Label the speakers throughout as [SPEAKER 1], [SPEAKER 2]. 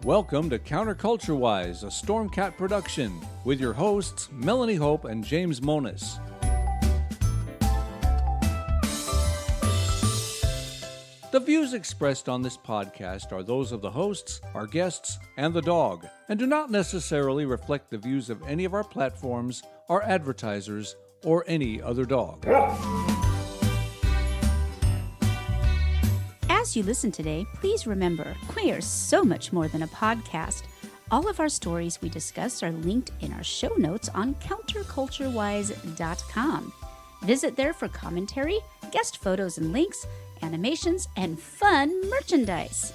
[SPEAKER 1] Welcome to CounterCultureWISE, a Stormcat production, with your hosts, Melanie Hope and James Monis. The views expressed on this podcast are those of the hosts, our guests, and the dog, and do not necessarily reflect the views of any of our platforms, our advertisers, or any other dog.
[SPEAKER 2] As you listen today, please remember, we are so much more than a podcast. All of our stories we discuss are linked in our show notes on CounterCultureWISE.com. Visit there for commentary, guest photos and links, animations, and fun merchandise.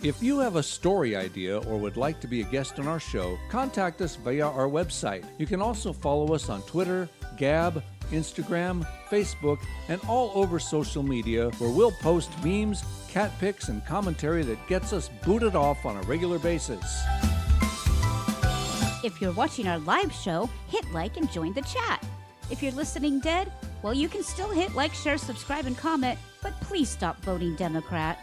[SPEAKER 1] If you have a story idea or would like to be a guest on our show, contact us via our website. You can also follow us on Twitter, Gab, Instagram, Facebook, and all over social media, where we'll post memes, cat pics, and commentary that gets us booted off on a regular basis.
[SPEAKER 2] If you're watching our live show, hit like and join the chat. If you're listening dead, well, you can still hit like, share, subscribe, and comment, but please stop voting Democrat.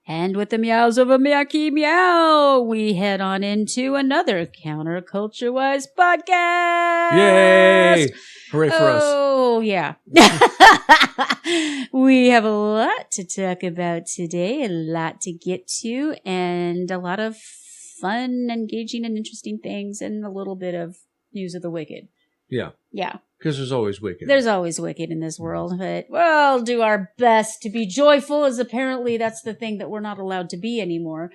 [SPEAKER 2] And with the meows of a Miyaki Meow, we head on into another CounterCultureWISE podcast.
[SPEAKER 1] Yay! Hooray for us.
[SPEAKER 2] Oh, yeah. We have a lot to talk about today, a lot to get to, and a lot of fun, engaging, and interesting things, and a little bit of news of the wicked.
[SPEAKER 1] Yeah.
[SPEAKER 2] Yeah.
[SPEAKER 1] Because there's always wicked.
[SPEAKER 2] There's always wicked in this world, but we'll do our best to be joyful, as apparently that's the thing that we're not allowed to be anymore.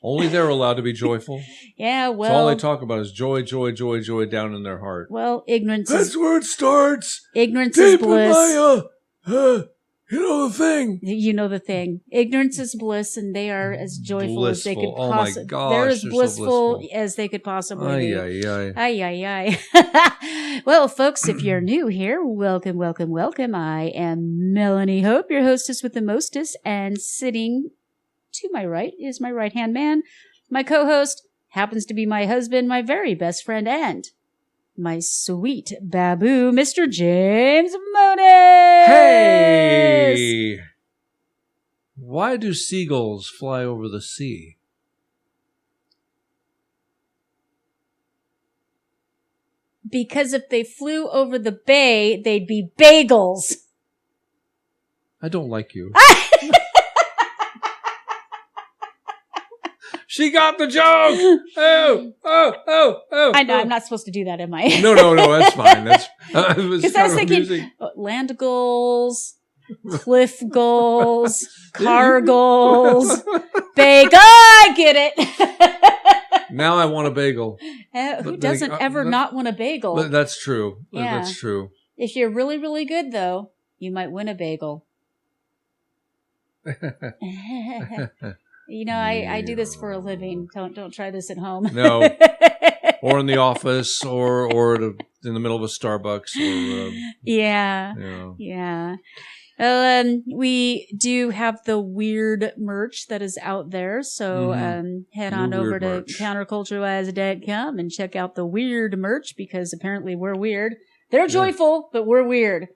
[SPEAKER 1] Only they're allowed to be joyful.
[SPEAKER 2] Yeah, well...
[SPEAKER 1] So all they talk about is joy, joy, joy, joy down in their heart.
[SPEAKER 2] Well, ignorance
[SPEAKER 1] That's where it starts.
[SPEAKER 2] Ignorance is bliss.
[SPEAKER 1] You know the thing.
[SPEAKER 2] You know the thing. Ignorance is bliss, and they are as joyful as they could possibly.
[SPEAKER 1] Oh my gosh,
[SPEAKER 2] they're as
[SPEAKER 1] so
[SPEAKER 2] blissful as they could possibly be.
[SPEAKER 1] Ay, ay,
[SPEAKER 2] ay. Ay, ay, ay. Well, folks, if you're new here, welcome, welcome, welcome. I am Melanie Hope, your hostess with the mostest, and sitting to my right is my right-hand man. My co-host happens to be my husband, my very best friend, and my sweet baboo, Mr. James Monis.
[SPEAKER 1] Hey! Why do seagulls fly over the sea?
[SPEAKER 2] Because if they flew over the bay, they'd be bagels.
[SPEAKER 1] I don't like you. She got the joke! Oh.
[SPEAKER 2] I know, I'm not supposed to do that, am I?
[SPEAKER 1] No, that's fine. That's
[SPEAKER 2] because I was thinking land goals, cliff goals, car goals, bagel. I get it.
[SPEAKER 1] Now I want a bagel.
[SPEAKER 2] Who doesn't ever not want a bagel?
[SPEAKER 1] That's true.
[SPEAKER 2] Yeah.
[SPEAKER 1] That's true.
[SPEAKER 2] If you're really, really good, though, you might win a bagel. You know, I do this for a living. Don't try this at home.
[SPEAKER 1] No. Or in the office, or in the middle of a Starbucks. Or,
[SPEAKER 2] Yeah. We do have the weird merch that is out there. So head on over to CounterCultureWISE.com and check out the weird merch, because apparently we're weird. They're joyful, but we're weird.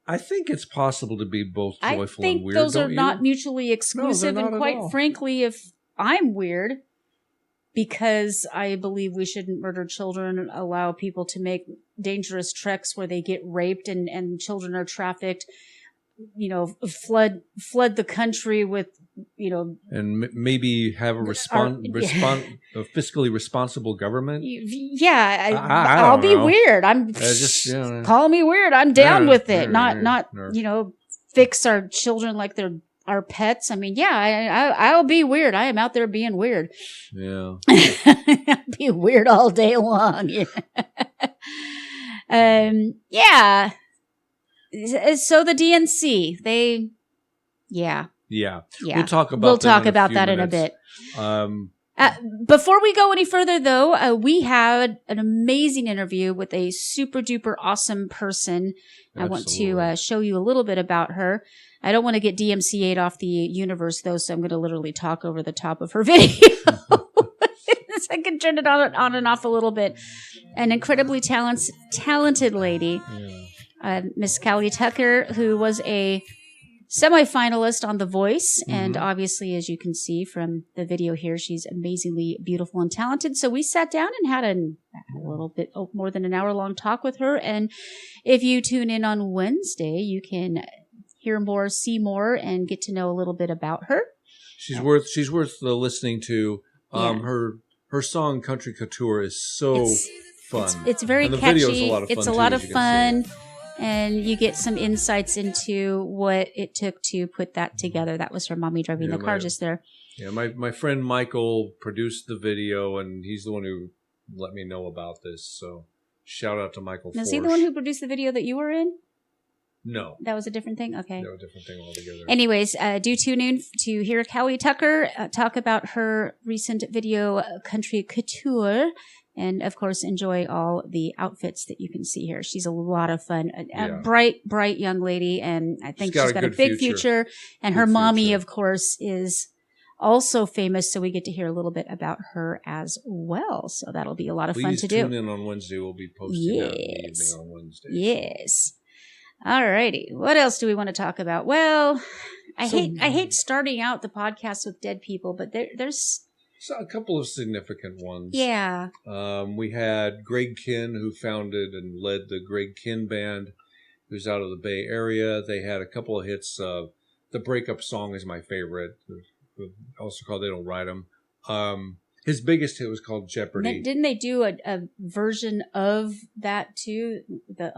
[SPEAKER 1] I think it's possible to be both joyful and weird.
[SPEAKER 2] I think those are not mutually exclusive.
[SPEAKER 1] No,
[SPEAKER 2] and quite frankly, if I'm weird, because I believe we shouldn't murder children, allow people to make dangerous treks where they get raped and children are trafficked, you know, flood the country with, you know, and
[SPEAKER 1] maybe have a fiscally responsible government.
[SPEAKER 2] Yeah,
[SPEAKER 1] I'll
[SPEAKER 2] be weird. Call me weird. I'm down with it. Not you know, fix our children like they're our pets. I mean, yeah, I'll be weird. I am out there being weird.
[SPEAKER 1] Yeah,
[SPEAKER 2] I'll be weird all day long. Yeah. So the DNC, Yeah.
[SPEAKER 1] We'll talk about
[SPEAKER 2] that in a bit. Before we go any further, though, we had an amazing interview with a super duper awesome person. Absolutely. I want to show you a little bit about her. I don't want to get DMCA'd off the universe, though, so I'm going to literally talk over the top of her video. I can turn it on and off a little bit. An incredibly talented lady, Miss Callie Tucker, who was a semi-finalist on The Voice, and obviously, as you can see from the video here, she's amazingly beautiful and talented. So we sat down and had a little bit more than an hour-long talk with her. And if you tune in on Wednesday, you can hear more, see more, and get to know a little bit about her.
[SPEAKER 1] She's worth listening to. Her song "Country Couture" is so fun.
[SPEAKER 2] It's very
[SPEAKER 1] and the
[SPEAKER 2] catchy.
[SPEAKER 1] Video's a lot of fun
[SPEAKER 2] it's a
[SPEAKER 1] too,
[SPEAKER 2] lot of fun. And you get some insights into what it took to put that together. That was her mommy driving the car just there.
[SPEAKER 1] Yeah, my friend Michael produced the video, and he's the one who let me know about this. So shout out to Michael.
[SPEAKER 2] Is he the one who produced the video that you were in?
[SPEAKER 1] No.
[SPEAKER 2] That was a different thing? Okay.
[SPEAKER 1] No, a different thing altogether.
[SPEAKER 2] Anyways, do tune in to hear Callie Tucker talk about her recent video, Country Couture. And, of course, enjoy all the outfits that you can see here. She's a lot of fun. A bright young lady, and I think she's got a big future. And her mommy, of course, is also famous, so we get to hear a little bit about her as well. So that'll be a lot of fun to do.
[SPEAKER 1] Please tune in on Wednesday. We'll be posting out in the evening on Wednesday.
[SPEAKER 2] Yes. All righty. What else do we want to talk about? Well, I hate starting out the podcast with dead people, but there's
[SPEAKER 1] a couple of significant ones.
[SPEAKER 2] Yeah.
[SPEAKER 1] We had Greg Kinn, who founded and led the Greg Kinn Band, who's out of the Bay Area. They had a couple of hits. The breakup song is my favorite. Also called They Don't Ride 'Em. His biggest hit was called Jeopardy.
[SPEAKER 2] Didn't they do a version of that too? The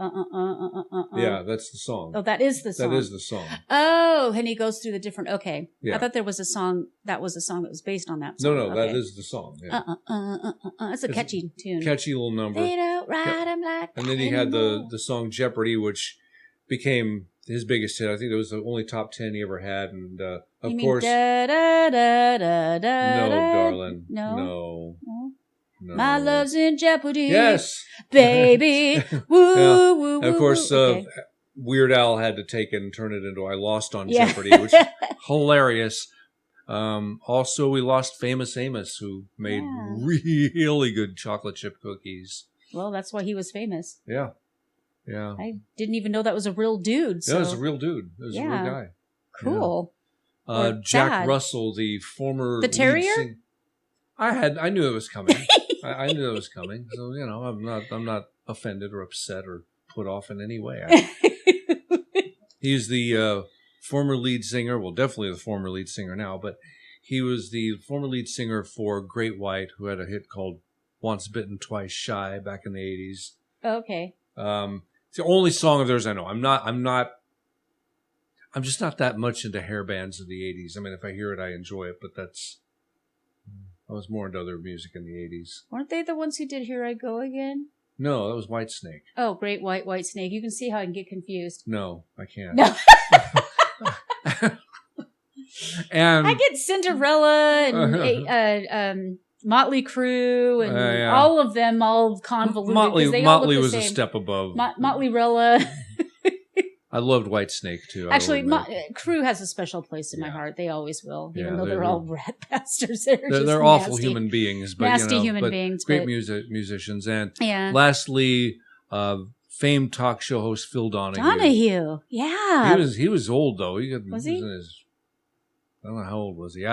[SPEAKER 1] Yeah, that's the song.
[SPEAKER 2] Oh, that is the song.
[SPEAKER 1] That is the song.
[SPEAKER 2] Oh, and he goes through the different. Okay,
[SPEAKER 1] yeah.
[SPEAKER 2] I thought there was a song that was based on that song.
[SPEAKER 1] No,
[SPEAKER 2] okay.
[SPEAKER 1] that is the song. Yeah.
[SPEAKER 2] It's a catchy tune.
[SPEAKER 1] Catchy little number.
[SPEAKER 2] They don't ride 'em like
[SPEAKER 1] and then he had the song Jeopardy, which became his biggest hit. I think it was the only top 10 he ever had, and of course,
[SPEAKER 2] da, da, da, da, da,
[SPEAKER 1] no, darling,
[SPEAKER 2] no.
[SPEAKER 1] My
[SPEAKER 2] love's in jeopardy.
[SPEAKER 1] Yes,
[SPEAKER 2] baby. Woo, woo, woo.
[SPEAKER 1] Of course,
[SPEAKER 2] okay.
[SPEAKER 1] Weird Al had to take it and turn it into "I Lost on Jeopardy," which hilarious. Also, we lost Famous Amos, who made really good chocolate chip cookies.
[SPEAKER 2] Well, that's why he was famous.
[SPEAKER 1] Yeah. Yeah.
[SPEAKER 2] I didn't even know that was a real dude. So.
[SPEAKER 1] Yeah, it was a real dude. It was a real guy.
[SPEAKER 2] Cool.
[SPEAKER 1] Yeah. Jack Russell, the former
[SPEAKER 2] terrier.
[SPEAKER 1] I knew it was coming. I knew it was coming. So I'm not offended or upset or put off in any way. He's the former lead singer. Well, definitely the former lead singer now, but he was the former lead singer for Great White, who had a hit called "Once Bitten, Twice Shy" back in the 80s.
[SPEAKER 2] Okay.
[SPEAKER 1] It's the only song of theirs I know. I'm just not that much into hair bands of the 80s. I mean, if I hear it, I enjoy it, but I was more into other music in the 80s.
[SPEAKER 2] Weren't they the ones who did Here I Go Again?
[SPEAKER 1] No, that was Whitesnake.
[SPEAKER 2] Oh, Great White Snake. You can see how I can get confused.
[SPEAKER 1] No, I can't.
[SPEAKER 2] No.
[SPEAKER 1] And
[SPEAKER 2] I get Cinderella and Motley Crue and all of them all convoluted.
[SPEAKER 1] Motley was a step above.
[SPEAKER 2] Motley-rella.
[SPEAKER 1] I loved Whitesnake too.
[SPEAKER 2] Actually, Crue has a special place in my heart. They always will, even though they're all rat bastards. They're
[SPEAKER 1] awful human beings, but
[SPEAKER 2] nasty human beings.
[SPEAKER 1] Great musicians. And lastly, famed talk show host Phil Donahue.
[SPEAKER 2] Yeah.
[SPEAKER 1] He was old though.
[SPEAKER 2] Was he?
[SPEAKER 1] I don't know how old was he.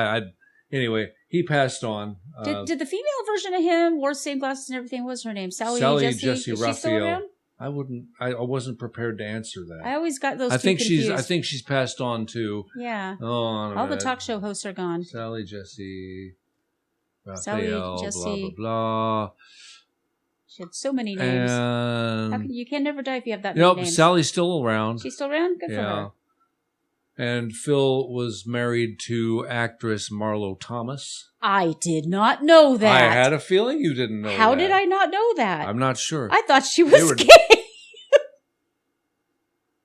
[SPEAKER 1] Anyway, he passed on.
[SPEAKER 2] Did the female version of him wore the same glasses and everything? What was her name? Sally Jesse
[SPEAKER 1] Raphael.
[SPEAKER 2] Is she still around?
[SPEAKER 1] I wasn't prepared to answer that.
[SPEAKER 2] I always got those.
[SPEAKER 1] I think she's passed on too.
[SPEAKER 2] Yeah.
[SPEAKER 1] All
[SPEAKER 2] the talk show hosts are gone.
[SPEAKER 1] Sally Jesse
[SPEAKER 2] Raphael. Blah
[SPEAKER 1] blah blah.
[SPEAKER 2] She had so many names. You can never die if you have that many names.
[SPEAKER 1] Sally's still around.
[SPEAKER 2] She's still around? Good for her.
[SPEAKER 1] And Phil was married to actress Marlo Thomas.
[SPEAKER 2] I did not know that.
[SPEAKER 1] I had a feeling you didn't know
[SPEAKER 2] How did I not know that?
[SPEAKER 1] I'm not sure.
[SPEAKER 2] I thought she was gay.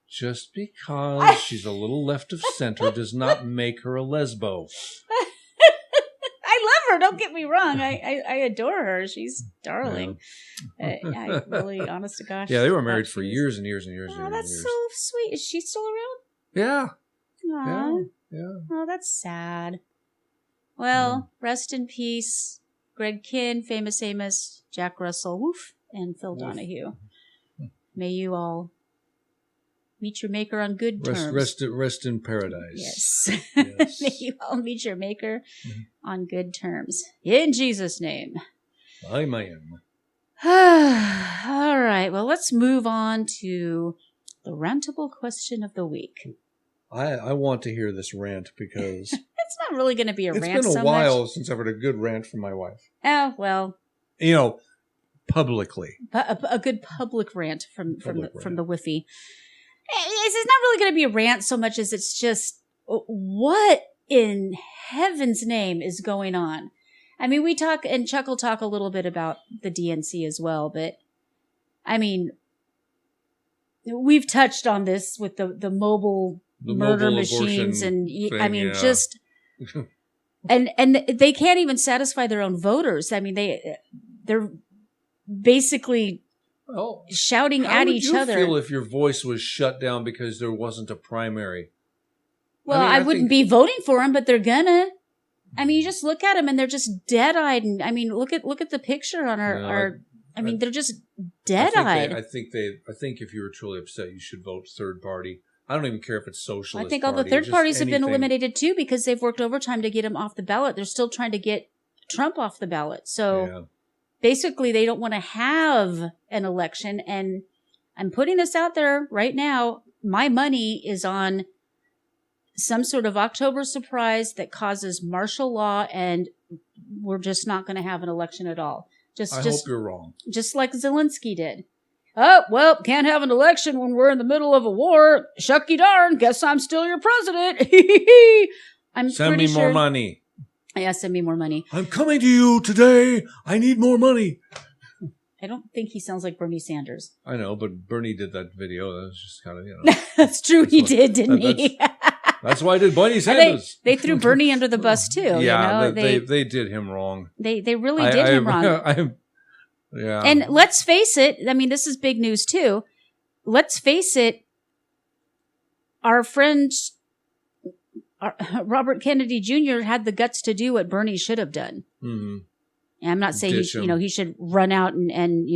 [SPEAKER 1] Just because she's a little left of center does not make her a lesbo.
[SPEAKER 2] I love her. Don't get me wrong. I adore her. She's darling.
[SPEAKER 1] Yeah.
[SPEAKER 2] I really, honest to gosh.
[SPEAKER 1] Yeah, they were married for years and years and years.
[SPEAKER 2] Oh, that's so sweet. Is she still around?
[SPEAKER 1] Yeah.
[SPEAKER 2] Aww.
[SPEAKER 1] Yeah.
[SPEAKER 2] Oh, that's sad. Well, rest in peace. Greg Kinn, Famous Amos, Jack Russell, woof, and Phil Donahue. May you all meet your maker on good terms.
[SPEAKER 1] Rest in paradise.
[SPEAKER 2] Yes.
[SPEAKER 1] Yes.
[SPEAKER 2] May you all meet your maker on good terms. In Jesus' name.
[SPEAKER 1] Amen.
[SPEAKER 2] All right. Well, let's move on to the rantable question of the week.
[SPEAKER 1] I want to hear this rant because
[SPEAKER 2] It's not really going to be a rant so much.
[SPEAKER 1] It's been a while since I've heard a good rant from my wife.
[SPEAKER 2] Oh, well.
[SPEAKER 1] Publicly.
[SPEAKER 2] A good public rant from the Whiffy. It's not really going to be a rant so much as it's just, what in heaven's name is going on? I mean, we talk, and Chuck will talk a little bit about the DNC as well, but I mean, we've touched on this with the mobile murder machines, and thing, I mean, yeah. Just, and they can't even satisfy their own voters. I mean, they're basically shouting at each other.
[SPEAKER 1] How would you feel if your voice was shut down because there wasn't a primary?
[SPEAKER 2] Well, I wouldn't be voting for them, but they're gonna. I mean, you just look at them and they're just dead-eyed. And I mean, look at the picture on our. I mean, they're just dead-eyed.
[SPEAKER 1] I think if you were truly upset, you should vote third party. I don't even care if it's socialist.
[SPEAKER 2] I think all the third parties have been eliminated too because they've worked overtime to get him off the ballot. They're still trying to get Trump off the ballot. So basically, they don't want to have an election. And I'm putting this out there right now. My money is on some sort of October surprise that causes martial law, and we're just not going to have an election at all.
[SPEAKER 1] I hope you're wrong.
[SPEAKER 2] Just like Zelensky did. Oh, well, can't have an election when we're in the middle of a war. Shucky darn, guess I'm still your president.
[SPEAKER 1] Send me more money.
[SPEAKER 2] Yeah, send me more money.
[SPEAKER 1] I'm coming to you today. I need more money.
[SPEAKER 2] I don't think he sounds like Bernie Sanders.
[SPEAKER 1] I know, but Bernie did that video. That was just kind of,
[SPEAKER 2] That's true, he did, didn't he?
[SPEAKER 1] That's why I did Bernie Sanders.
[SPEAKER 2] They threw Bernie under the bus, too.
[SPEAKER 1] Yeah, they did him wrong.
[SPEAKER 2] They really did him wrong.
[SPEAKER 1] Yeah.
[SPEAKER 2] And let's face it, I mean, this is big news, too. Let's face it, our friend Robert Kennedy Jr. had the guts to do what Bernie should have done. Mm-hmm. And I'm not saying he should run out and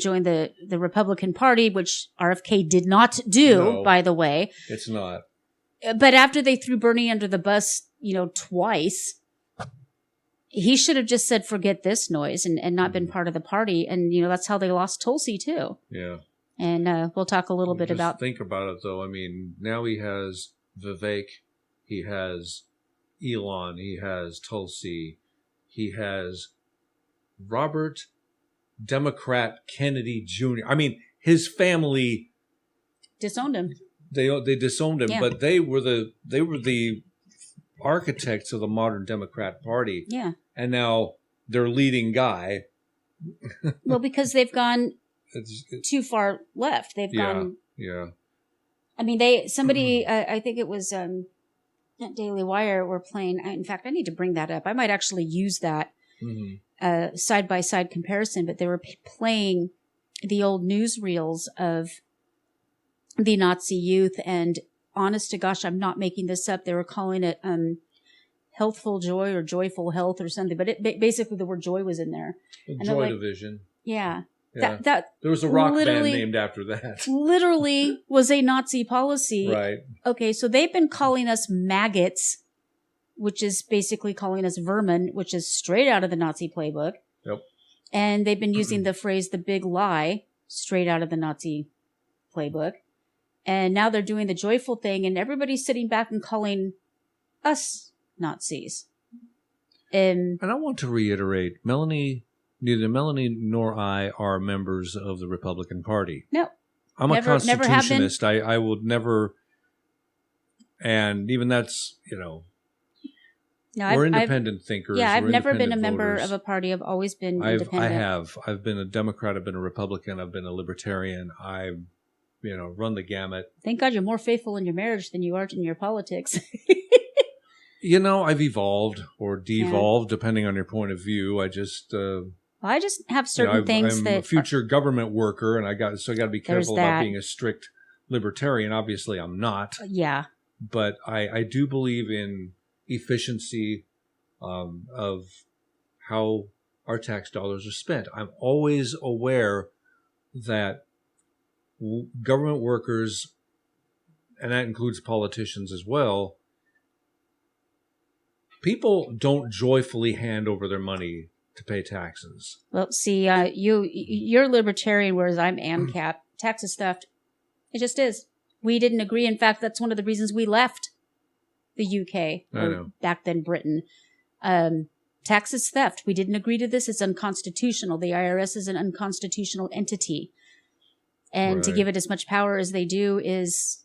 [SPEAKER 2] join the Republican Party, which RFK did not do, by the way.
[SPEAKER 1] It's not.
[SPEAKER 2] But after they threw Bernie under the bus, twice, he should have just said, forget this noise and not been part of the party. And, that's how they lost Tulsi, too.
[SPEAKER 1] Yeah.
[SPEAKER 2] And we'll talk a little bit about...
[SPEAKER 1] Think about it, though. I mean, now he has Vivek, he has Elon, he has Tulsi, he has Robert Democrat Kennedy Jr. I mean, his family...
[SPEAKER 2] disowned him.
[SPEAKER 1] They disowned him, but they were the architects of the modern Democrat Party.
[SPEAKER 2] Yeah. And
[SPEAKER 1] now their leading guy.
[SPEAKER 2] Well, because they've gone too far left. They've gone.
[SPEAKER 1] Yeah.
[SPEAKER 2] I mean, somebody, I think it was at Daily Wire were playing. In fact, I need to bring that up. I might actually use that side-by-side comparison, but they were playing the old newsreels of the Nazi youth, and honest to gosh, I'm not making this up. They were calling it healthful joy or joyful health or something, but basically the word joy was in there.
[SPEAKER 1] Joy Division.
[SPEAKER 2] Yeah.
[SPEAKER 1] Yeah. That there was a rock band named after that.
[SPEAKER 2] Literally was a Nazi policy.
[SPEAKER 1] Right.
[SPEAKER 2] Okay, so they've been calling us maggots, which is basically calling us vermin, which is straight out of the Nazi playbook.
[SPEAKER 1] Yep.
[SPEAKER 2] And they've been using the phrase the big lie, straight out of the Nazi playbook. And now they're doing the joyful thing, and everybody's sitting back and calling us Nazis.
[SPEAKER 1] And I want to reiterate, neither Melanie nor I are members of the Republican Party.
[SPEAKER 2] No.
[SPEAKER 1] I'm a constitutionist. I would never, and even that's, we're independent thinkers.
[SPEAKER 2] Yeah, I've never been a member of a party. I've always been independent.
[SPEAKER 1] I've been a Democrat. I've been a Republican. I've been a Libertarian. I've run the gamut.
[SPEAKER 2] Thank God you're more faithful in your marriage than you are in your politics.
[SPEAKER 1] I've evolved or devolved, depending on your point of view. I just
[SPEAKER 2] have certain things that...
[SPEAKER 1] I'm a future government worker, and I got to be careful about being a strict libertarian. Obviously, I'm not.
[SPEAKER 2] Yeah.
[SPEAKER 1] But I do believe in efficiency of how our tax dollars are spent. I'm always aware that government workers, and that includes politicians as well, people don't joyfully hand over their money to pay taxes.
[SPEAKER 2] Well, see, you're libertarian, whereas I'm AMCAP. Tax is theft. It just is. We didn't agree. In fact, that's one of the reasons we left the UK, or back then Britain. Tax is theft. We didn't agree to this. It's unconstitutional. The IRS is an unconstitutional entity. And to give it as much power as they do is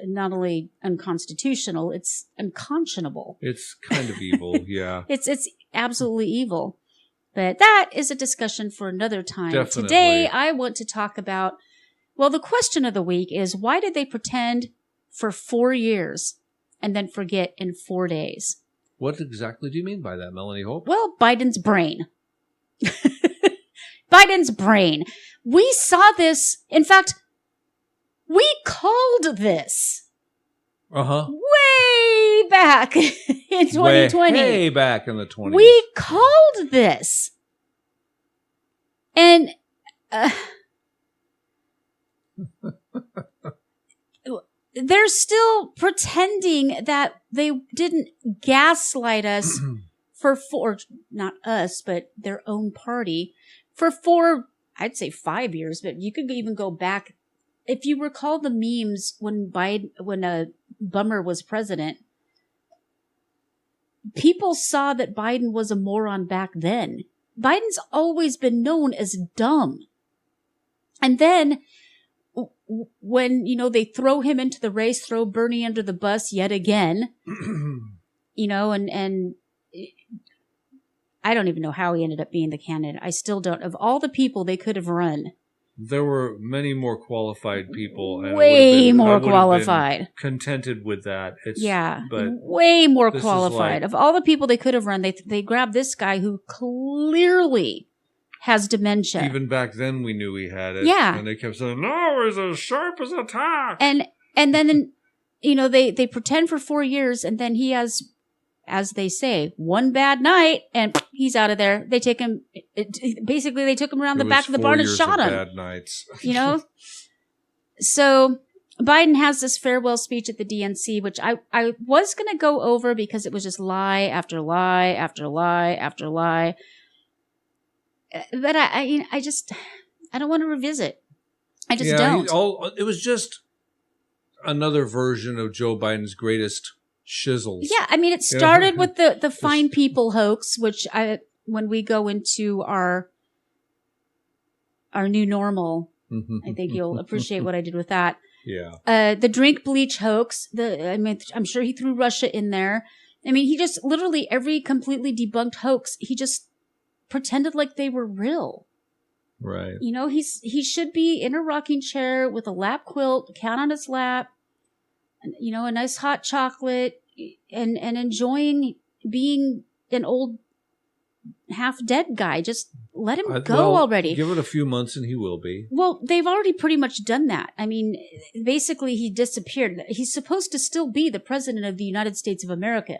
[SPEAKER 2] not only unconstitutional, it's unconscionable. It's
[SPEAKER 1] kind of evil, yeah.
[SPEAKER 2] It's absolutely evil. But that is a discussion for another time.
[SPEAKER 1] Definitely.
[SPEAKER 2] Today, I want to talk about, well, the question of the week is, why did they pretend for 4 years and then forget in 4 days?
[SPEAKER 1] What exactly do you mean by that, Melanie Hope?
[SPEAKER 2] Well, Biden's brain. Biden's brain. We saw this. In fact, we called this. Way back in 2020.
[SPEAKER 1] Way back in the 20s.
[SPEAKER 2] We called this. And they're still pretending that they didn't gaslight us not us, but their own party, for I'd say 5 years, but you could even go back. If you recall the memes when Bummer was president, people saw that Biden was a moron back then. Biden's always been known as dumb. And then when, they throw him into the race, throw Bernie under the bus yet again, and I don't even know how he ended up being the candidate. I still don't. Of all the people they could have run,
[SPEAKER 1] there were many more qualified people. And
[SPEAKER 2] way more qualified.
[SPEAKER 1] Contented with that.
[SPEAKER 2] But way more qualified. Of all the people they could have run, they grabbed this guy who clearly has dementia.
[SPEAKER 1] Even back then we knew he had it.
[SPEAKER 2] Yeah.
[SPEAKER 1] And they kept saying, no, he's as sharp as a tack.
[SPEAKER 2] And then, they pretend for 4 years, and then he has, as they say, one bad night, and he's out of there. They take him, basically they took him around the back of the barn and shot him.
[SPEAKER 1] Bad nights.
[SPEAKER 2] So Biden has this farewell speech at the DNC, which I was going to go over because it was just lie after lie after lie after lie. But I don't want to revisit. I just don't.
[SPEAKER 1] It was just another version of Joe Biden's greatest shizzles.
[SPEAKER 2] Yeah, it started with the fine people hoax, which when we go into our new normal, I think you'll appreciate what I did with that.
[SPEAKER 1] Yeah.
[SPEAKER 2] The drink bleach hoax. I'm sure he threw Russia in there. He just literally every completely debunked hoax, he just pretended like they were real.
[SPEAKER 1] Right.
[SPEAKER 2] He should be in a rocking chair with a lap quilt, cat on his lap, a nice hot chocolate, and enjoying being an old half-dead guy. Just let him go already.
[SPEAKER 1] Give it a few months and he will be.
[SPEAKER 2] Well, they've already pretty much done that. Basically he disappeared. He's supposed to still be the president of the United States of America.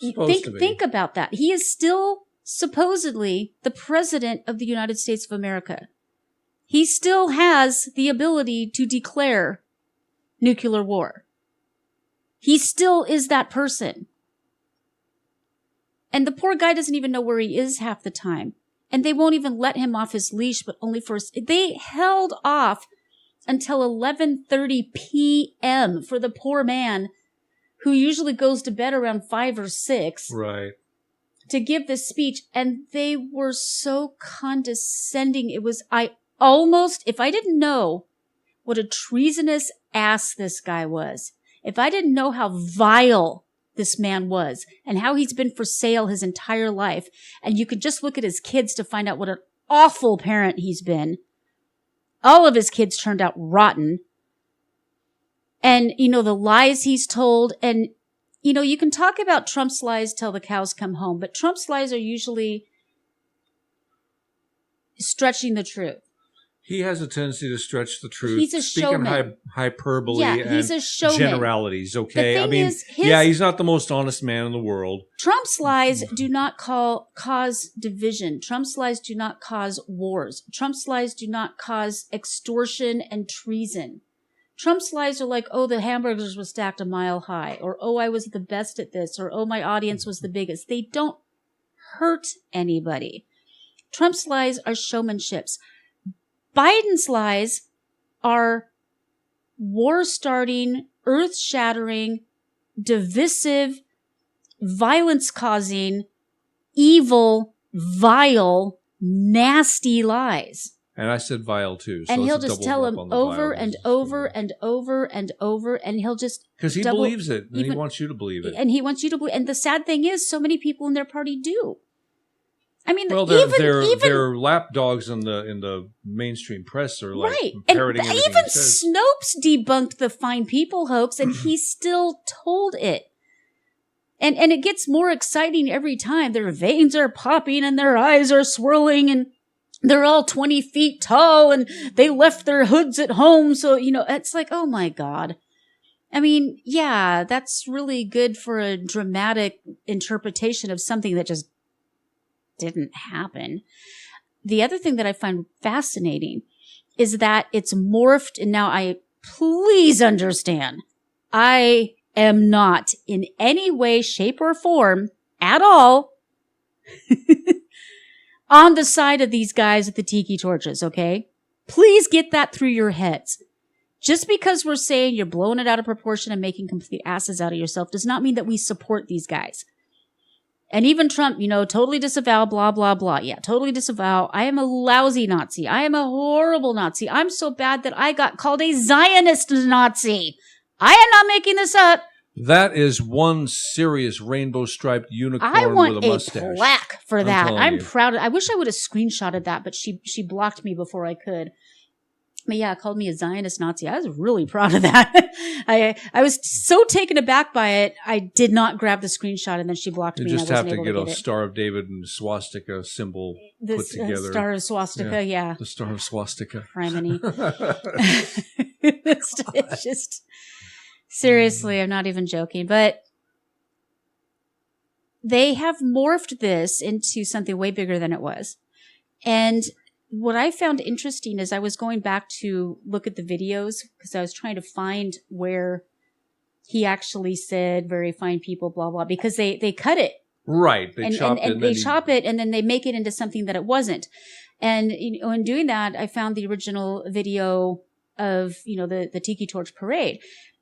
[SPEAKER 2] Think about that. He is still supposedly the president of the United States of America. He still has the ability to declare nuclear war. He still is that person. And the poor guy doesn't even know where he is half the time. And they won't even let him off his leash, but only they held off until 11:30 p.m. for the poor man who usually goes to bed around 5 or 6.
[SPEAKER 1] Right.
[SPEAKER 2] To give this speech, and they were so condescending. It was, if I didn't know what a treasonous ass this guy was, if I didn't know how vile this man was and how he's been for sale his entire life, and you could just look at his kids to find out what an awful parent he's been. All of his kids turned out rotten. And, the lies he's told, and you can talk about Trump's lies till the cows come home, but Trump's lies are usually stretching the truth.
[SPEAKER 1] He has a tendency to stretch the truth.
[SPEAKER 2] He's a
[SPEAKER 1] speaking
[SPEAKER 2] showman.
[SPEAKER 1] hyperbole
[SPEAKER 2] He's
[SPEAKER 1] and
[SPEAKER 2] a showman.
[SPEAKER 1] generalities, okay?
[SPEAKER 2] The thing is,
[SPEAKER 1] he's not the most honest man in the world.
[SPEAKER 2] Trump's lies do not cause division. Trump's lies do not cause wars. Trump's lies do not cause extortion and treason. Trump's lies are like, oh, the hamburgers were stacked a mile high, or oh, I was the best at this, or oh, my audience was the biggest. They don't hurt anybody. Trump's lies are showmanships. Biden's lies are war-starting, earth-shattering, divisive, violence-causing, evil, vile, nasty lies.
[SPEAKER 1] And I said vile too. So
[SPEAKER 2] and he'll just tell him over and over and over and over, and he'll just
[SPEAKER 1] because he believes it, and he wants you to believe it,
[SPEAKER 2] and he wants you to believe. And the sad thing is, so many people in their party do. I mean,
[SPEAKER 1] well, they're lapdogs in the mainstream press are like
[SPEAKER 2] right,
[SPEAKER 1] parroting
[SPEAKER 2] and
[SPEAKER 1] everything
[SPEAKER 2] even
[SPEAKER 1] he says.
[SPEAKER 2] Snopes debunked the fine people hoax, and he still told it. And it gets more exciting every time. Their veins are popping and their eyes are swirling and they're all 20 feet tall and they left their hoods at home. So, it's like, oh my God. I mean, yeah, that's really good for a dramatic interpretation of something that just didn't happen. The other thing that I find fascinating is that it's morphed. And now please understand, I am not in any way, shape, or form at all on the side of these guys with the tiki torches, okay? Please get that through your heads. Just because we're saying you're blowing it out of proportion and making complete asses out of yourself does not mean that we support these guys. And even Trump, totally disavow, blah, blah, blah. Yeah, totally disavow. I am a lousy Nazi. I am a horrible Nazi. I'm so bad that I got called a Zionist Nazi. I am not making this up.
[SPEAKER 1] That is one serious rainbow-striped unicorn with a mustache.
[SPEAKER 2] I want a plaque for that. I'm proud. I wish I would have screenshotted that, but she blocked me before I could. But yeah, called me a Zionist Nazi. I was really proud of that. I was so taken aback by it. I did not grab the screenshot, and then she blocked me.
[SPEAKER 1] You just have to get a Star of David and swastika symbol put together.
[SPEAKER 2] Star of swastika, yeah.
[SPEAKER 1] The Star of swastika.
[SPEAKER 2] Criminy. It's just... Seriously, I'm not even joking, but they have morphed this into something way bigger than it was. And what I found interesting is I was going back to look at the videos because I was trying to find where he actually said very fine people, blah, blah, because they cut it.
[SPEAKER 1] Right. They chop it
[SPEAKER 2] and then they make it into something that it wasn't. And in doing that, I found the original video of, the Tiki Torch Parade.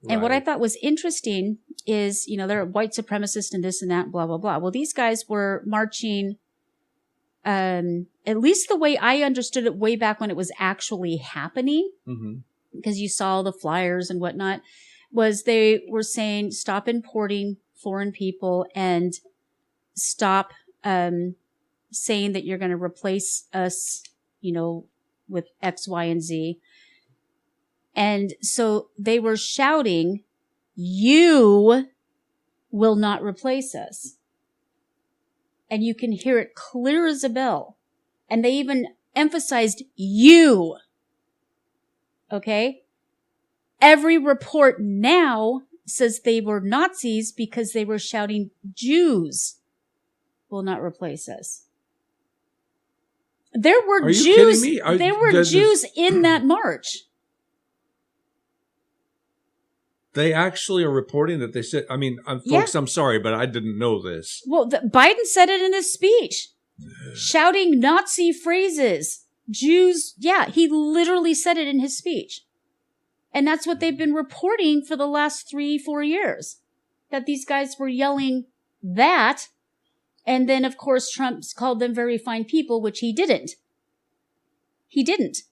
[SPEAKER 2] And what I thought was interesting is, they're white supremacists and this and that, blah, blah, blah. Well, these guys were marching, at least the way I understood it way back when it was actually happening, because you saw the flyers and whatnot, was they were saying, stop importing foreign people and stop saying that you're going to replace us, with X, Y, and Z. And so they were shouting, you will not replace us. And you can hear it clear as a bell. And they even emphasized you. Okay? Every report now says they were Nazis because they were shouting, Jews will not replace us. There were Jews. There were Jews in that march.
[SPEAKER 1] They actually are reporting that they said, folks, I'm sorry, but I didn't know this.
[SPEAKER 2] Well, Biden said it in his speech, shouting Nazi phrases. Jews, he literally said it in his speech. And that's what they've been reporting for the last 3-4 years, that these guys were yelling that. And then, of course, Trump's called them very fine people, which he didn't. He didn't.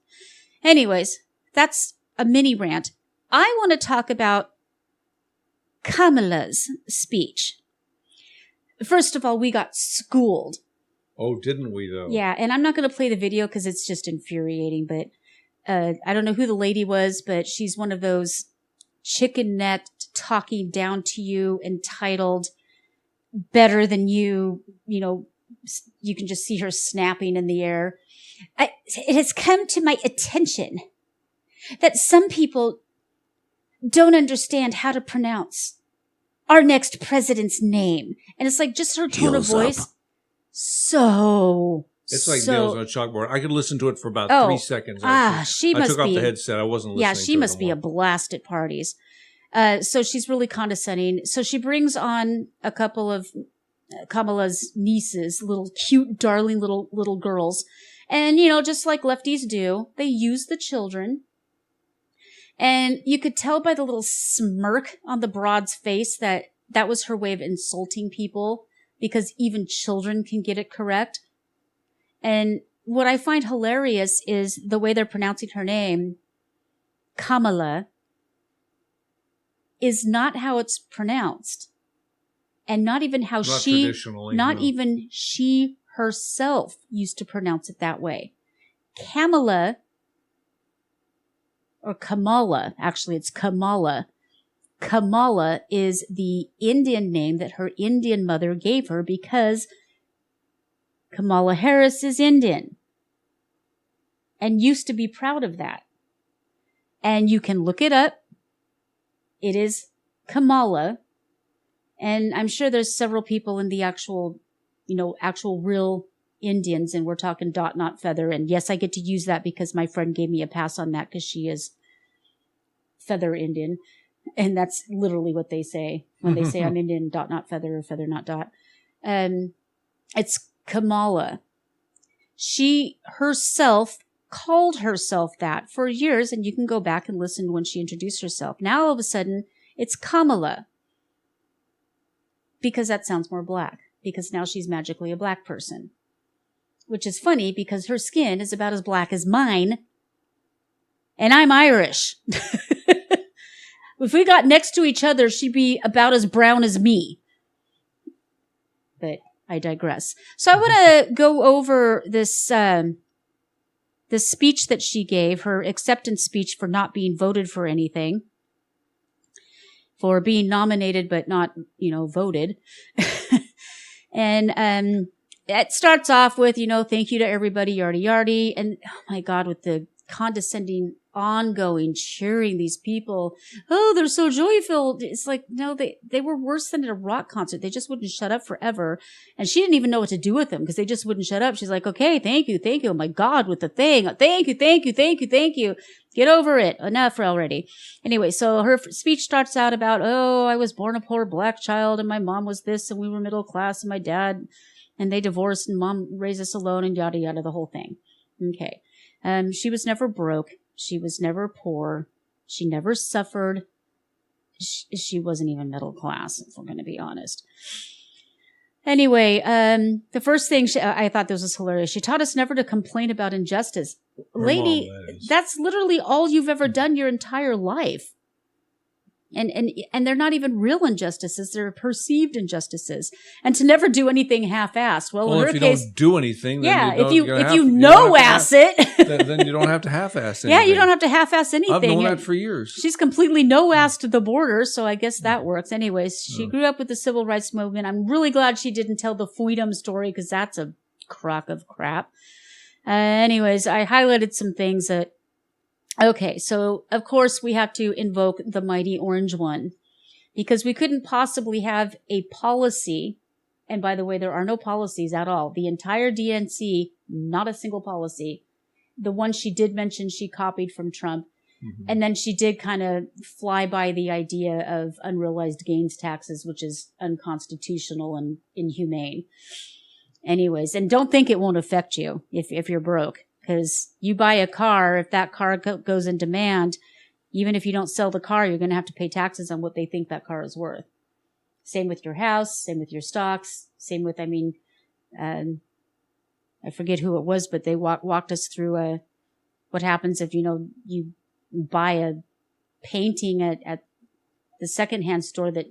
[SPEAKER 2] Anyways, that's a mini rant. I want to talk about Kamala's speech. First of all, we got schooled.
[SPEAKER 1] Oh, didn't we, though?
[SPEAKER 2] Yeah, and I'm not going to play the video because it's just infuriating, but I don't know who the lady was, but she's one of those chicken-necked, talking down to you, entitled, better than you, you can just see her snapping in the air. It has come to my attention that some people don't understand how to pronounce our next president's name. And it's like just her tone of voice.
[SPEAKER 1] It's like nails on a chalkboard. I could listen to it for about 3 seconds.
[SPEAKER 2] She must be.
[SPEAKER 1] I took off the headset. I wasn't listening.
[SPEAKER 2] Yeah, she must be a blast at parties. So she's really condescending. So she brings on a couple of Kamala's nieces, little cute, darling little girls. And, just like lefties do, they use the children. And you could tell by the little smirk on the broad's face that was her way of insulting people, because even children can get it correct. And what I find hilarious is the way they're pronouncing her name. Kamala is not how it's pronounced. And not even how even she herself used to pronounce it that way. Kamala, or Kamala, actually it's Kamala. Kamala is the Indian name that her Indian mother gave her because Kamala Harris is Indian and used to be proud of that. And you can look it up. It is Kamala. And I'm sure there's several people in the actual real Indians, and we're talking dot, not feather. And yes, I get to use that because my friend gave me a pass on that because she is feather Indian. And that's literally what they say when they say I'm Indian, dot, not feather, or feather, not dot. It's Kamala. She herself called herself that for years, and you can go back and listen when she introduced herself. Now all of a sudden, it's Kamala. Because that sounds more black. Because now she's magically a black person. Which is funny because her skin is about as black as mine. And I'm Irish. If we got next to each other, she'd be about as brown as me. But I digress. So I want to go over this speech that she gave, her acceptance speech for not being voted for anything. For being nominated but not, voted. And it starts off with, thank you to everybody, yardy yardy. And oh my God, with the condescending, ongoing cheering these people. Oh, they're so joyful. It's like, no, they were worse than at a rock concert. They just wouldn't shut up forever. And she didn't even know what to do with them because they just wouldn't shut up. She's like, okay, thank you. Oh my God, with the thing. Thank you. Get over it. Enough already. Anyway, so her speech starts out about, I was born a poor black child and my mom was this and we were middle class and my dad, and they divorced and mom raised us alone and yada yada, the whole thing. Okay. She was never broke. She was never poor. She never suffered. She wasn't even middle class, if we're going to be honest. Anyway, the first thing I thought this was hilarious. She taught us never to complain about injustice. Lady, that's literally all you've ever done your entire life. And they're not even real injustices. They're perceived injustices. And to never do anything half-assed. Well, in her
[SPEAKER 1] if
[SPEAKER 2] case,
[SPEAKER 1] you don't do anything, then
[SPEAKER 2] if you no-ass it,
[SPEAKER 1] then you don't have to half-ass anything.
[SPEAKER 2] Yeah, you don't have to half-ass anything.
[SPEAKER 1] I've known that for years.
[SPEAKER 2] She's completely no-assed the border, so I guess that works. Anyways, she grew up with the civil rights movement. I'm really glad she didn't tell the freedom story because that's a crock of crap. Anyways, I highlighted some things that. Okay, so of course we have to invoke the mighty orange one because we couldn't possibly have a policy. And by the way, there are no policies at all. The entire DNC, not a single policy. The one she did mention, she copied from Trump. Mm-hmm. And then she did kind of fly by the idea of unrealized gains taxes, which is unconstitutional and inhumane. Anyways, and don't think it won't affect you if you're broke. Because you buy a car, if that car goes in demand, even if you don't sell the car, you're going to have to pay taxes on what they think that car is worth. Same with your house, same with your stocks, same with, I forget who it was, but they walked us through what happens if, you buy a painting at the secondhand store that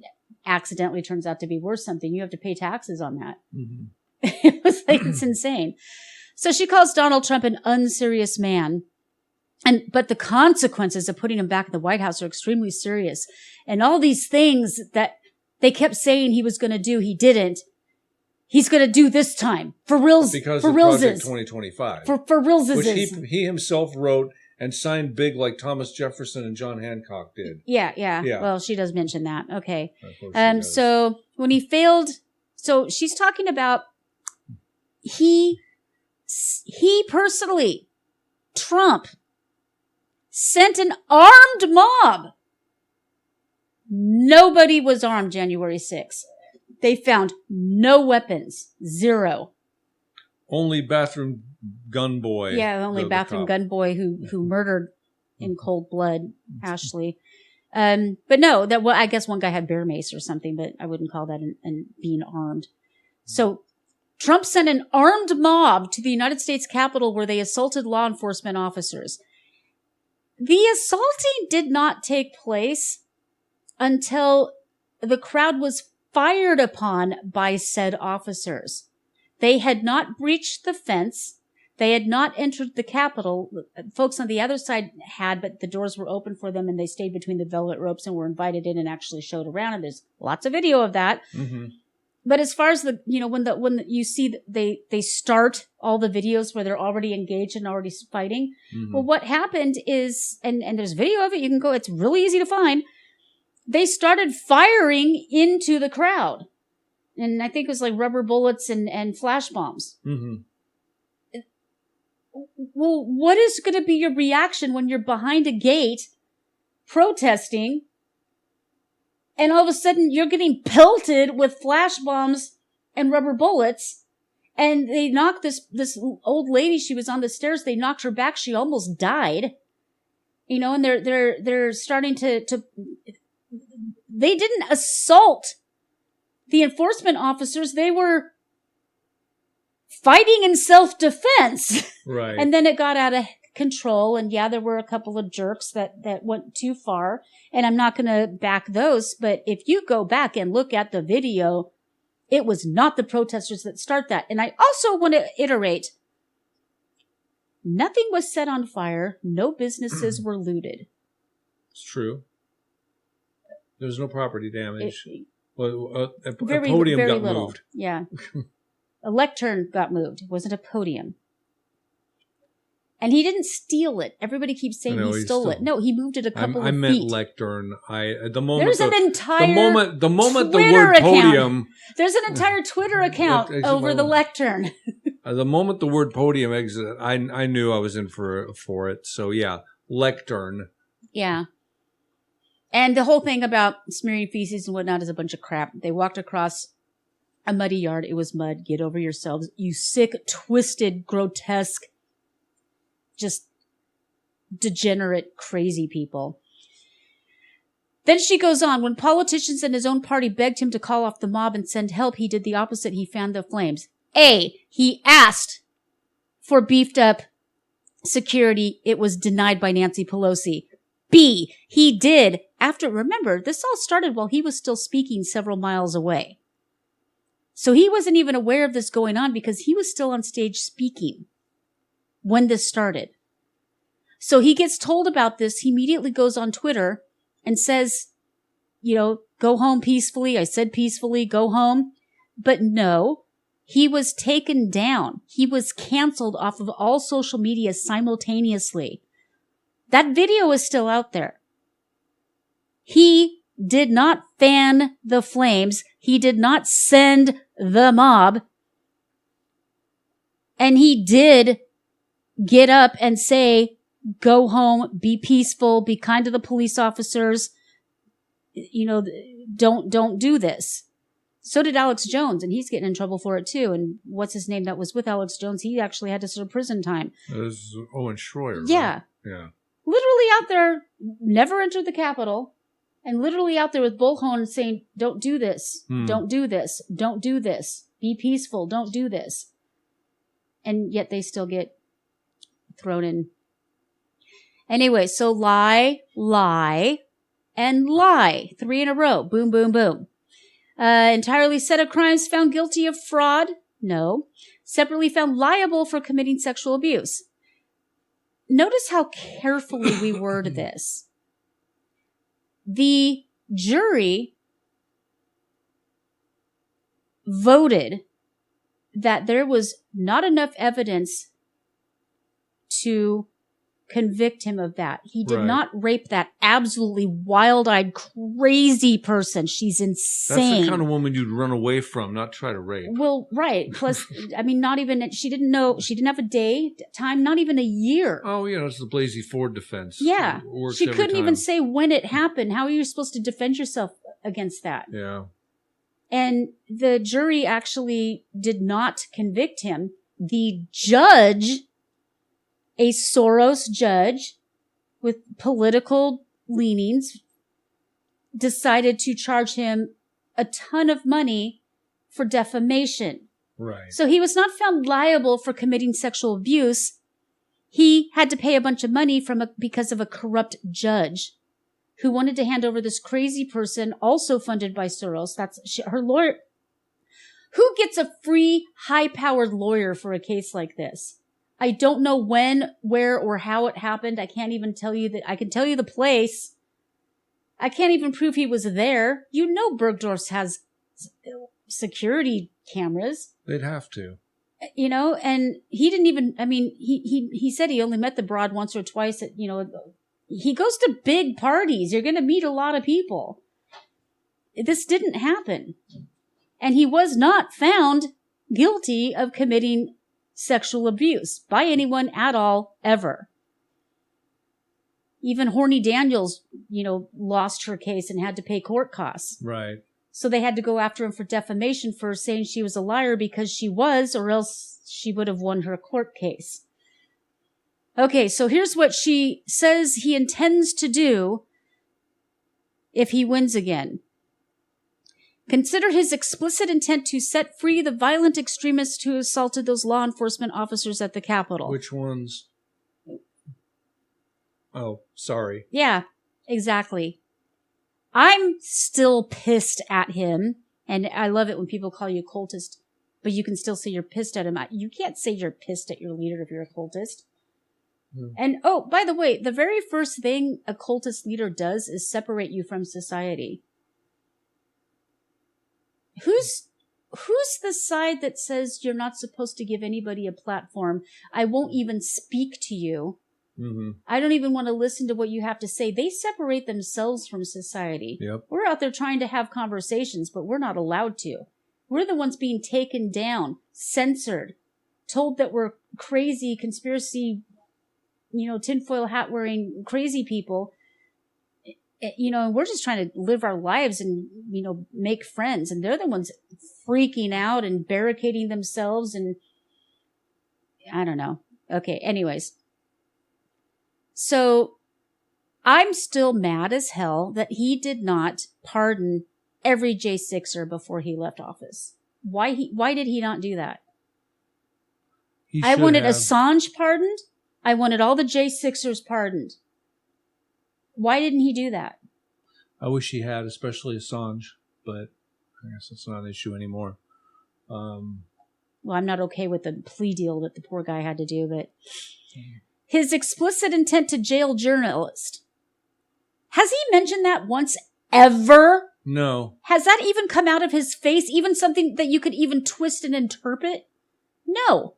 [SPEAKER 2] accidentally turns out to be worth something. You have to pay taxes on that. Mm-hmm. It was like, it's insane. So she calls Donald Trump an unserious man. But the consequences of putting him back in the White House are extremely serious. And all these things that they kept saying he was going to do, he didn't. he's going to do this time. For reals.
[SPEAKER 1] Because
[SPEAKER 2] for
[SPEAKER 1] of
[SPEAKER 2] realses.
[SPEAKER 1] Project 2025.
[SPEAKER 2] For realses.
[SPEAKER 1] Which he himself wrote and signed big like Thomas Jefferson and John Hancock did.
[SPEAKER 2] Yeah. Well, she does mention that. Okay.
[SPEAKER 1] So
[SPEAKER 2] when he failed, so she's talking about he personally, Trump, sent an armed mob. Nobody was armed January 6th. They found no weapons. Zero.
[SPEAKER 1] Only bathroom gun boy.
[SPEAKER 2] Yeah, only bathroom gun boy who murdered in cold blood Ashley. But no, I guess one guy had bear mace or something, but I wouldn't call that an being armed. So Trump sent an armed mob to the United States Capitol where they assaulted law enforcement officers. The assaulting did not take place until the crowd was fired upon by said officers. They had not breached the fence. They had not entered the Capitol. Folks on the other side had, but the doors were open for them and they stayed between the velvet ropes and were invited in and actually showed around. And there's lots of video of that. Mm-hmm. But as far as when you see they start all the videos where they're already engaged and already fighting. Mm-hmm. Well, what happened is, and there's video of it. You can go, it's really easy to find. They started firing into the crowd. And I think it was like rubber bullets and flash bombs. Mm-hmm. Well, what is going to be your reaction when you're behind a gate protesting and all of a sudden you're getting pelted with flash bombs and rubber bullets and they knocked this old lady, she was on the stairs, they knocked her back, she almost died. And they're starting to they didn't assault the enforcement officers, they were fighting in self-defense.
[SPEAKER 1] Right.
[SPEAKER 2] And then it got out of control. And yeah, there were a couple of jerks that went too far. And I'm not going to back those. But if you go back and look at the video, it was not the protesters that start that. And I also want to iterate, nothing was set on fire. No businesses were looted.
[SPEAKER 1] It's true. There's no property damage. A
[SPEAKER 2] very,
[SPEAKER 1] podium
[SPEAKER 2] very
[SPEAKER 1] got
[SPEAKER 2] little.
[SPEAKER 1] moved.
[SPEAKER 2] Yeah. A lectern got moved. It wasn't a podium. And he didn't steal it. Everybody keeps saying he stole it. No, he moved it a couple of feet.
[SPEAKER 1] I meant lectern. The moment
[SPEAKER 2] there's an entire
[SPEAKER 1] the moment
[SPEAKER 2] Twitter
[SPEAKER 1] the word podium.
[SPEAKER 2] Account. There's an entire Twitter account over the lectern.
[SPEAKER 1] The moment the word podium exited, I knew I was in for it. So yeah, lectern.
[SPEAKER 2] Yeah. And the whole thing about smearing feces and whatnot is a bunch of crap. They walked across a muddy yard. It was mud. Get over yourselves. You sick, twisted, grotesque, just degenerate, crazy people. Then she goes on. When politicians in his own party begged him to call off the mob and send help, he did the opposite. He fanned the flames. A, he asked for beefed up security. It was denied by Nancy Pelosi. B, he did remember, this all started while he was still speaking several miles away. So he wasn't even aware of this going on because he was still on stage speaking when this started. So he gets told about this. He immediately goes on Twitter and says, go home peacefully. I said peacefully, go home. But no, he was taken down. He was canceled off of all social media simultaneously. That video is still out there. He did not fan the flames. He did not send the mob. And he did get up and say, go home, be peaceful, be kind to the police officers. Don't do this. So did Alex Jones, and he's getting in trouble for it too. And what's his name that was with Alex Jones? He actually had to serve prison time.
[SPEAKER 1] It was Owen Schroyer.
[SPEAKER 2] Yeah.
[SPEAKER 1] Right? Yeah.
[SPEAKER 2] Literally out there, never entered the Capitol, and literally out there with bullhorns saying, don't do this, don't do this, don't do this, be peaceful, don't do this. And yet they still get thrown in. Anyway, so lie, and lie. 3 in a row. Boom, boom, boom. Entirely set of crimes found guilty of fraud? No. Separately found liable for committing sexual abuse. Notice how carefully we word this. The jury voted that there was not enough evidence to convict him of that. He did not rape that absolutely wild-eyed, crazy person. She's insane.
[SPEAKER 1] That's the kind of woman you'd run away from, not try to rape.
[SPEAKER 2] Well, right. Plus, I mean, not even, she didn't have a time, not even a year.
[SPEAKER 1] Oh, it's the Blasey Ford defense.
[SPEAKER 2] Yeah. She couldn't even say when it happened. How are you supposed to defend yourself against that?
[SPEAKER 1] Yeah.
[SPEAKER 2] And the jury actually did not convict him. The judge, a Soros judge with political leanings, decided to charge him a ton of money for defamation.
[SPEAKER 1] Right.
[SPEAKER 2] So he was not found liable for committing sexual abuse. He had to pay a bunch of money because of a corrupt judge who wanted to hand over this crazy person, also funded by Soros. Her lawyer. Who gets a free, high-powered lawyer for a case like this? I don't know when, where, or how it happened. I can't even tell you that. I can tell you the place. I can't even prove he was there. Bergdorf's has security cameras.
[SPEAKER 1] They'd have to.
[SPEAKER 2] And he didn't even, he said he only met the broad once or twice at, he goes to big parties. You're going to meet a lot of people. This didn't happen. And he was not found guilty of committing sexual abuse by anyone at all, ever. Even Horny Daniels, lost her case and had to pay court costs.
[SPEAKER 1] Right.
[SPEAKER 2] So they had to go after him for defamation for saying she was a liar because she was, or else she would have won her court case. Okay, so here's what she says he intends to do if he wins again. Consider his explicit intent to set free the violent extremists who assaulted those law enforcement officers at the Capitol.
[SPEAKER 1] Which ones? Oh, sorry.
[SPEAKER 2] Yeah, exactly. I'm still pissed at him, and I love it when people call you a cultist, but you can still say you're pissed at him. You can't say you're pissed at your leader if you're a cultist. And, by the way, the very first thing a cultist leader does is separate you from society. Who's the side that says you're not supposed to give anybody a platform? I won't even speak to you.
[SPEAKER 1] Mm-hmm.
[SPEAKER 2] I don't even want to listen to what you have to say. They separate themselves from society.
[SPEAKER 1] Yep.
[SPEAKER 2] We're out there trying to have conversations, but we're not allowed to. We're the ones being taken down, censored, told that we're crazy, conspiracy, tinfoil hat wearing crazy people. And we're just trying to live our lives and, make friends. And they're the ones freaking out and barricading themselves. And I don't know. Okay. Anyways. So I'm still mad as hell that he did not pardon every J6er before he left office. Why did he not do that? I wanted Assange pardoned. I wanted all the J6ers pardoned. Why didn't he do that?
[SPEAKER 1] I wish he had, especially Assange, but I guess it's not an issue anymore.
[SPEAKER 2] Well, I'm not okay with the plea deal that the poor guy had to do, but his explicit intent to jail journalists. Has he mentioned that once ever?
[SPEAKER 1] No.
[SPEAKER 2] Has that even come out of his face? Even something that you could even twist and interpret? No.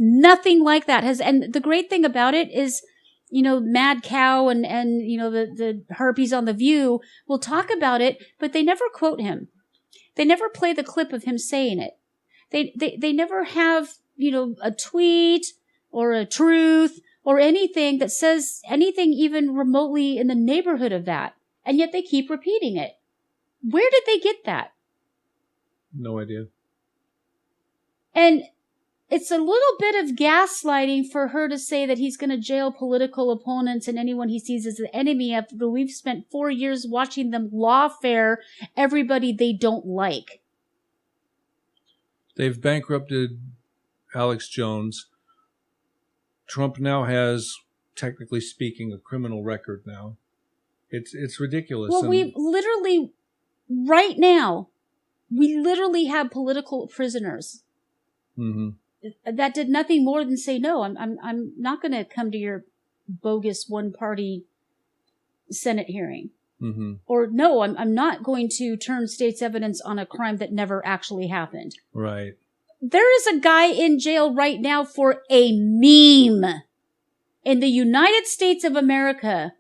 [SPEAKER 2] Nothing like that has. And the great thing about it is, Mad Cow and the harpies on The View will talk about it, but they never quote him. They never play the clip of him saying it. They never have, a tweet or a truth or anything that says anything even remotely in the neighborhood of that. And yet they keep repeating it. Where did they get that?
[SPEAKER 1] No idea.
[SPEAKER 2] And it's a little bit of gaslighting for her to say that he's going to jail political opponents and anyone he sees as an enemy after we've spent 4 years watching them lawfare everybody they don't like.
[SPEAKER 1] They've bankrupted Alex Jones. Trump now has, technically speaking, a criminal record now. It's ridiculous.
[SPEAKER 2] Well, we literally, right now, have political prisoners.
[SPEAKER 1] Mm-hmm.
[SPEAKER 2] That did nothing more than say, no, I'm not going to come to your bogus one-party Senate hearing.
[SPEAKER 1] Mm-hmm.
[SPEAKER 2] Or no, I'm not going to turn state's evidence on a crime that never actually happened.
[SPEAKER 1] Right.
[SPEAKER 2] there is a guy in jail right now for a meme. In the United States of America,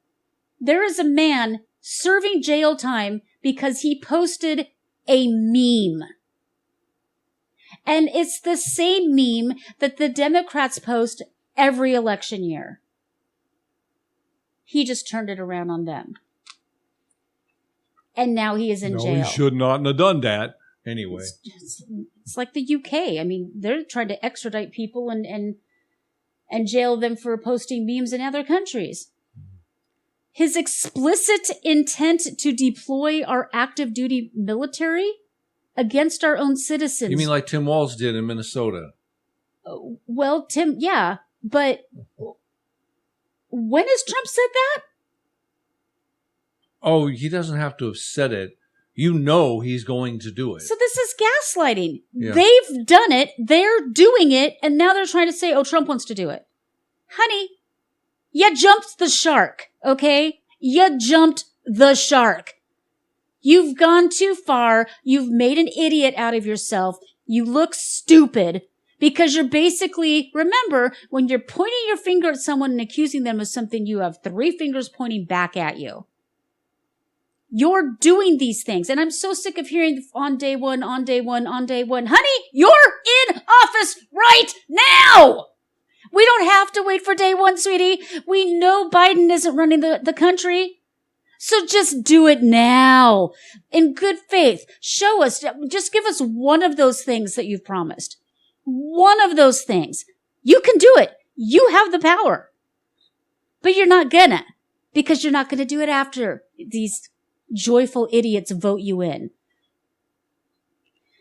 [SPEAKER 2] there is a man serving jail time because he posted a meme. And it's the same meme that the Democrats post every election year. He just turned it around on them. And now he is in jail.
[SPEAKER 1] He should not have done that anyway.
[SPEAKER 2] It's like the UK. I mean, they're trying to extradite people and jail them for posting memes in other countries. His explicit intent to deploy our active duty military against our own citizens.
[SPEAKER 1] You mean like Tim Walz did in Minnesota?
[SPEAKER 2] Well, Tim, yeah, but when has Trump said that?
[SPEAKER 1] Oh, he doesn't have to have said it. You know he's going to do it.
[SPEAKER 2] So this is gaslighting.
[SPEAKER 1] Yeah.
[SPEAKER 2] They've done it. They're doing it. And now they're trying to say, oh, Trump wants to do it. Honey, you jumped the shark, okay? You jumped the shark. You've gone too far. You've made an idiot out of yourself. You look stupid because you're basically, remember, when you're pointing your finger at someone and accusing them of something, you have 3 fingers pointing back at you. You're doing these things. And I'm so sick of hearing on day one. Honey, you're in office right now. We don't have to wait for day one, sweetie. We know Biden isn't running the country. So just do it now. In good faith. Show us. Just give us one of those things that you've promised. One of those things. You can do it. You have the power. But you're not gonna. Because you're not gonna do it after these joyful idiots vote you in.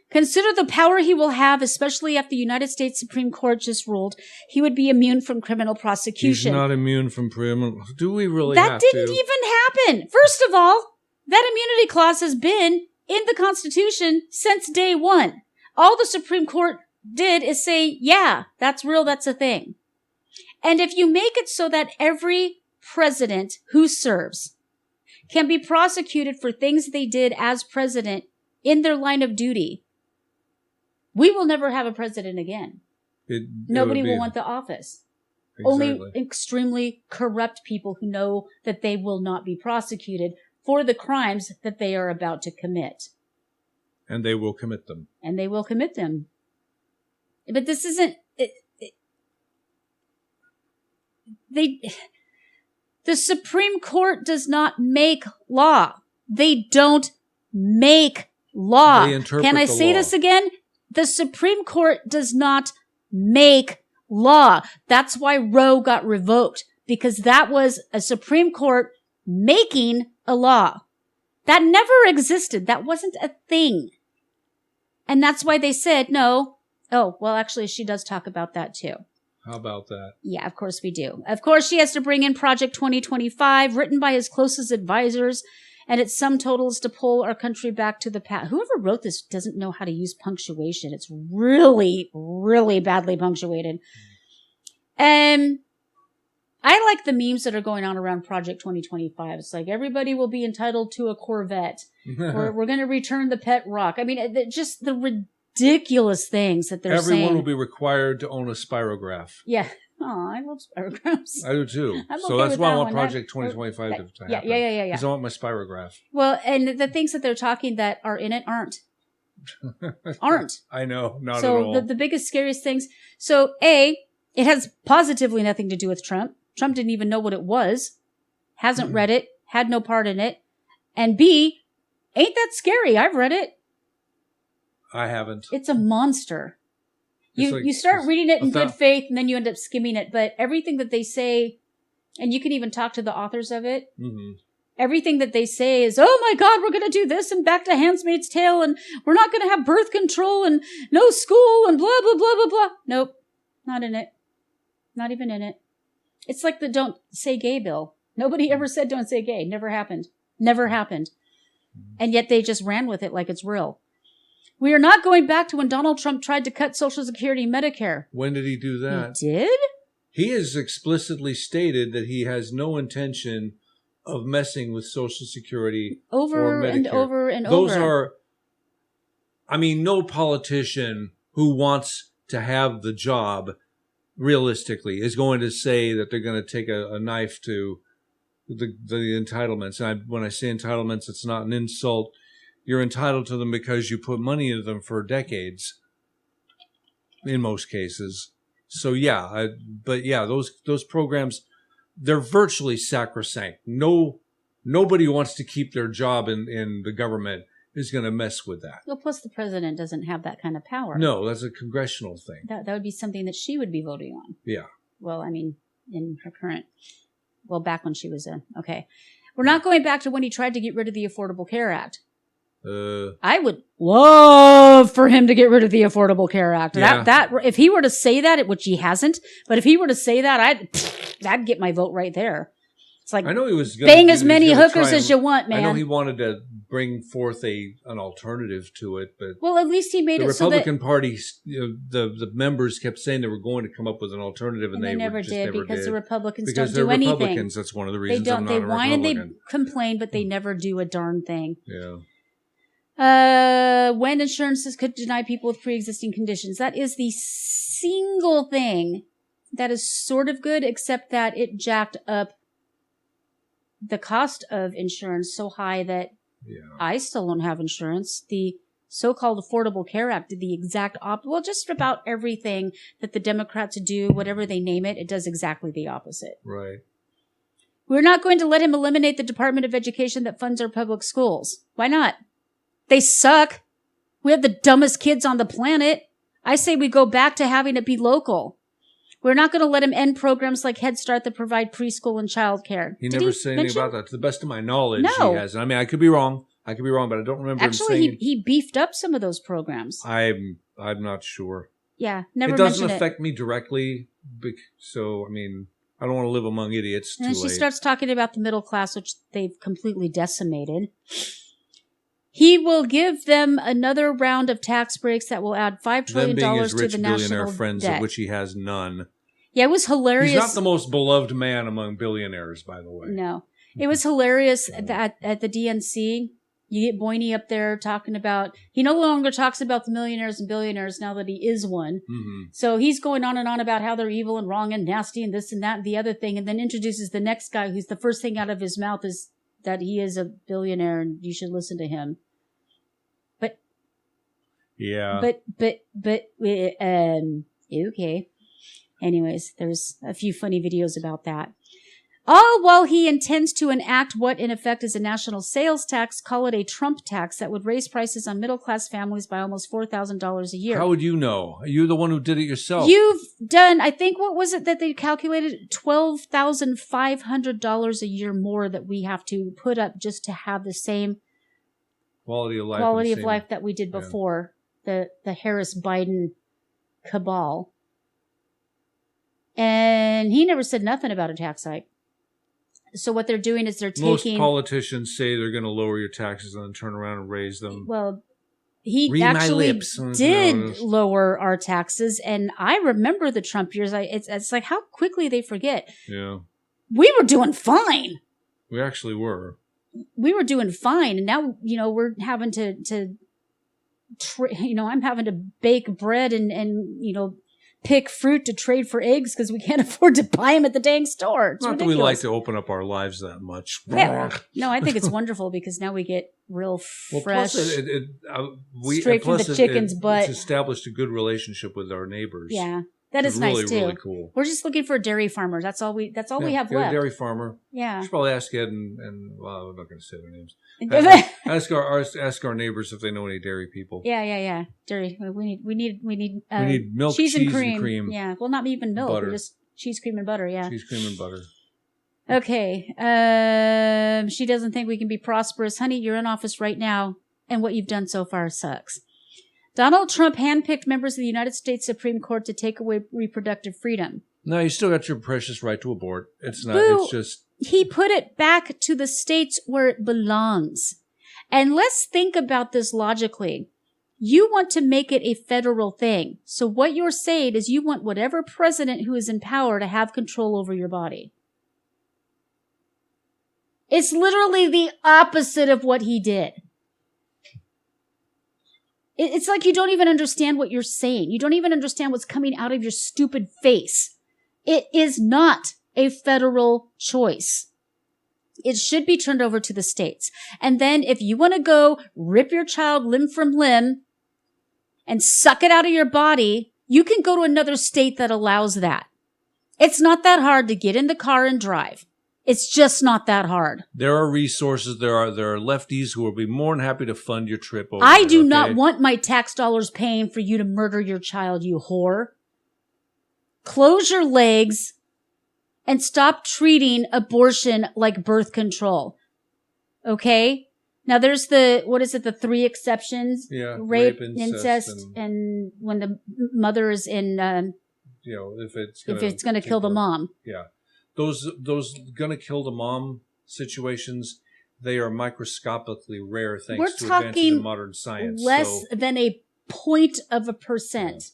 [SPEAKER 2] Consider the power he will have, especially after the United States Supreme Court just ruled he would be immune from criminal prosecution.
[SPEAKER 1] He's not immune from criminal. Do we really
[SPEAKER 2] that
[SPEAKER 1] have
[SPEAKER 2] didn't
[SPEAKER 1] to?
[SPEAKER 2] even happen. First of all, that immunity clause has been in the Constitution since day one. All the Supreme Court did is say, yeah, that's real, that's a thing. And if you make it so that every president who serves can be prosecuted for things they did as president in their line of duty, we will never have a president again. Nobody will want the office. Exactly. Only extremely corrupt people who know that they will not be prosecuted for the crimes that they are about to commit.
[SPEAKER 1] And they will commit them.
[SPEAKER 2] But this isn't... The Supreme Court does not make law. They don't make law.
[SPEAKER 1] They interpret
[SPEAKER 2] Can I
[SPEAKER 1] the
[SPEAKER 2] say
[SPEAKER 1] law.
[SPEAKER 2] this again? The Supreme Court does not make law. That's why Roe got revoked, because that was a Supreme Court making a law. That never existed. That wasn't a thing. And that's why they said no. Oh, well, actually, she does talk about that too.
[SPEAKER 1] How about that?
[SPEAKER 2] Yeah, of course we do. Of course, she has to bring in Project 2025, written by his closest advisors, and its sum total is to pull our country back to the past. Whoever wrote this doesn't know how to use punctuation. It's really, really badly punctuated. I like the memes that are going on around Project 2025. It's like, everybody will be entitled to a Corvette. We're going to return the pet rock. I mean, just the ridiculous things that they're saying.
[SPEAKER 1] Everyone will be required to own a spirograph.
[SPEAKER 2] Yeah. Oh, I love spirographs.
[SPEAKER 1] I do too.
[SPEAKER 2] So
[SPEAKER 1] okay, that's why I want Project 2025 to happen.
[SPEAKER 2] Yeah.
[SPEAKER 1] Because I want my spirograph.
[SPEAKER 2] Well, and the things that they're talking that are in it aren't.
[SPEAKER 1] I know, not
[SPEAKER 2] so
[SPEAKER 1] at all.
[SPEAKER 2] So the biggest, scariest things. So A, it has positively nothing to do with Trump. Trump didn't even know what it was. Hasn't read it. Had no part in it. And B, ain't that scary? I've read it.
[SPEAKER 1] I haven't.
[SPEAKER 2] It's a monster. You start reading it in good faith, and then you end up skimming it. But everything that they say, and you can even talk to the authors of it, everything that they say is, oh my God, we're going to do this, and back to Handmaid's Tale, and we're not going to have birth control, and no school, and blah, blah, blah, blah, blah. Nope. Not in it. Not even in it. It's like the don't say gay bill. Nobody ever said don't say gay. Never happened. Never happened. And yet they just ran with it like it's real. We are not going back to when Donald Trump tried to cut Social Security and Medicare.
[SPEAKER 1] When did he do that?
[SPEAKER 2] He did?
[SPEAKER 1] He has explicitly stated that he has no intention of messing with Social Security or Medicare.
[SPEAKER 2] And over and
[SPEAKER 1] Those
[SPEAKER 2] over.
[SPEAKER 1] are, I mean, no politician who wants to have the job realistically is going to say that they're going to take a knife to the entitlements. And when I say entitlements, it's not an insult. You're entitled to them because you put money into them for decades, in most cases. So yeah, those programs, they're virtually sacrosanct. Nobody wants to keep their job in the government is going to mess with that.
[SPEAKER 2] Well, plus the president doesn't have that kind of power.
[SPEAKER 1] No, that's a congressional thing.
[SPEAKER 2] That would be something that she would be voting on.
[SPEAKER 1] Yeah.
[SPEAKER 2] Well, I mean, in her current, back when she was okay. We're not going back to when he tried to get rid of the Affordable Care Act. I would love for him to get rid of the Affordable Care Act.
[SPEAKER 1] Yeah.
[SPEAKER 2] That if he were to say that, which he hasn't, but if he were to say that, that'd get my vote right there. It's like,
[SPEAKER 1] I know he was
[SPEAKER 2] bang as many hookers as you want, man.
[SPEAKER 1] I know he wanted to bring forth an alternative to it, but
[SPEAKER 2] well, at least he made it so that
[SPEAKER 1] the Republican Party, the members kept saying they were going to come up with an alternative, and they
[SPEAKER 2] never did because the Republicans
[SPEAKER 1] because
[SPEAKER 2] don't do anything.
[SPEAKER 1] Republicans, that's one of the reasons
[SPEAKER 2] they don't.
[SPEAKER 1] I'm not
[SPEAKER 2] They
[SPEAKER 1] a
[SPEAKER 2] whine and they
[SPEAKER 1] Republican.
[SPEAKER 2] complain, but they never do a darn thing.
[SPEAKER 1] Yeah.
[SPEAKER 2] When insurances could deny people with pre-existing conditions. That is the single thing that is sort of good, except that it jacked up the cost of insurance so high that I still don't have insurance. The so-called Affordable Care Act did the exact well, just about everything that the Democrats do, whatever they name it, it does exactly the opposite.
[SPEAKER 1] Right.
[SPEAKER 2] We're not going to let him eliminate the Department of Education that funds our public schools. Why not? They suck. We have the dumbest kids on the planet. I say we go back to having it be local. We're not going to let him end programs like Head Start that provide preschool and childcare.
[SPEAKER 1] He never said anything about that. To the best of my knowledge,
[SPEAKER 2] No.
[SPEAKER 1] He hasn't. I mean, I could be wrong, but I don't remember him saying.
[SPEAKER 2] Actually, he beefed up some of those programs.
[SPEAKER 1] I'm not sure.
[SPEAKER 2] Yeah, never
[SPEAKER 1] It doesn't
[SPEAKER 2] mentioned
[SPEAKER 1] affect me directly, so, I mean, I don't want to live among idiots.
[SPEAKER 2] And then
[SPEAKER 1] too
[SPEAKER 2] she
[SPEAKER 1] late.
[SPEAKER 2] starts talking about the middle class, which they've completely decimated. He will give them another round of tax breaks that will add $5 trillion
[SPEAKER 1] Them being his
[SPEAKER 2] to
[SPEAKER 1] rich
[SPEAKER 2] the
[SPEAKER 1] billionaire
[SPEAKER 2] national
[SPEAKER 1] friends,
[SPEAKER 2] debt.
[SPEAKER 1] of which he has none.
[SPEAKER 2] Yeah, it was hilarious.
[SPEAKER 1] He's not the most beloved man among billionaires, by the way.
[SPEAKER 2] No. It was hilarious at the DNC. You get Boyney up there talking about, he no longer talks about the millionaires and billionaires now that he is one.
[SPEAKER 1] Mm-hmm.
[SPEAKER 2] So he's going on and on about how they're evil and wrong and nasty and this and that and the other thing, and then introduces the next guy who's the first thing out of his mouth is that he is a billionaire and you should listen to him.
[SPEAKER 1] Yeah.
[SPEAKER 2] But okay. Anyways, there's a few funny videos about that. All while he intends to enact what in effect is a national sales tax, call it a Trump tax that would raise prices on middle-class families by almost $4,000 a year.
[SPEAKER 1] How would you know? You're the one who did it yourself.
[SPEAKER 2] You've done, I think, what was it that they calculated? $12,500 a year more that we have to put up just to have the same
[SPEAKER 1] quality of life
[SPEAKER 2] that we did before. The Harris-Biden cabal. And he never said nothing about a tax hike. So what they're doing is they're taking...
[SPEAKER 1] Most politicians say they're going to lower your taxes and then turn around and raise them.
[SPEAKER 2] Well, he actually did lower our taxes. And I remember the Trump years. It's like how quickly they forget.
[SPEAKER 1] Yeah.
[SPEAKER 2] We were doing fine.
[SPEAKER 1] We actually were.
[SPEAKER 2] We were doing fine. And now, we're having I'm having to bake bread and pick fruit to trade for eggs because we can't afford to buy them at the dang store. It's
[SPEAKER 1] not
[SPEAKER 2] ridiculous.
[SPEAKER 1] that we like to open up our lives that much.
[SPEAKER 2] Yeah. No, I think it's wonderful because now we get real fresh, straight from the chicken's butt.
[SPEAKER 1] It's established a good relationship with our neighbors.
[SPEAKER 2] Yeah, that is nice too.
[SPEAKER 1] Really cool.
[SPEAKER 2] We're just looking for a dairy farmer. That's all we have left.
[SPEAKER 1] A dairy farmer.
[SPEAKER 2] Yeah.
[SPEAKER 1] We should probably ask Ed and well, I'm not going to say their names. ask our neighbors if they know any dairy people.
[SPEAKER 2] Yeah. Dairy. We need
[SPEAKER 1] milk,
[SPEAKER 2] cheese and cream. Yeah. Well, not even milk.
[SPEAKER 1] Butter.
[SPEAKER 2] Just cheese, cream, and butter. Yeah.
[SPEAKER 1] Cheese, cream, and butter.
[SPEAKER 2] Okay. She doesn't think we can be prosperous. Honey, you're in office right now, and what you've done so far sucks. Donald Trump handpicked members of the United States Supreme Court to take away reproductive freedom.
[SPEAKER 1] No, you still got your precious right to abort. It's not.
[SPEAKER 2] Boo,
[SPEAKER 1] it's just.
[SPEAKER 2] He put it back to the states where it belongs. And let's think about this logically. You want to make it a federal thing. So what you're saying is you want whatever president who is in power to have control over your body. It's literally the opposite of what he did. It's like you don't even understand what you're saying. You don't even understand what's coming out of your stupid face. It is not a federal choice. It should be turned over to the states. And then if you want to go rip your child limb from limb and suck it out of your body, you can go to another state that allows that. It's not that hard to get in the car and drive. It's just not that hard.
[SPEAKER 1] There are resources. There are lefties who will be more than happy to fund your trip over
[SPEAKER 2] I
[SPEAKER 1] there,
[SPEAKER 2] do
[SPEAKER 1] okay?
[SPEAKER 2] not want my tax dollars paying for you to murder your child, you whore. Close your legs and stop treating abortion like birth control. Okay? Now there's the 3 exceptions?
[SPEAKER 1] Yeah.
[SPEAKER 2] Rape, incest, and when the mother is in,
[SPEAKER 1] if
[SPEAKER 2] it's going to kill the mom.
[SPEAKER 1] Yeah. Those gonna kill the mom situations, they are microscopically rare thanks to advances in modern science.
[SPEAKER 2] Less than a 0.1%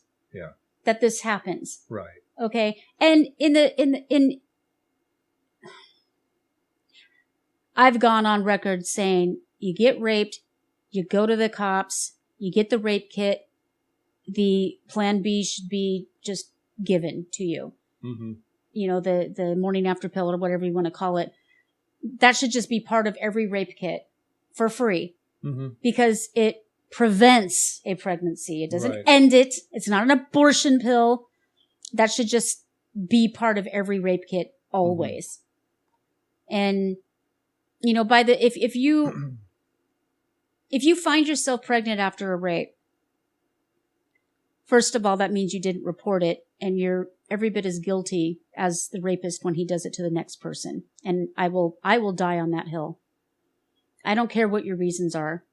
[SPEAKER 2] that this happens.
[SPEAKER 1] Right.
[SPEAKER 2] Okay. And I've gone on record saying you get raped, you go to the cops, you get the rape kit, the plan B should be just given to you. Mm-hmm. The morning after pill or whatever you want to call it. That should just be part of every rape kit for free because it prevents a pregnancy. It doesn't end it. It's not an abortion pill. That should just be part of every rape kit always. And, if you find yourself pregnant after a rape, first of all, that means you didn't report it and you're every bit as guilty as the rapist when he does it to the next person. And I will die on that hill. I don't care what your reasons are.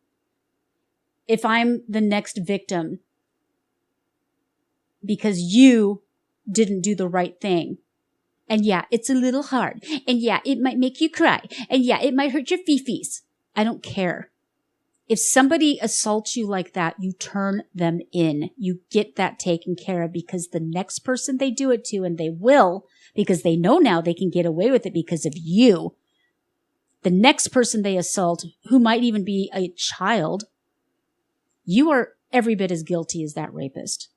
[SPEAKER 2] If I'm the next victim because you didn't do the right thing, and yeah, it's a little hard, and yeah, it might make you cry, and yeah, it might hurt your fifis. I don't care. If somebody assaults you like that, you turn them in. You get that taken care of because the next person they do it to, and they will, because they know now they can get away with it because of you, the next person they assault, who might even be a child, you are every bit as guilty as that rapist.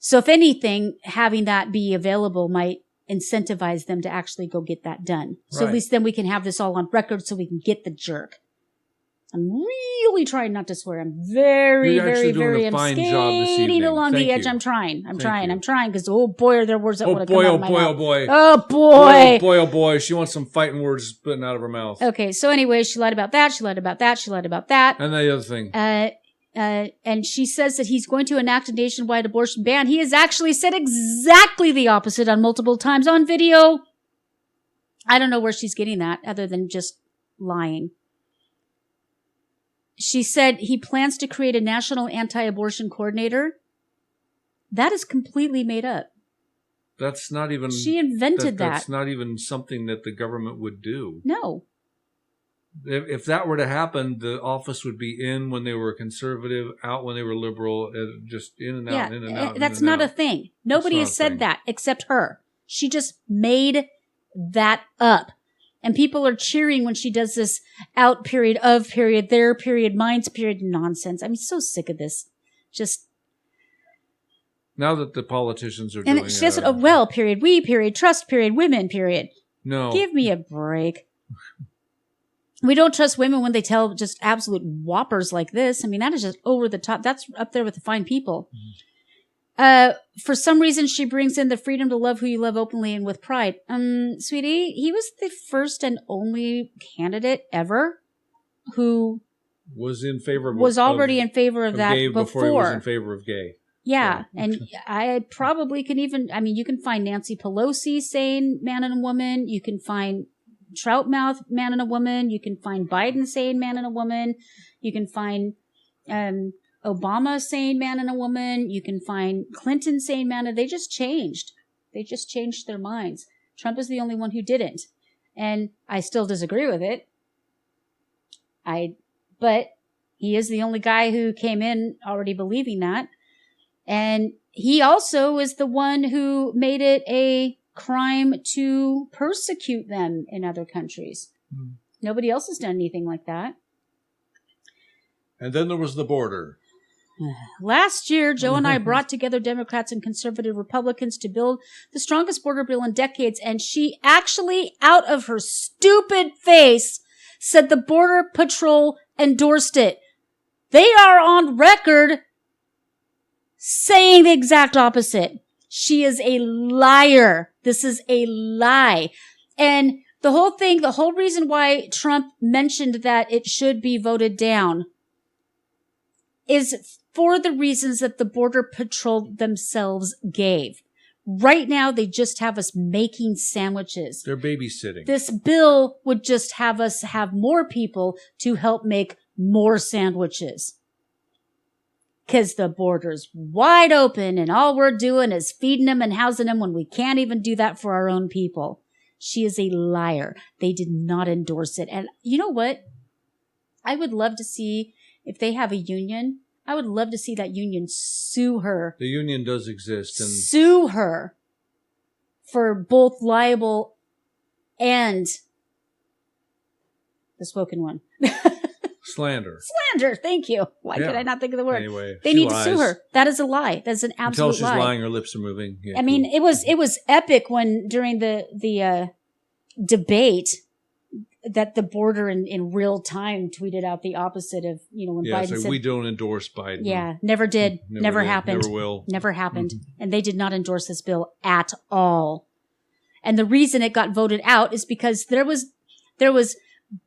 [SPEAKER 2] So if anything, having that be available might incentivize them to actually go get that done. So at least then we can have this all on record so we can get the jerk. I'm really trying not to swear. I'm very, very, very, I'm skating along the edge. I'm trying because, oh boy, are there words that want to come out of my mouth. Oh boy.
[SPEAKER 1] She wants some fighting words spitting out of her mouth.
[SPEAKER 2] Okay, so anyway, she lied about that. And
[SPEAKER 1] the other thing.
[SPEAKER 2] And she says that he's going to enact a nationwide abortion ban. He has actually said exactly the opposite on multiple times on video. I don't know where she's getting that other than just lying. She said he plans to create a national anti-abortion coordinator. That is completely made up.
[SPEAKER 1] That's not even...
[SPEAKER 2] She invented that.
[SPEAKER 1] That's not even something that the government would do.
[SPEAKER 2] No.
[SPEAKER 1] If that were to happen, the office would be in when they were conservative, out when they were liberal, just in and out, in and out.
[SPEAKER 2] That's not a thing. Nobody has said that except her. She just made that up. And people are cheering when she does this out period, of period, their period, mine's period nonsense. I'm so sick of this. Just.
[SPEAKER 1] Now that the politicians are doing it.
[SPEAKER 2] And she does it, well, period, we, period, trust, period, women, period.
[SPEAKER 1] No.
[SPEAKER 2] Give me a break. We don't trust women when they tell just absolute whoppers like this. I mean, that is just over the top. That's up there with the fine people. For some reason, she brings in the freedom to love who you love openly and with pride. Sweetie, he was the first and only candidate ever who
[SPEAKER 1] was in favor
[SPEAKER 2] already in favor of that
[SPEAKER 1] before he was in favor of gay.
[SPEAKER 2] Yeah, and I probably can even, you can find Nancy Pelosi saying man and a woman. You can find Troutmouth man and a woman. You can find Biden saying man and a woman. You can find Obama saying man and a woman. You can find Clinton saying man and... They just changed. They just changed their minds. Trump is the only one who didn't. And I still disagree with it. But he is the only guy who came in already believing that. And he also is the one who made it a crime to persecute them in other countries. Nobody else has done anything like that.
[SPEAKER 1] And then there was the border.
[SPEAKER 2] Last year, Joe and I brought together Democrats and conservative Republicans to build the strongest border bill in decades. And she actually, out of her stupid face, said the Border Patrol endorsed it. They are on record saying the exact opposite. She is a liar. This is a lie. And the whole reason why Trump mentioned that it should be voted down is for the reasons that the Border Patrol themselves gave. Right now, they just have us making sandwiches.
[SPEAKER 1] They're babysitting.
[SPEAKER 2] This bill would just have us have more people to help make more sandwiches. Because the border's wide open and all we're doing is feeding them and housing them when we can't even do that for our own people. She is a liar. They did not endorse it. And you know what? I would love to see, if they have a union, I would love to see that union sue her.
[SPEAKER 1] The union does exist. And
[SPEAKER 2] sue her for both libel and the spoken one.
[SPEAKER 1] Slander.
[SPEAKER 2] Slander. Thank you. Why could I not think of the word?
[SPEAKER 1] Anyway,
[SPEAKER 2] they need to sue her. That is a lie. That's an absolute lie.
[SPEAKER 1] Until she's lying, her lips are moving. Yeah,
[SPEAKER 2] I mean, it was epic when during the debate that the border in real time tweeted out the opposite of, when Biden said,
[SPEAKER 1] we don't endorse Biden.
[SPEAKER 2] Yeah, never did. Never happened.
[SPEAKER 1] Never will.
[SPEAKER 2] Never happened. Mm-hmm. And they did not endorse this bill at all. And the reason it got voted out is because there was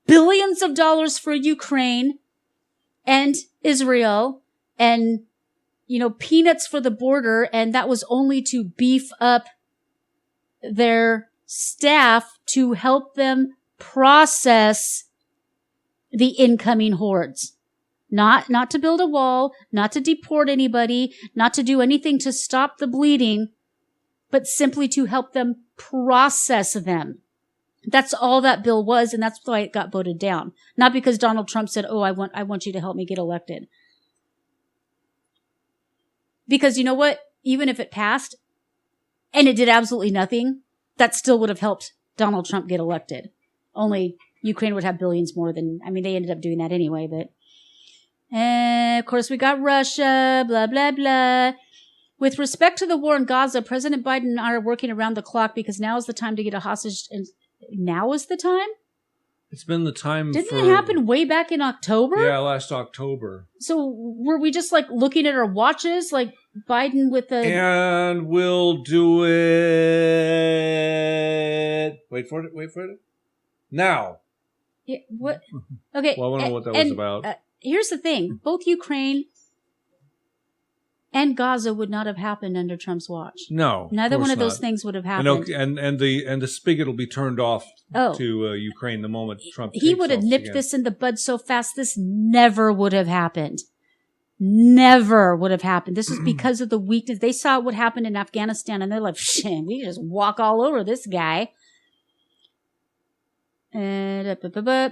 [SPEAKER 2] billions of dollars for Ukraine and Israel and, peanuts for the border. And that was only to beef up their staff to help them process the incoming hordes. Not to build a wall, not to deport anybody, not to do anything to stop the bleeding, but simply to help them process them. That's all that bill was, and that's why it got voted down. Not because Donald Trump said, I want you to help me get elected. Because you know what? Even if it passed, and it did absolutely nothing, that still would have helped Donald Trump get elected. Only Ukraine would have billions more than, they ended up doing that anyway, but. And of course, we got Russia, blah, blah, blah. With respect to the war in Gaza, President Biden and I are working around the clock because now is the time to get a hostage. And now is the time?
[SPEAKER 1] It's been the time.
[SPEAKER 2] Didn't it happen way back in October?
[SPEAKER 1] Yeah, last October.
[SPEAKER 2] So were we just looking at our watches, like Biden with the...
[SPEAKER 1] And we'll do it. Wait for it. Now.
[SPEAKER 2] Yeah, what? Okay.
[SPEAKER 1] Well, I want to know what that was about.
[SPEAKER 2] Here's the thing. Both Ukraine and Gaza would not have happened under Trump's watch.
[SPEAKER 1] No.
[SPEAKER 2] Neither one of those things would have happened.
[SPEAKER 1] And the spigot will be turned off to Ukraine the moment Trump
[SPEAKER 2] He would have nipped this in the bud so fast this never would have happened. Never would have happened. This was because of the weakness. They saw what happened in Afghanistan and they're like, we just walk all over this guy.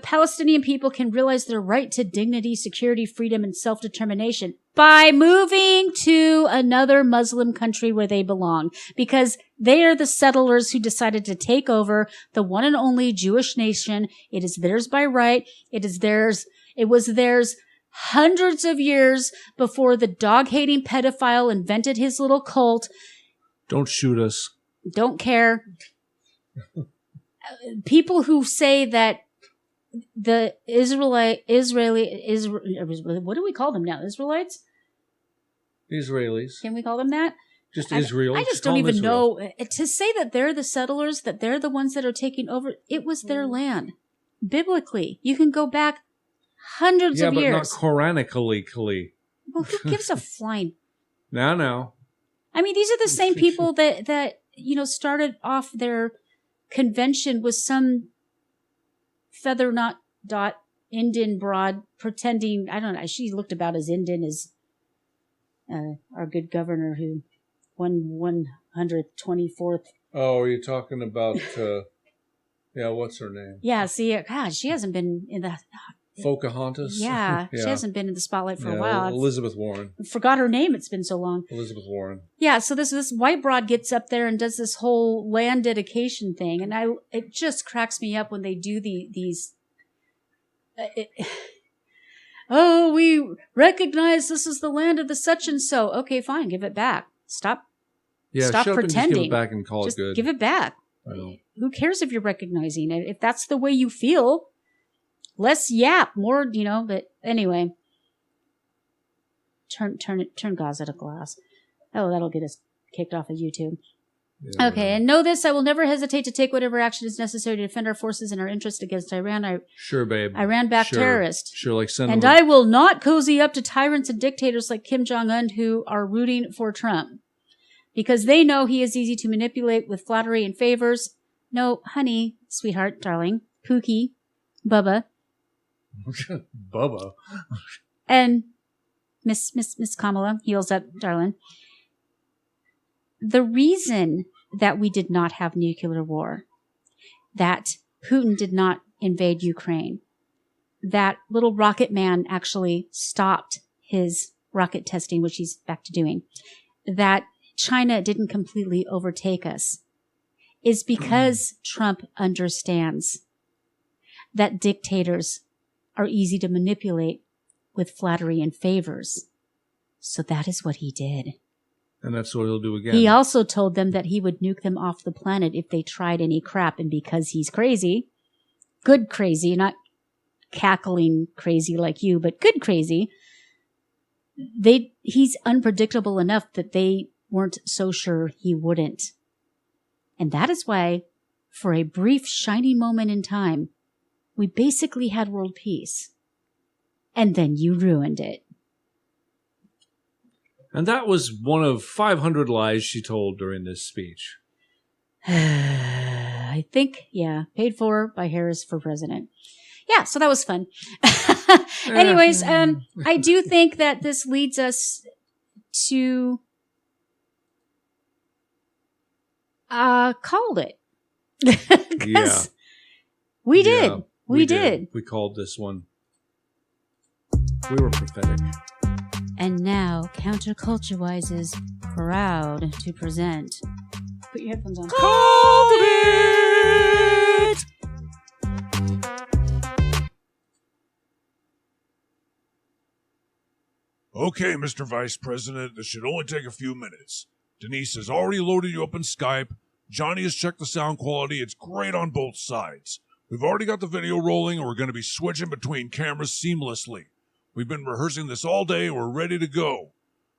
[SPEAKER 2] Palestinian people can realize their right to dignity, security, freedom, and self-determination by moving to another Muslim country where they belong, because they are the settlers who decided to take over the one and only Jewish nation. It is theirs by right. It is theirs. It was theirs hundreds of years before the dog-hating pedophile invented his little cult.
[SPEAKER 1] Don't shoot us.
[SPEAKER 2] Don't care. People who say that the Israeli, what do we call them now? Israelites?
[SPEAKER 1] Israelis.
[SPEAKER 2] Can we call them that?
[SPEAKER 1] Just Israel.
[SPEAKER 2] I just don't even know. To say that they're the settlers, that they're the ones that are taking over, it was their land. Biblically. You can go back hundreds of years.
[SPEAKER 1] Yeah, but not Quranically.
[SPEAKER 2] Well, who gives a flying?
[SPEAKER 1] No.
[SPEAKER 2] These are the same people that started off their convention with some feather not dot Indian broad pretending, I don't know, she looked about as Indian as our good governor who won 124th.
[SPEAKER 1] Oh, are you talking about, what's her name?
[SPEAKER 2] Yeah, see, God, she hasn't been in the...
[SPEAKER 1] Pocahontas?
[SPEAKER 2] Yeah, she hasn't been in the spotlight for a while.
[SPEAKER 1] Elizabeth Warren.
[SPEAKER 2] I forgot her name. It's been so long.
[SPEAKER 1] Elizabeth Warren. Yeah,
[SPEAKER 2] so this white broad gets up there and does this whole land dedication thing, and it just cracks me up when they do these. oh, we recognize this is the land of the such and so. Okay, fine, give it back. Stop
[SPEAKER 1] Yeah,
[SPEAKER 2] Stop
[SPEAKER 1] shut up and just
[SPEAKER 2] pretending.
[SPEAKER 1] give it back and call
[SPEAKER 2] Just
[SPEAKER 1] it good.
[SPEAKER 2] give it back.
[SPEAKER 1] I know.
[SPEAKER 2] Who cares if you're recognizing it? If that's the way you feel, less yap, more, but anyway. Turn Gaza to glass. Oh, that'll get us kicked off of YouTube.
[SPEAKER 1] Yeah,
[SPEAKER 2] okay, and know this, I will never hesitate to take whatever action is necessary to defend our forces and our interest against Iran.
[SPEAKER 1] Sure, babe.
[SPEAKER 2] Iran-backed terrorists.
[SPEAKER 1] Sure, like send
[SPEAKER 2] And
[SPEAKER 1] them
[SPEAKER 2] I will not cozy up to tyrants and dictators like Kim Jong-un who are rooting for Trump. Because they know he is easy to manipulate with flattery and favors. No, honey, sweetheart, darling, Pookie, Bubba.
[SPEAKER 1] Bubba.
[SPEAKER 2] And Miss Kamala, heels up, darling. The reason that we did not have nuclear war, that Putin did not invade Ukraine, that little rocket man actually stopped his rocket testing, which he's back to doing, that China didn't completely overtake us, is because Trump understands that dictators are easy to manipulate with flattery and favors. So that is what he did.
[SPEAKER 1] And that's what he'll do again.
[SPEAKER 2] He also told them that he would nuke them off the planet if they tried any crap. And because he's crazy, good crazy, not cackling crazy like you, but good crazy, he's unpredictable enough that they weren't so sure he wouldn't. And that is why, for a brief, shiny moment in time, we basically had world peace. And then you ruined it.
[SPEAKER 1] And that was one of 500 lies she told during this speech.
[SPEAKER 2] I think, yeah, paid for by Harris for president. Yeah, so that was fun. Anyways, I do think that this leads us to called it.
[SPEAKER 1] Yeah.
[SPEAKER 2] We did. We did.
[SPEAKER 1] We called this one. We were prophetic.
[SPEAKER 2] And now, CounterCultureWISE is proud to present. Put your headphones on.
[SPEAKER 1] Called it!
[SPEAKER 3] Okay, Mr. Vice President, this should only take a few minutes. Denise has already loaded you up in Skype. Johnny has checked the sound quality. It's great on both sides. We've already got the video rolling, and we're going to be switching between cameras seamlessly. We've been rehearsing this all day, and we're ready to go.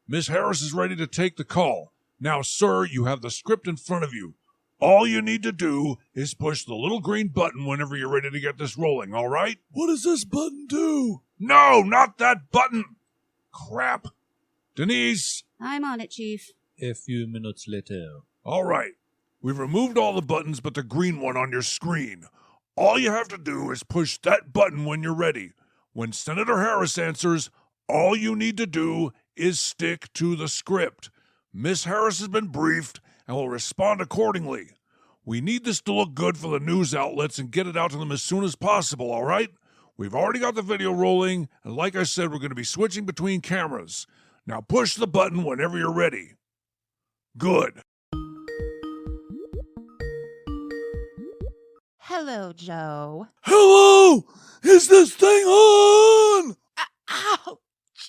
[SPEAKER 3] Miss Harris is ready to take the call. Now, sir, you have the script in front of you. All you need to do is push the little green button whenever you're ready to get this rolling, all right? What does this button do? No, not that button! Crap. Denise?
[SPEAKER 2] I'm on it, Chief.
[SPEAKER 1] A few minutes later.
[SPEAKER 3] All right. We've removed all the buttons but the green one on your screen. All you have to do is push that button when you're ready. When Senator Harris answers, all you need to do is stick to the script. Miss Harris has been briefed and will respond accordingly. We need this to look good for the news outlets and get it out to them as soon as possible, all right? We've already got the video rolling, and like I said, we're going to be switching between cameras. Now push the button whenever you're ready. Good.
[SPEAKER 4] Hello, Joe.
[SPEAKER 3] Hello! Is this thing on?
[SPEAKER 4] Ow!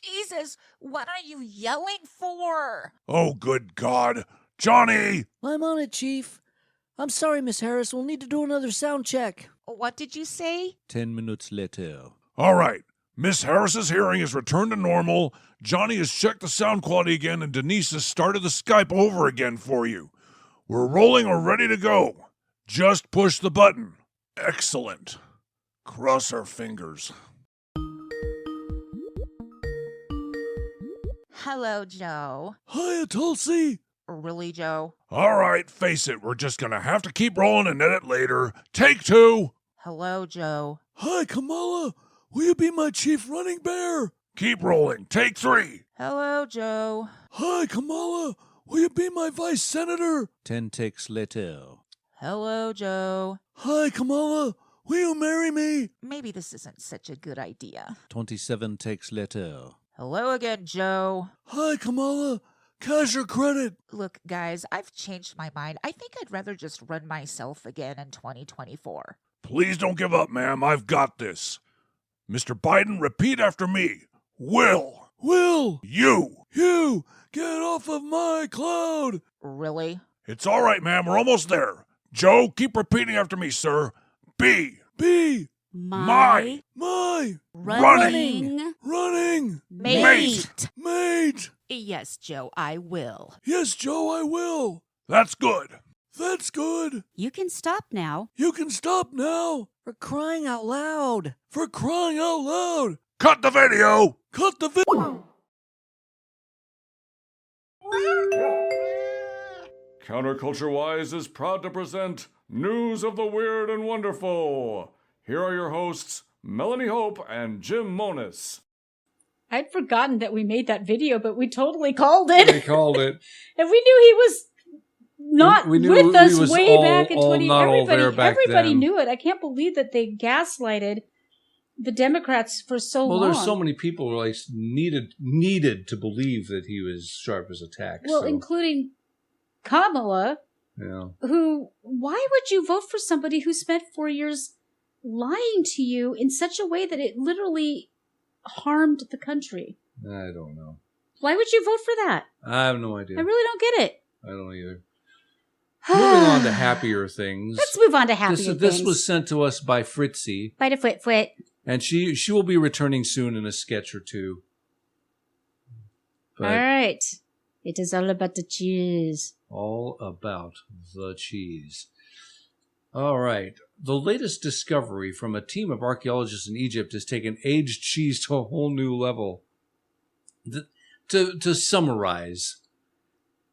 [SPEAKER 4] Jesus, what are you yelling for?
[SPEAKER 3] Oh, good God. Johnny!
[SPEAKER 5] I'm on it, Chief. I'm sorry, Miss Harris. We'll need to do another sound check.
[SPEAKER 4] What did you say?
[SPEAKER 1] 10 minutes later.
[SPEAKER 3] All right. Miss Harris's hearing is returned to normal. Johnny has checked the sound quality again, and Denise has started the Skype over again for you. We're rolling or ready to go. Just push the button. Excellent. Cross our fingers.
[SPEAKER 4] Hello, Joe.
[SPEAKER 3] Hiya, Tulsi.
[SPEAKER 4] Really, Joe?
[SPEAKER 3] All right, face it. We're just gonna have to keep rolling and edit later. Take two.
[SPEAKER 4] Hello, Joe.
[SPEAKER 3] Hi, Kamala. Will you be my chief running bear? Keep rolling. Take three.
[SPEAKER 4] Hello, Joe.
[SPEAKER 3] Hi, Kamala. Will you be my vice senator?
[SPEAKER 1] 10 takes later.
[SPEAKER 4] Hello, Joe.
[SPEAKER 3] Hi, Kamala. Will you marry me?
[SPEAKER 4] Maybe this isn't such a good idea.
[SPEAKER 1] 27 takes later.
[SPEAKER 4] Hello again, Joe.
[SPEAKER 3] Hi, Kamala. Cash or credit?
[SPEAKER 4] Look, guys, I've changed my mind. I think I'd rather just run myself again in 2024.
[SPEAKER 3] Please don't give up, ma'am. I've got this. Mr. Biden, repeat after me. Will.
[SPEAKER 5] Will!
[SPEAKER 3] You.
[SPEAKER 5] You! Get off of my cloud!
[SPEAKER 4] Really?
[SPEAKER 3] It's all right, ma'am. We're almost there. Joe, keep repeating after me, sir. B.
[SPEAKER 5] Be
[SPEAKER 3] My.
[SPEAKER 5] my
[SPEAKER 4] running
[SPEAKER 5] running
[SPEAKER 4] mate.
[SPEAKER 5] mate!
[SPEAKER 4] Yes, Joe, I will.
[SPEAKER 5] Yes, Joe, I will.
[SPEAKER 3] That's good.
[SPEAKER 5] That's good.
[SPEAKER 2] You can stop now.
[SPEAKER 5] You can stop now. For crying out loud. For crying out loud.
[SPEAKER 3] Cut the video.
[SPEAKER 5] Cut the video.
[SPEAKER 6] CounterCultureWISE is proud to present News of the Weird and Wonderful. Here are your hosts, Melanie Hope and Jim Monis.
[SPEAKER 2] I'd forgotten that we made that video, but we totally called it.
[SPEAKER 1] We called it.
[SPEAKER 2] And we knew he was not
[SPEAKER 1] We knew
[SPEAKER 2] with
[SPEAKER 1] he
[SPEAKER 2] us
[SPEAKER 1] was
[SPEAKER 2] way
[SPEAKER 1] all-
[SPEAKER 2] back in
[SPEAKER 1] all
[SPEAKER 2] 20.
[SPEAKER 1] not all there back
[SPEAKER 2] Everybody
[SPEAKER 1] then.
[SPEAKER 2] knew it. I can't believe that they gaslighted the Democrats for so long.
[SPEAKER 1] Well, there's so many people who like needed to believe that he was sharp as a tack.
[SPEAKER 2] Well,
[SPEAKER 1] so,
[SPEAKER 2] including Kamala,
[SPEAKER 1] yeah.
[SPEAKER 2] who, why would you vote for somebody who spent 4 years lying to you in such a way that it literally harmed the country?
[SPEAKER 1] I don't know.
[SPEAKER 2] Why would you vote for that?
[SPEAKER 1] I have no idea.
[SPEAKER 2] I really don't get it.
[SPEAKER 1] I don't either. Moving on to happier things.
[SPEAKER 2] Let's move on to happier things.
[SPEAKER 1] This was sent to us by Fritzy,
[SPEAKER 2] Bite a foot.
[SPEAKER 1] and she will be returning soon in a sketch or two. But
[SPEAKER 2] All right. It is all about the cheese.
[SPEAKER 1] all about the cheese. All right. The latest discovery from a team of archaeologists in Egypt has taken aged cheese to a whole new level. To summarize,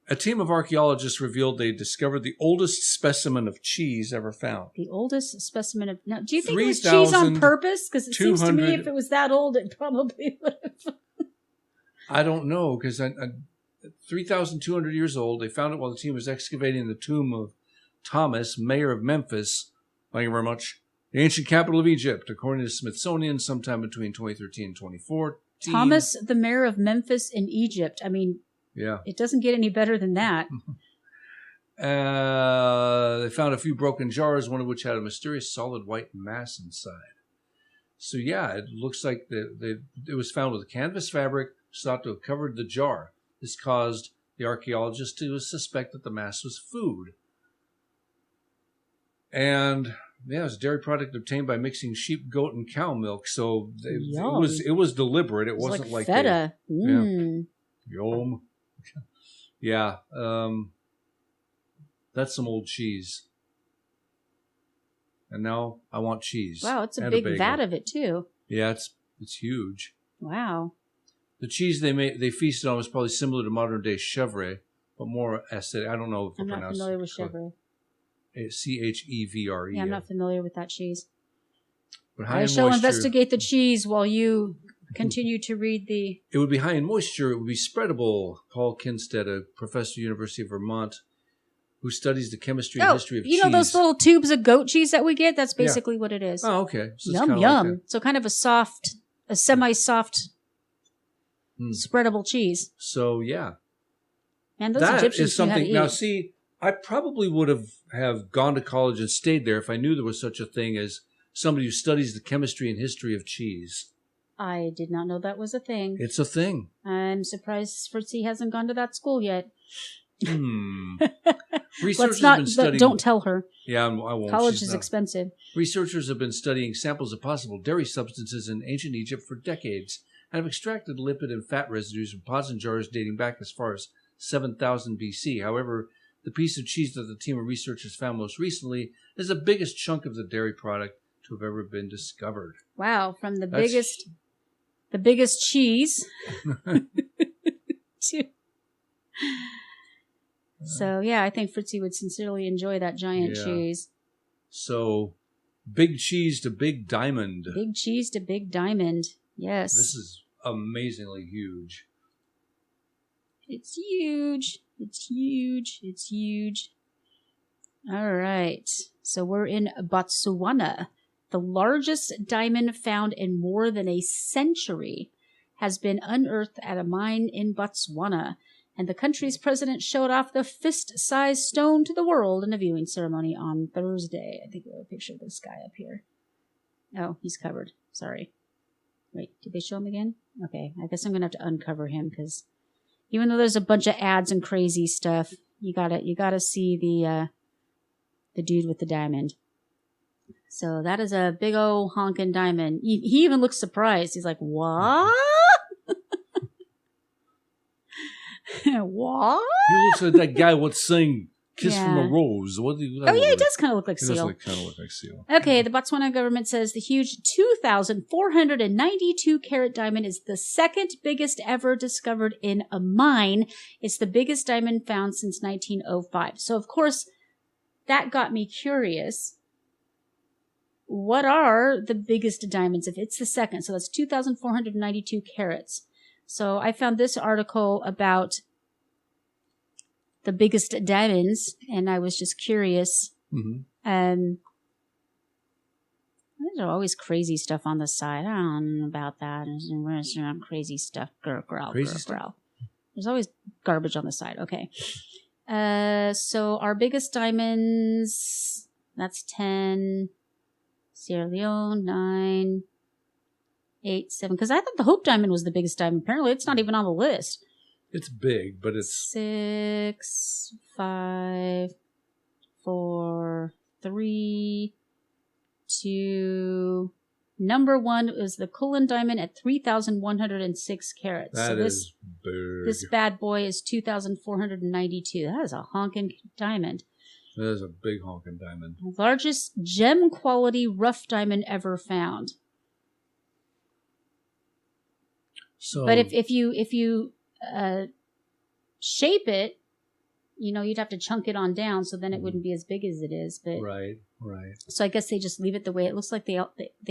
[SPEAKER 1] a team of archaeologists revealed they discovered the oldest specimen of cheese ever found.
[SPEAKER 2] The oldest specimen of... Now, do you think it was cheese on purpose? Because it seems to me if it was that old, it probably would have...
[SPEAKER 1] I don't know, because 3,200 years old. They found it while the team was excavating the tomb of Thomas, mayor of Memphis. Thank you very much. The ancient capital of Egypt, according to the Smithsonian, sometime between 2013 and 2014.
[SPEAKER 2] Thomas, the mayor of Memphis in Egypt. I mean,
[SPEAKER 1] Yeah.
[SPEAKER 2] it doesn't get any better than that.
[SPEAKER 1] They found a few broken jars, one of which had a mysterious solid white mass inside. So yeah, it looks like it was found with a canvas fabric, thought to have covered the jar. This caused the archaeologists to suspect that the mass was food. And yeah, it was a dairy product obtained by mixing sheep, goat, and cow milk. So it was deliberate. It wasn't like
[SPEAKER 2] feta.
[SPEAKER 1] Yum. Yeah. That's some old cheese. And now I want cheese.
[SPEAKER 2] Wow, it's a
[SPEAKER 1] and
[SPEAKER 2] big
[SPEAKER 1] bagel.
[SPEAKER 2] vat of it too.
[SPEAKER 1] Yeah, it's huge.
[SPEAKER 2] Wow.
[SPEAKER 1] The cheese they feasted on was probably similar to modern day chèvre, but more acidic. I don't know if
[SPEAKER 2] I'm not
[SPEAKER 1] pronounce
[SPEAKER 2] familiar
[SPEAKER 1] it.
[SPEAKER 2] with chèvre.
[SPEAKER 1] Chevre.
[SPEAKER 2] Yeah, I'm not familiar with that cheese.
[SPEAKER 1] But high
[SPEAKER 2] I
[SPEAKER 1] in
[SPEAKER 2] shall
[SPEAKER 1] moisture,
[SPEAKER 2] investigate the cheese while you continue to read the...
[SPEAKER 1] It would be high in moisture. It would be spreadable. Paul Kinstead, a professor at the University of Vermont, who studies the chemistry and history of cheese.
[SPEAKER 2] You know those little tubes of goat cheese that we get? That's basically what it is.
[SPEAKER 1] Oh, okay. So it's
[SPEAKER 2] Yum,
[SPEAKER 1] kinda
[SPEAKER 2] yum.
[SPEAKER 1] like
[SPEAKER 2] So kind of a semi-soft, spreadable cheese.
[SPEAKER 1] So, yeah.
[SPEAKER 2] And those
[SPEAKER 1] That
[SPEAKER 2] Egyptians
[SPEAKER 1] is
[SPEAKER 2] knew how to
[SPEAKER 1] something.
[SPEAKER 2] eat.
[SPEAKER 1] Now, see, I probably would have gone to college and stayed there if I knew there was such a thing as somebody who studies the chemistry and history of cheese.
[SPEAKER 2] I did not know that was a thing.
[SPEAKER 1] It's a thing.
[SPEAKER 2] I'm surprised Fritzy hasn't gone to that school yet.
[SPEAKER 1] Researchers
[SPEAKER 2] Let's not.
[SPEAKER 1] have been studying.
[SPEAKER 2] Don't tell her.
[SPEAKER 1] Yeah, I won't.
[SPEAKER 2] College
[SPEAKER 1] She's
[SPEAKER 2] is
[SPEAKER 1] not-
[SPEAKER 2] expensive.
[SPEAKER 1] Researchers have been studying samples of possible dairy substances in ancient Egypt for decades and have extracted lipid and fat residues from pots and jars dating back as far as 7,000 BC. However, the piece of cheese that the team of researchers found most recently is the biggest chunk of the dairy product to have ever been discovered.
[SPEAKER 2] Wow, from the
[SPEAKER 1] That's-
[SPEAKER 2] biggest cheese. to... So yeah, I think Fritzy would sincerely enjoy that giant
[SPEAKER 1] Yeah.
[SPEAKER 2] cheese.
[SPEAKER 1] So, big cheese to big diamond.
[SPEAKER 2] Big cheese to big diamond. Yes.
[SPEAKER 1] This is amazingly huge.
[SPEAKER 2] It's huge. It's huge. It's huge. All right. So we're in Botswana. The largest diamond found in more than a century has been unearthed at a mine in Botswana. And the country's president showed off the fist-sized stone to the world in a viewing ceremony on Thursday. I think we have a picture of this guy up here. Oh, he's covered. Sorry. Wait, did they show him again? Okay, I guess I'm gonna have to uncover him because even though there's a bunch of ads and crazy stuff, you gotta see the dude with the diamond. So that is a big old honking diamond. He even looks surprised. He's like, "What? What?"
[SPEAKER 1] He looks like that guy what's saying "Kiss from
[SPEAKER 2] Yeah.
[SPEAKER 1] a Rose." What do
[SPEAKER 2] Oh yeah, he does kind of look like
[SPEAKER 1] He does
[SPEAKER 2] Seal.
[SPEAKER 1] kind of look like Seal.
[SPEAKER 2] Okay, the Botswana government says the huge 2,492 carat diamond is the second biggest ever discovered in a mine. It's the biggest diamond found since 1905. So, of course, that got me curious. What are the biggest diamonds if it's the second? So that's 2,492 carats. So I found this article about the biggest diamonds, and I was just curious.
[SPEAKER 1] Mm-hmm.
[SPEAKER 2] There's always crazy stuff on the side. I don't know about that. There's crazy stuff. Growl. There's always garbage on the side. Okay. So our biggest diamonds, that's 10. Sierra Leone, 9. 8, 7. Because I thought the Hope Diamond was the biggest diamond. Apparently, it's not even on the list.
[SPEAKER 1] It's big, but it's
[SPEAKER 2] 6, 5, 4, 3, 2. Number 1 is the Cullen Diamond at 3,106 carats.
[SPEAKER 1] that
[SPEAKER 2] So
[SPEAKER 1] is big.
[SPEAKER 2] this bad boy is 2,492. That is a honking diamond.
[SPEAKER 1] That is a big honking diamond.
[SPEAKER 2] Largest gem quality rough diamond ever found.
[SPEAKER 1] So,
[SPEAKER 2] But if you shape it, you'd have to chunk it on down, so then it wouldn't be as big as it is. But
[SPEAKER 1] right.
[SPEAKER 2] so I guess they just leave it the way it looks like. They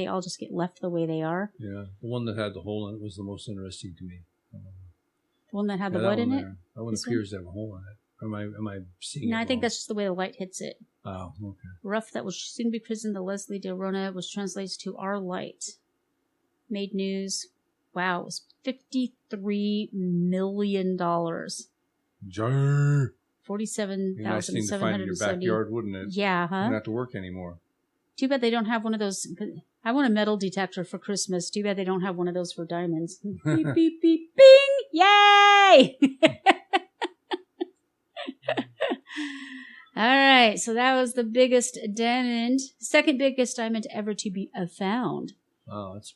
[SPEAKER 2] all just get left the way they are.
[SPEAKER 1] Yeah, the one that had the hole in it was the most interesting to me.
[SPEAKER 2] The one that had the
[SPEAKER 1] that
[SPEAKER 2] what
[SPEAKER 1] one
[SPEAKER 2] in it?
[SPEAKER 1] there. That one
[SPEAKER 2] This
[SPEAKER 1] appears to have a hole in it. Am I seeing it
[SPEAKER 2] No, I think
[SPEAKER 1] wrong?
[SPEAKER 2] that's just the way the light hits it.
[SPEAKER 1] Oh, okay.
[SPEAKER 2] Rough that will soon be christened the Leslie de Rona, which translates to Our Light. Made news. Wow, it was $53 million.
[SPEAKER 1] Jar.
[SPEAKER 2] 47,770.
[SPEAKER 1] Nice thing to find in your backyard, wouldn't it?
[SPEAKER 2] Yeah,
[SPEAKER 1] You
[SPEAKER 2] huh?
[SPEAKER 1] don't have to work anymore.
[SPEAKER 2] Too bad they don't have one of those. I want a metal detector for Christmas. Too bad they don't have one of those for diamonds. Beep, beep, beep, bing! Yay! All right, so that was the biggest diamond, second biggest diamond ever to be found.
[SPEAKER 1] Oh, that's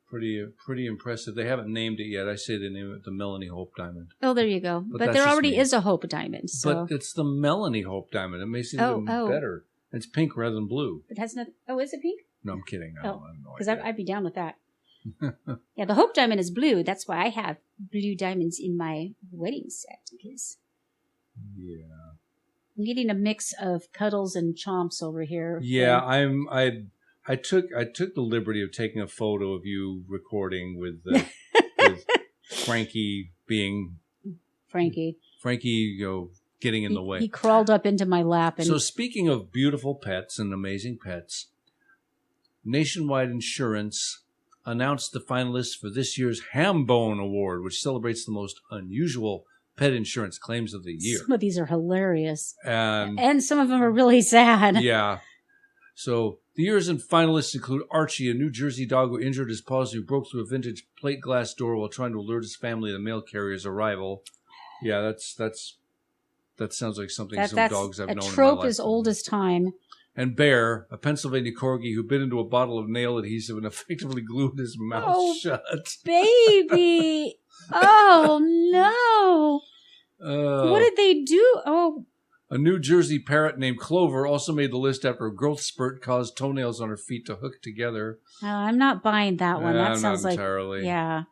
[SPEAKER 1] pretty impressive. They haven't named it yet. I say they name it the Melanie Hope Diamond.
[SPEAKER 2] Oh, there you go. But
[SPEAKER 1] that's
[SPEAKER 2] there
[SPEAKER 1] just
[SPEAKER 2] already
[SPEAKER 1] me.
[SPEAKER 2] is a Hope Diamond. So.
[SPEAKER 1] But it's the Melanie Hope Diamond. It makes it even better. It's pink rather than blue.
[SPEAKER 2] It has nothing. Oh, is it pink?
[SPEAKER 1] No, I'm kidding. I have no
[SPEAKER 2] Because
[SPEAKER 1] idea.
[SPEAKER 2] I'd be down with that. Yeah, the Hope Diamond is blue. That's why I have blue diamonds in my wedding set. Because
[SPEAKER 1] Yeah.
[SPEAKER 2] I'm getting a mix of Cuddles and Chomps over here.
[SPEAKER 1] Yeah, I took the liberty of taking a photo of you recording with Frankie being
[SPEAKER 2] Frankie,
[SPEAKER 1] getting in the way.
[SPEAKER 2] He crawled up into my lap. And
[SPEAKER 1] So speaking of beautiful pets and amazing pets, Nationwide Insurance announced the finalists for this year's Hambone Award, which celebrates the most unusual pet insurance claims of the year.
[SPEAKER 2] some of these are hilarious.
[SPEAKER 1] And
[SPEAKER 2] And some of them are really sad.
[SPEAKER 1] yeah. So the year's finalists include Archie, a New Jersey dog who injured his paws who broke through a vintage plate glass door while trying to alert his family of the mail carrier's arrival. Yeah, that sounds like something some
[SPEAKER 2] That's
[SPEAKER 1] dogs I've
[SPEAKER 2] a
[SPEAKER 1] known in my
[SPEAKER 2] trope
[SPEAKER 1] life.
[SPEAKER 2] as old as time.
[SPEAKER 1] And Bear, a Pennsylvania corgi who bit into a bottle of nail adhesive and effectively glued his mouth
[SPEAKER 2] Oh,
[SPEAKER 1] shut.
[SPEAKER 2] Baby! Oh, no! What did they do? Oh,
[SPEAKER 1] A New Jersey parrot named Clover also made the list after a growth spurt caused toenails on her feet to hook together.
[SPEAKER 2] I'm not buying that one. That
[SPEAKER 1] I'm
[SPEAKER 2] sounds
[SPEAKER 1] not
[SPEAKER 2] like
[SPEAKER 1] entirely.
[SPEAKER 2] yeah.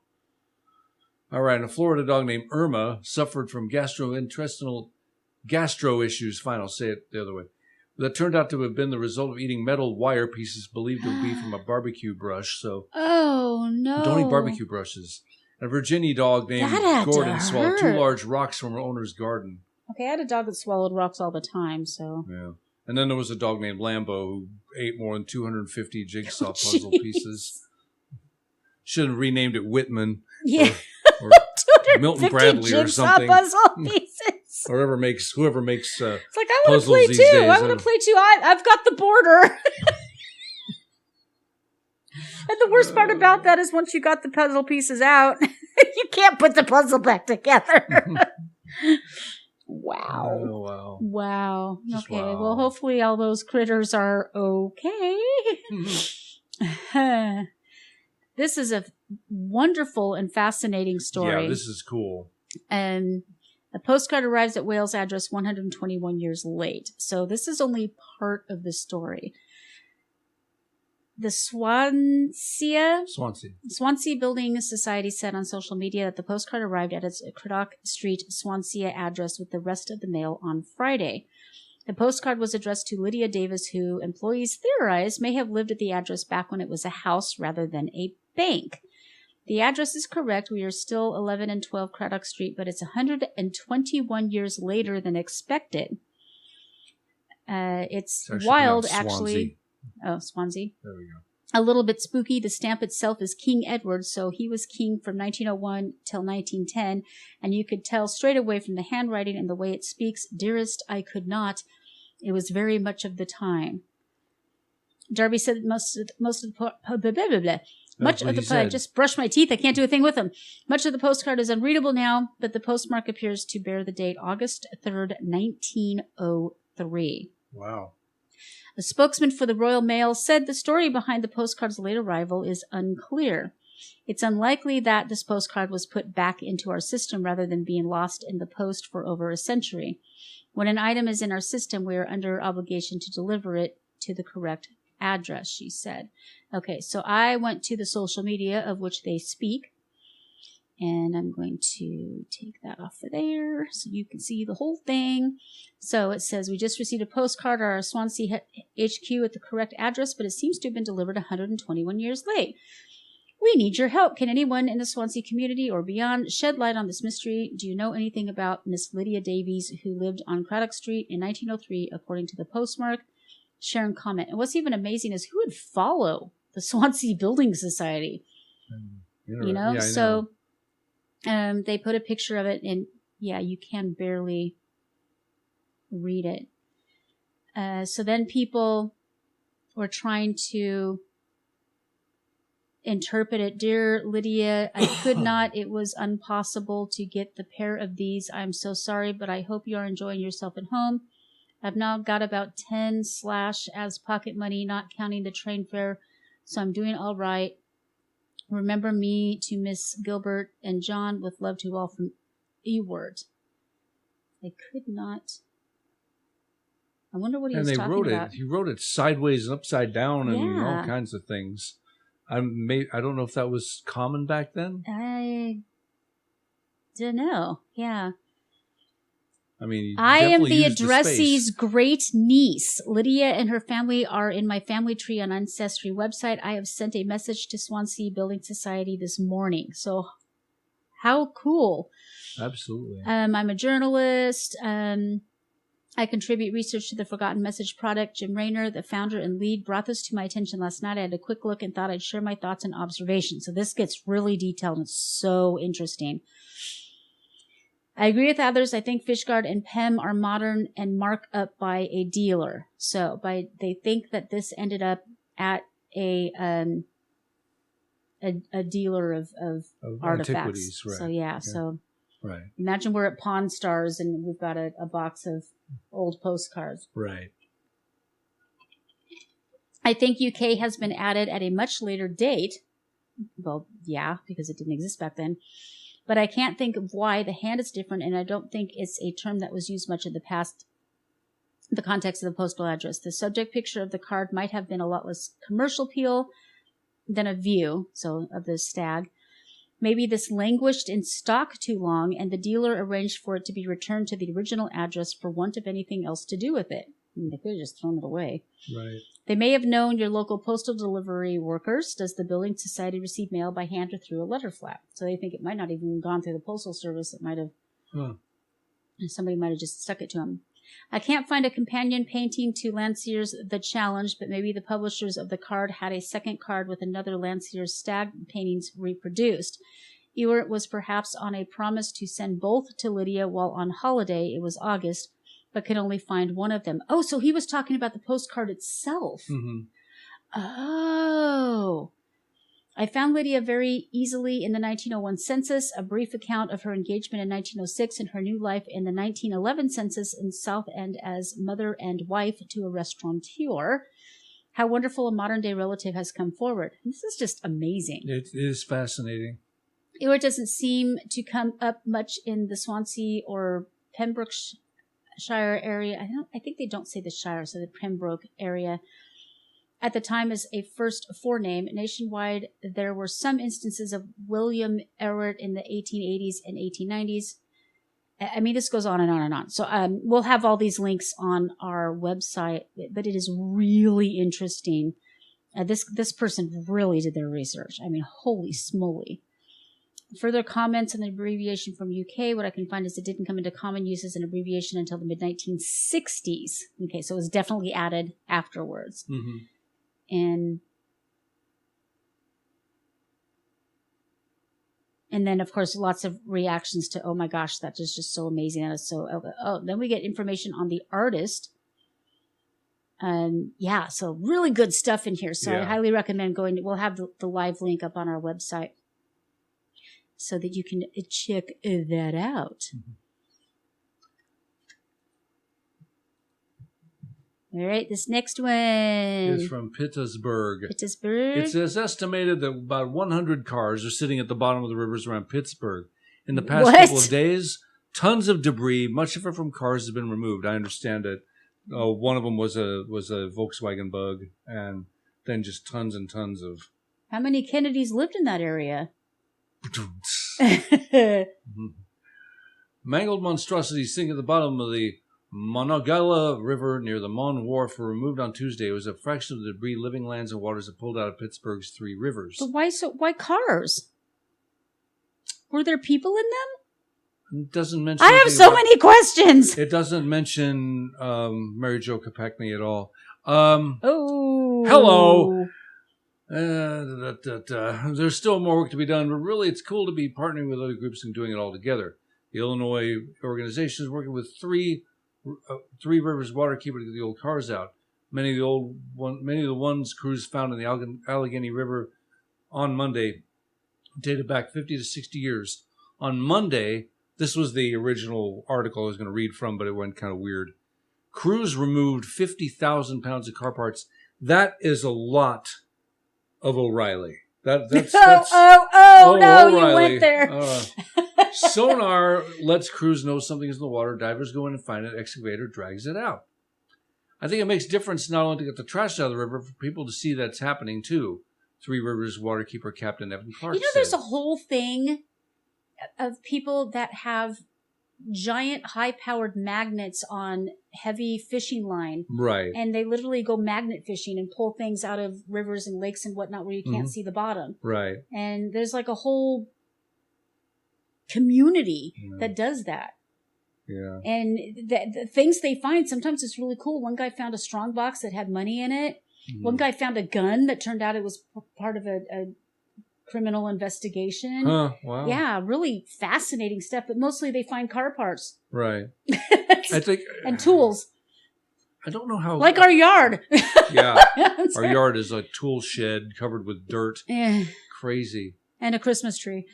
[SPEAKER 1] All right, and a Florida dog named Irma suffered from gastrointestinal issues. Fine, I'll say it the other way. That turned out to have been the result of eating metal wire pieces believed to be from a barbecue brush. So
[SPEAKER 2] Oh no!
[SPEAKER 1] don't eat barbecue brushes. A Virginia dog named
[SPEAKER 2] That had to
[SPEAKER 1] Gordon swallowed 2
[SPEAKER 2] hurt.
[SPEAKER 1] large rocks from her owner's garden.
[SPEAKER 2] Okay, I had a dog that swallowed rocks all the time. So
[SPEAKER 1] Yeah. And then there was a dog named Lambo who ate more than 250 jigsaw puzzle
[SPEAKER 2] Jeez.
[SPEAKER 1] pieces. Should have renamed it Whitman.
[SPEAKER 2] yeah,
[SPEAKER 1] Or Milton
[SPEAKER 2] 250
[SPEAKER 1] Bradley or
[SPEAKER 2] jigsaw
[SPEAKER 1] something.
[SPEAKER 2] puzzle pieces.
[SPEAKER 1] Or whoever makes
[SPEAKER 2] It's like I want to
[SPEAKER 1] puzzles
[SPEAKER 2] play
[SPEAKER 1] these
[SPEAKER 2] too.
[SPEAKER 1] days,
[SPEAKER 2] I want to play too. I've got the border. And the worst part about that is once you got the puzzle pieces out, you can't put the puzzle back together. Wow.
[SPEAKER 1] Oh, wow.
[SPEAKER 2] Wow.
[SPEAKER 1] Just
[SPEAKER 2] Okay.
[SPEAKER 1] wow.
[SPEAKER 2] Well, hopefully all those critters are okay. This is a wonderful and fascinating story.
[SPEAKER 1] Yeah, this is cool.
[SPEAKER 2] And the postcard arrives at Wales' address 121 years late. So this is only part of the story. The Swansea Building Society said on social media that the postcard arrived at its Craddock Street, Swansea address with the rest of the mail on Friday. The postcard was addressed to Lydia Davis, who employees theorize may have lived at the address back when it was a house rather than a bank. The address is correct. We are still 11 and 12 Craddock Street, but it's 121 years later than expected. It's wild, actually. Oh, Swansea.
[SPEAKER 1] There we go.
[SPEAKER 2] A little bit spooky. The stamp itself is King Edward, so he was king from 1901 till 1910, and you could tell straight away from the handwriting and the way it speaks, "Dearest, I could not." It was very much of the time. Darby said much of the I just brushed my teeth. I can't do a thing with them. Much of the postcard is unreadable now, but the postmark appears to bear the date August 3rd, 1903.
[SPEAKER 1] Wow.
[SPEAKER 2] A spokesman for the Royal Mail said the story behind the postcard's late arrival is unclear. It's unlikely that this postcard was put back into our system rather than being lost in the post for over a century. When an item is in our system, we are under obligation to deliver it to the correct address, she said. Okay, so I went to the social media of which they speak, and I'm going to take that off of there so you can see the whole thing. So it says, we just received a postcard at our Swansea HQ at the correct address, but it seems to have been delivered 121 years late. We need your help. Can anyone in the Swansea community or beyond shed light on this mystery? Do you know anything about Miss Lydia Davies, who lived on Craddock Street in 1903, according to the postmark? Share and comment. And what's even amazing is who would follow the Swansea Building Society?
[SPEAKER 1] Yeah,
[SPEAKER 2] so they put a picture of it, and yeah, you can barely read it. So then people were trying to interpret it. Dear Lydia, I could not. It was impossible to get the pair of these. I'm so sorry, but I hope you are enjoying yourself at home. I've now got about 10 / as pocket money, not counting the train fare, so I'm doing all right. Remember me to Miss Gilbert and John, with love to all from Ewart. I could not. I wonder what he was talking about.
[SPEAKER 1] He wrote it sideways and upside down and
[SPEAKER 2] Yeah.
[SPEAKER 1] all kinds of things. I don't know if that was common back then.
[SPEAKER 2] I don't know. Yeah.
[SPEAKER 1] I mean,
[SPEAKER 2] I am the
[SPEAKER 1] definitely used
[SPEAKER 2] addressee's
[SPEAKER 1] space.
[SPEAKER 2] great niece. Lydia and her family are in my family tree on Ancestry website. I have sent a message to Swansea Building Society this morning. So how cool.
[SPEAKER 1] Absolutely.
[SPEAKER 2] I'm a journalist. I contribute research to the Forgotten Message Project. Jim Rayner, the founder and lead, brought this to my attention last night. I had a quick look and thought I'd share my thoughts and observations. So this gets really detailed and it's so interesting. I agree with others. I think Fishguard and Pem are modern and marked up by a dealer. So they think that this ended up at a dealer of artifacts.
[SPEAKER 1] Antiquities, right.
[SPEAKER 2] So yeah. So
[SPEAKER 1] right.
[SPEAKER 2] Imagine we're at Pawn Stars and we've got a box of old postcards.
[SPEAKER 1] Right.
[SPEAKER 2] I think UK has been added at a much later date. Well, yeah, because it didn't exist back then. But I can't think of why. The hand is different, and I don't think it's a term that was used much in the past, the context of the postal address. The subject picture of the card might have been a lot less commercial appeal than a view, so of the stag. Maybe this languished in stock too long, and the dealer arranged for it to be returned to the original address for want of anything else to do with it. I mean, they could have just thrown it away.
[SPEAKER 1] Right.
[SPEAKER 2] They may have known your local postal delivery workers. Does the Building Society receive mail by hand or through a letter flap? So they think it might not have even gone through the postal service. It might have, somebody might have just stuck it to them. I can't find a companion painting to Landseer's The Challenge, but maybe the publishers of the card had a second card with another Landseer's stag paintings reproduced. Ewart was perhaps on a promise to send both to Lydia while on holiday. It was August, but could only find one of them. Oh, so he was talking about the postcard itself.
[SPEAKER 1] Mm-hmm.
[SPEAKER 2] Oh. I found Lydia very easily in the 1901 census, a brief account of her engagement in 1906 and her new life in the 1911 census in South End as mother and wife to a restaurateur. How wonderful a modern-day relative has come forward. This is just amazing.
[SPEAKER 1] It is fascinating.
[SPEAKER 2] It doesn't seem to come up much in the Swansea or Pembrokeshire area. I think they don't say the Shire, so the Pembroke area. At the time as a first forname, nationwide, there were some instances of William Ewart in the 1880s and 1890s. I mean, this goes on and on and on. So we'll have all these links on our website, but it is really interesting. This person really did their research. I mean, holy smoly. Further comments on the abbreviation from UK, what I can find is it didn't come into common use as an abbreviation until the mid-1960s. Okay, so it was definitely added afterwards.
[SPEAKER 1] Mm-hmm.
[SPEAKER 2] And then, of course, lots of reactions to, oh my gosh, that is just so amazing. That is so, then we get information on the artist. Yeah, so really good stuff in here. So I highly recommend we'll have the live link up on our website so that you can check that out. Mm-hmm. All right, this next one
[SPEAKER 1] is from Pittsburgh. It says estimated that about 100 cars are sitting at the bottom of the rivers around Pittsburgh. In the past couple of days, tons of debris, much of it from cars, has been removed. I understand it. One of them was a Volkswagen Bug, and then just tons and tons of.
[SPEAKER 2] How many Kennedys lived in that area?
[SPEAKER 1] Mangled monstrosities sink at the bottom of the Monongahela River near the Mon Wharf were removed on Tuesday. It was a fraction of the debris, living lands, and waters that pulled out of Pittsburgh's three rivers.
[SPEAKER 2] But why cars? Were there people in them?
[SPEAKER 1] It doesn't mention.
[SPEAKER 2] I have so many questions.
[SPEAKER 1] It doesn't mention Mary Jo Kopechne at all. Hello. There's still more work to be done, but really it's cool to be partnering with other groups and doing it all together. The Illinois organization is working with Three Rivers Waterkeeper to get the old cars out. Many of the ones crews found in the Allegheny River on Monday dated back 50 to 60 years. On Monday, this was the original article I was going to read from, but it went kind of weird. Crews removed 50,000 pounds of car parts. That is a lot of O'Reilly. That's
[SPEAKER 2] no,
[SPEAKER 1] O'Reilly.
[SPEAKER 2] You went there.
[SPEAKER 1] Sonar lets crews know something is in the water. Divers go in and find it. Excavator drags it out. I think it makes a difference not only to get the trash out of the river, for people to see that's happening too. Three Rivers Waterkeeper Captain Evan Clark said.
[SPEAKER 2] There's a whole thing of people that have giant high-powered magnets on heavy fishing line.
[SPEAKER 1] Right.
[SPEAKER 2] And they literally go magnet fishing and pull things out of rivers and lakes and whatnot where you can't see the bottom.
[SPEAKER 1] Right.
[SPEAKER 2] And there's like a whole community that does that.
[SPEAKER 1] Yeah.
[SPEAKER 2] And the things they find, sometimes it's really cool. One guy found a strong box that had money in it. One guy found a gun that turned out it was part of a criminal investigation.
[SPEAKER 1] Huh, wow.
[SPEAKER 2] Yeah, really fascinating stuff. But mostly they find car parts.
[SPEAKER 1] Right. I think
[SPEAKER 2] and tools.
[SPEAKER 1] I don't know how.
[SPEAKER 2] Like our yard.
[SPEAKER 1] Yeah. Our yard is a tool shed covered with dirt. Crazy.
[SPEAKER 2] And a Christmas tree.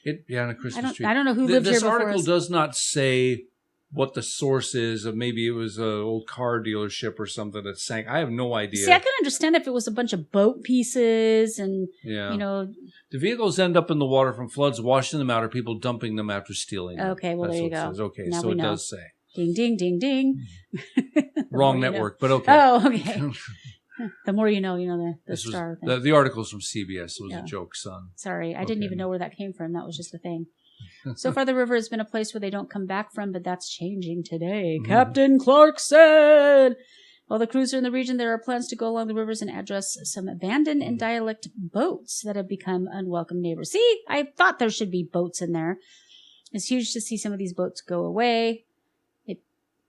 [SPEAKER 1] And a Christmas tree.
[SPEAKER 2] I don't know who lived here before us.
[SPEAKER 1] This article does not say what the source is. Maybe it was an old car dealership or something that sank. I have no idea.
[SPEAKER 2] See, I can understand if it was a bunch of boat pieces and,
[SPEAKER 1] The vehicles end up in the water from floods, washing them out, or people dumping them after stealing them.
[SPEAKER 2] Okay, well, there you go.
[SPEAKER 1] Okay,
[SPEAKER 2] now
[SPEAKER 1] so it does say.
[SPEAKER 2] Ding, ding, ding, ding.
[SPEAKER 1] Wrong network, but okay.
[SPEAKER 2] Oh, okay. The more you know, the star thing.
[SPEAKER 1] The article's from CBS. It was a joke, son.
[SPEAKER 2] Sorry, I didn't even know where that came from. That was just the thing. So far, the river has been a place where they don't come back from, but that's changing today. Captain Clark said. While the crews are in the region, there are plans to go along the rivers and address some abandoned and derelict boats that have become unwelcome neighbors. See, I thought there should be boats in there. It's huge to see some of these boats go away.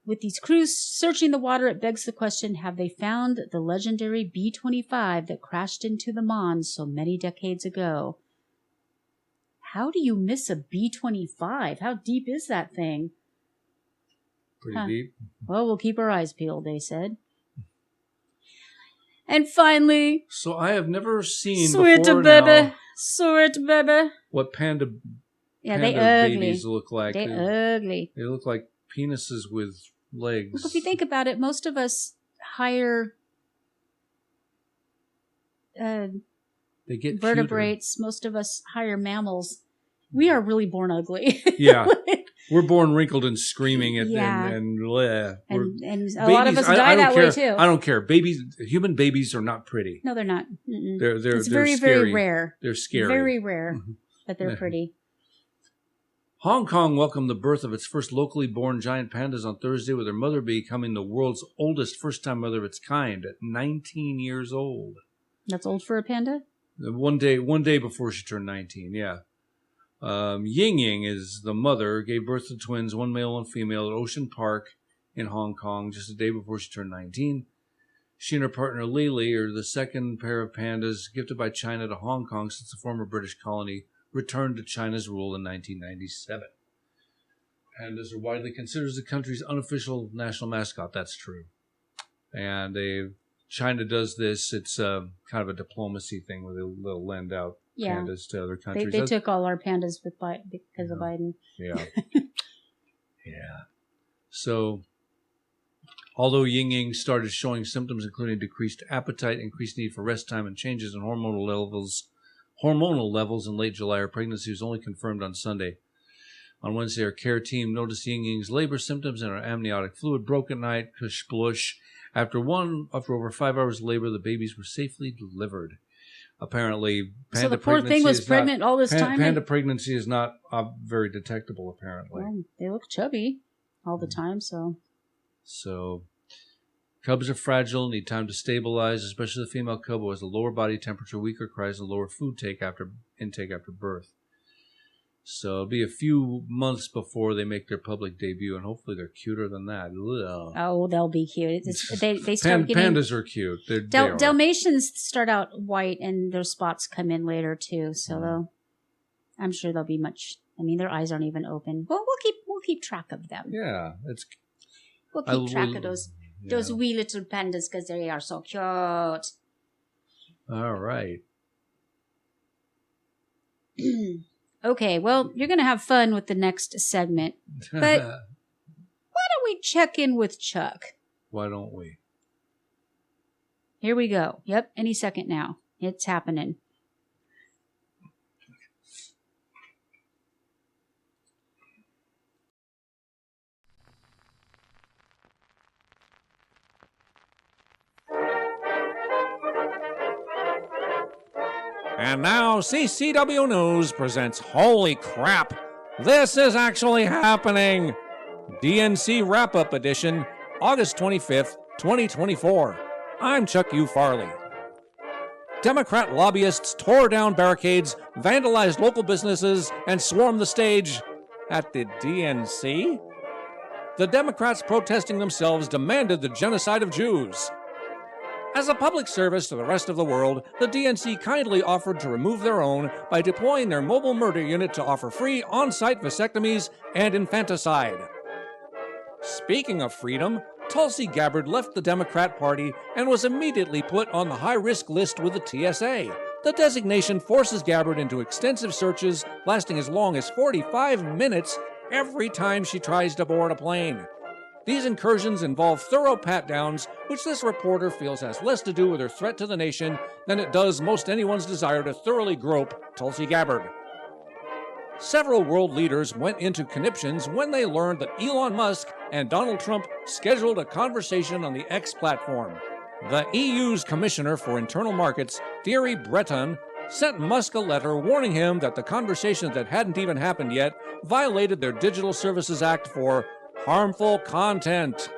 [SPEAKER 2] With these crews searching the water, it begs the question, have they found the legendary B-25 that crashed into the Mon so many decades ago? How do you miss a B-25? How deep is that thing?
[SPEAKER 1] Pretty deep.
[SPEAKER 2] Well, we'll keep our eyes peeled, they said. And finally...
[SPEAKER 1] So I have never seen
[SPEAKER 2] Sweet
[SPEAKER 1] before
[SPEAKER 2] baby.
[SPEAKER 1] now.
[SPEAKER 2] Sweet baby.
[SPEAKER 1] what panda
[SPEAKER 2] Yeah, they
[SPEAKER 1] panda
[SPEAKER 2] ugly.
[SPEAKER 1] babies look like.
[SPEAKER 2] They ugly.
[SPEAKER 1] They look like penises with legs.
[SPEAKER 2] Look, if you think about it, most of us hire
[SPEAKER 1] They get
[SPEAKER 2] vertebrates. Most of us hire mammals. We are really born ugly.
[SPEAKER 1] cuter. Yeah. We're born wrinkled and screaming and
[SPEAKER 2] Yeah.
[SPEAKER 1] and bleh.
[SPEAKER 2] and a lot of us
[SPEAKER 1] I
[SPEAKER 2] die
[SPEAKER 1] don't
[SPEAKER 2] that
[SPEAKER 1] care.
[SPEAKER 2] way too.
[SPEAKER 1] I don't care. Human babies are not pretty.
[SPEAKER 2] No, they're not. Mm-mm.
[SPEAKER 1] They're
[SPEAKER 2] It's very,
[SPEAKER 1] scary.
[SPEAKER 2] very rare.
[SPEAKER 1] They're scary.
[SPEAKER 2] Very rare, but they're
[SPEAKER 1] Yeah.
[SPEAKER 2] pretty.
[SPEAKER 1] Hong Kong welcomed the birth of its first locally born giant pandas on Thursday, with their mother becoming the world's oldest first-time mother of its kind at 19 years old.
[SPEAKER 2] That's old for a panda?
[SPEAKER 1] One day before she turned 19, yeah. Ying Ying is the mother, gave birth to twins, one male, one female, at Ocean Park in Hong Kong just a day before she turned 19. She and her partner Lily are the second pair of pandas gifted by China to Hong Kong since the former British colony returned to China's rule in 1997. Pandas are widely considered as the country's unofficial national mascot. That's true. And China does this. It's kind of a diplomacy thing where they'll lend out pandas to other countries.
[SPEAKER 2] They took all our pandas because of Biden.
[SPEAKER 1] Yeah. Yeah. So, although Ying Ying started showing symptoms including decreased appetite, increased need for rest time, and changes in hormonal levels in late July, her pregnancy was only confirmed on Sunday. On Wednesday, our care team noticed Ying Ying's labor symptoms and her amniotic fluid broke at night, kush blush. After over 5 hours of labor, the babies were safely delivered. Apparently,
[SPEAKER 2] So the poor thing was pregnant all this time?
[SPEAKER 1] Panda pregnancy is not very detectable, apparently.
[SPEAKER 2] Well, they look chubby all the time, so...
[SPEAKER 1] So, cubs are fragile, need time to stabilize, especially the female cub who has a lower body temperature, weaker cries, and lower food intake after birth. So it'll be a few months before they make their public debut, and hopefully they're cuter than that. Ugh.
[SPEAKER 2] Oh, they'll be cute. They start getting...
[SPEAKER 1] Pandas are cute. They are.
[SPEAKER 2] Dalmatians start out white, and their spots come in later, too. So I'm sure they'll be much... I mean, their eyes aren't even open. Well, we'll keep track of them.
[SPEAKER 1] Yeah,
[SPEAKER 2] We'll keep track of those wee little pandas because they are so cute.
[SPEAKER 1] All right.
[SPEAKER 2] Okay, well, you're going to have fun with the next segment. But why don't we check in with Chuck?
[SPEAKER 1] Why don't we?
[SPEAKER 2] Here we go. Yep, any second now. It's happening.
[SPEAKER 1] And now CCW News presents Holy Crap! This is actually happening! DNC Wrap-Up Edition, August 25th, 2024. I'm Chuck U. Farley. Democrat lobbyists tore down barricades, vandalized local businesses, and swarmed the stage at the DNC? The Democrats protesting themselves demanded the genocide of Jews. As a public service to the rest of the world, the DNC kindly offered to remove their own by deploying their mobile murder unit to offer free on-site vasectomies and infanticide. Speaking of freedom, Tulsi Gabbard left the Democrat Party and was immediately put on the high-risk list with the TSA. The designation forces Gabbard into extensive searches lasting as long as 45 minutes every time she tries to board a plane. These incursions involve thorough pat-downs, which this reporter feels has less to do with her threat to the nation than it does most anyone's desire to thoroughly grope Tulsi Gabbard. Several world leaders went into conniptions when they learned that Elon Musk and Donald Trump scheduled a conversation on the X platform. The EU's Commissioner for Internal Markets, Thierry Breton, sent Musk a letter warning him that the conversation that hadn't even happened yet violated their Digital Services Act for harmful content.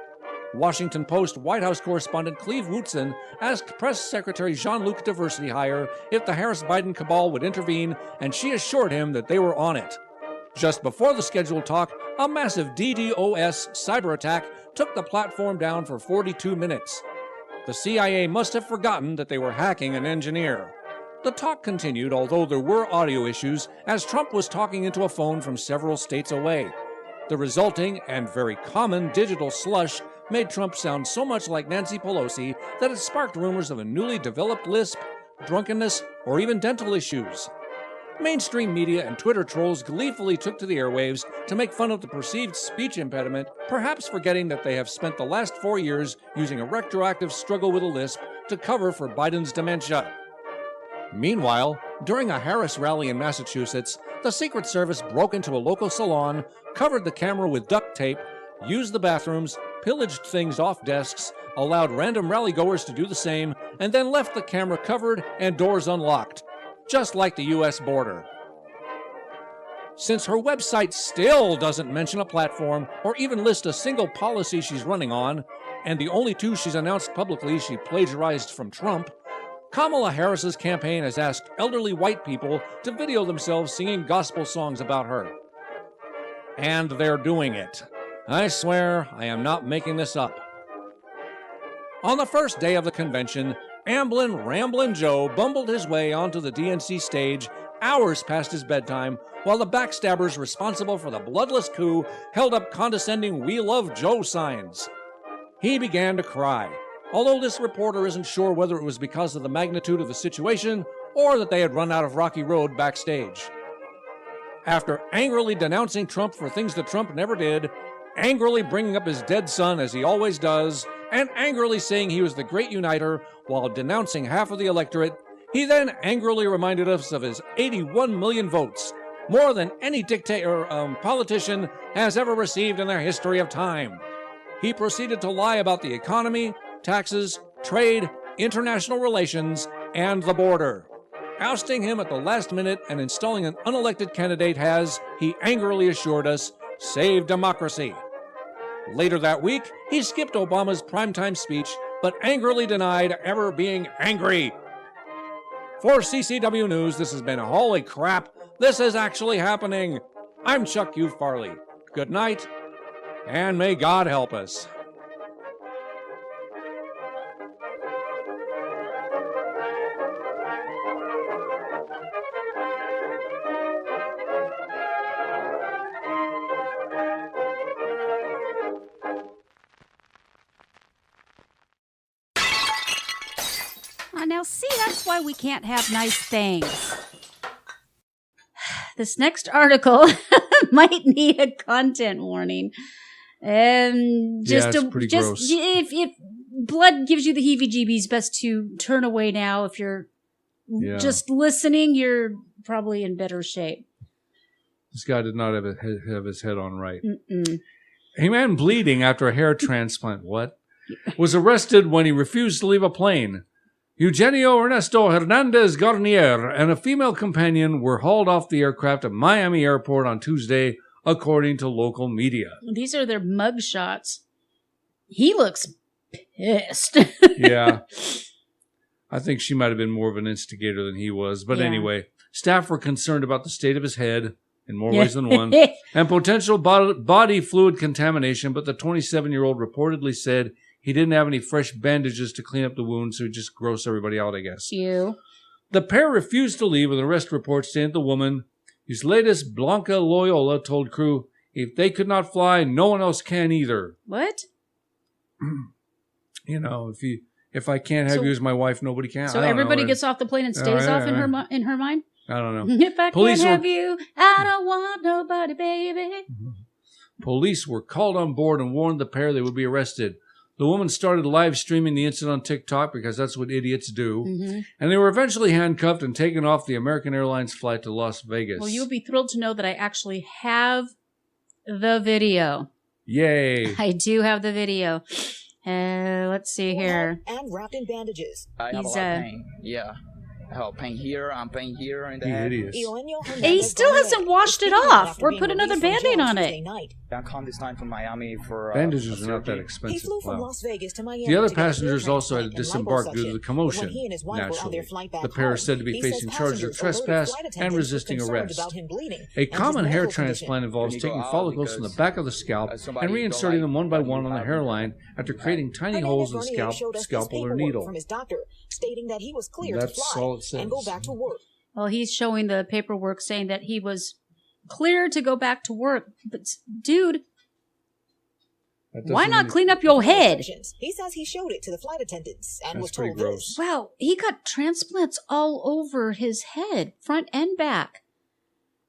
[SPEAKER 1] Washington Post White House correspondent Cleve Wootson asked Press Secretary Jean-Luc Diversity Hire if the Harris-Biden cabal would intervene, and she assured him that they were on it. Just before the scheduled talk, a massive DDoS cyber attack took the platform down for 42 minutes. The CIA must have forgotten that they were hacking an engineer. The talk continued, although there were audio issues, as Trump was talking into a phone from several states away. The resulting and very common digital slush made Trump sound so much like Nancy Pelosi that it sparked rumors of a newly developed lisp, drunkenness, or even dental issues. mainstream media and Twitter trolls gleefully took to the airwaves to make fun of the perceived speech impediment, perhaps forgetting that they have spent the last 4 years using a retroactive struggle with a lisp to cover for Biden's dementia. Meanwhile, during a Harris rally in Massachusetts, the Secret Service broke into a local salon, covered the camera with duct tape, used the bathrooms, pillaged things off desks, allowed random rallygoers to do the same, and then left the camera covered and doors unlocked, just like the U.S. border. Since her website still doesn't mention a platform or even list a single policy she's running on, and the only 2 she's announced publicly she plagiarized from Trump, Kamala Harris's campaign has asked elderly white people to video themselves singing gospel songs about her. And they're doing it. I swear I am not making this up. On the first day of the convention, Ramblin' Joe bumbled his way onto the DNC stage hours past his bedtime while the backstabbers responsible for the bloodless coup held up condescending "We Love Joe" signs. He began to cry, although this reporter isn't sure whether it was because of the magnitude of the situation or that they had run out of Rocky Road backstage. After angrily denouncing Trump for things that Trump never did, angrily bringing up his dead son as he always does, and angrily saying he was the great uniter while denouncing half of the electorate, he then angrily reminded us of his 81 million votes, more than any politician has ever received in their history of time. He proceeded to lie about the economy, taxes, trade, international relations, and the border. Ousting him at the last minute and installing an unelected candidate has, he angrily assured us, saved democracy. Later that week, he skipped Obama's primetime speech, but angrily denied ever being angry. For CCW News, this has been Holy Crap, this is actually happening. I'm Chuck U. Farley. Good night, and may God help us.
[SPEAKER 2] Now, see, that's why we can't have nice things. This next article might need a content warning.
[SPEAKER 1] It's pretty gross.
[SPEAKER 2] If blood gives you the heebie-jeebies, best to turn away now. If you're just listening, you're probably in better shape.
[SPEAKER 1] This guy did not have his head on right. A man bleeding after a hair transplant, was arrested when he refused to leave a plane. Eugenio Ernesto Hernandez Garnier and a female companion were hauled off the aircraft at Miami Airport on Tuesday, according to local media.
[SPEAKER 2] These are their mug shots. He looks pissed.
[SPEAKER 1] Yeah. I think she might have been more of an instigator than he was. But anyway, staff were concerned about the state of his head in more ways than one, and potential body fluid contamination, but the 27-year-old reportedly said he didn't have any fresh bandages to clean up the wound, so he'd just gross everybody out, I guess. The pair refused to leave, with an arrest report saying that the woman, whose latest Blanca Loyola, told crew, if they could not fly, no one else can either.
[SPEAKER 2] What?
[SPEAKER 1] You know, if I can't have you as my wife, nobody can.
[SPEAKER 2] So everybody gets off the plane and stays off in her mind?
[SPEAKER 1] I don't know.
[SPEAKER 2] If I can't have you, I don't want nobody, baby.
[SPEAKER 1] Police were called on board and warned the pair they would be arrested. The woman started live streaming the incident on TikTok because that's what idiots do. And they were eventually handcuffed and taken off the American Airlines flight to Las Vegas.
[SPEAKER 2] Well, you'll be thrilled to know that I actually have the video.
[SPEAKER 1] Yay.
[SPEAKER 2] I do have the video. Let's see here.
[SPEAKER 7] And wrapped in bandages.
[SPEAKER 8] I have a lot of pain. Yeah. I have pain here. I'm pain here in the head.
[SPEAKER 2] And he still hasn't washed it off or put another Band-Aid on it.
[SPEAKER 8] I come this time from Miami for
[SPEAKER 1] bandages are not that expensive.
[SPEAKER 7] He flew from Las Vegas to Miami.
[SPEAKER 1] The other passengers also had to disembark due to the commotion. Naturally, the pair are said to be facing charges of trespass and resisting arrest. A common hair transplant involves taking follicles from the back of the scalp and reinserting them one by one on the hairline after creating tiny holes in the scalpel or needle.
[SPEAKER 7] Stating that he was clear to fly and go back to work.
[SPEAKER 2] Well, he's showing the paperwork saying that he was clear to go back to work. But, dude, why not clean up your head?
[SPEAKER 7] He says he showed it to the flight attendants and was
[SPEAKER 1] told
[SPEAKER 7] this.
[SPEAKER 2] Wow, he got transplants all over his head, front and back.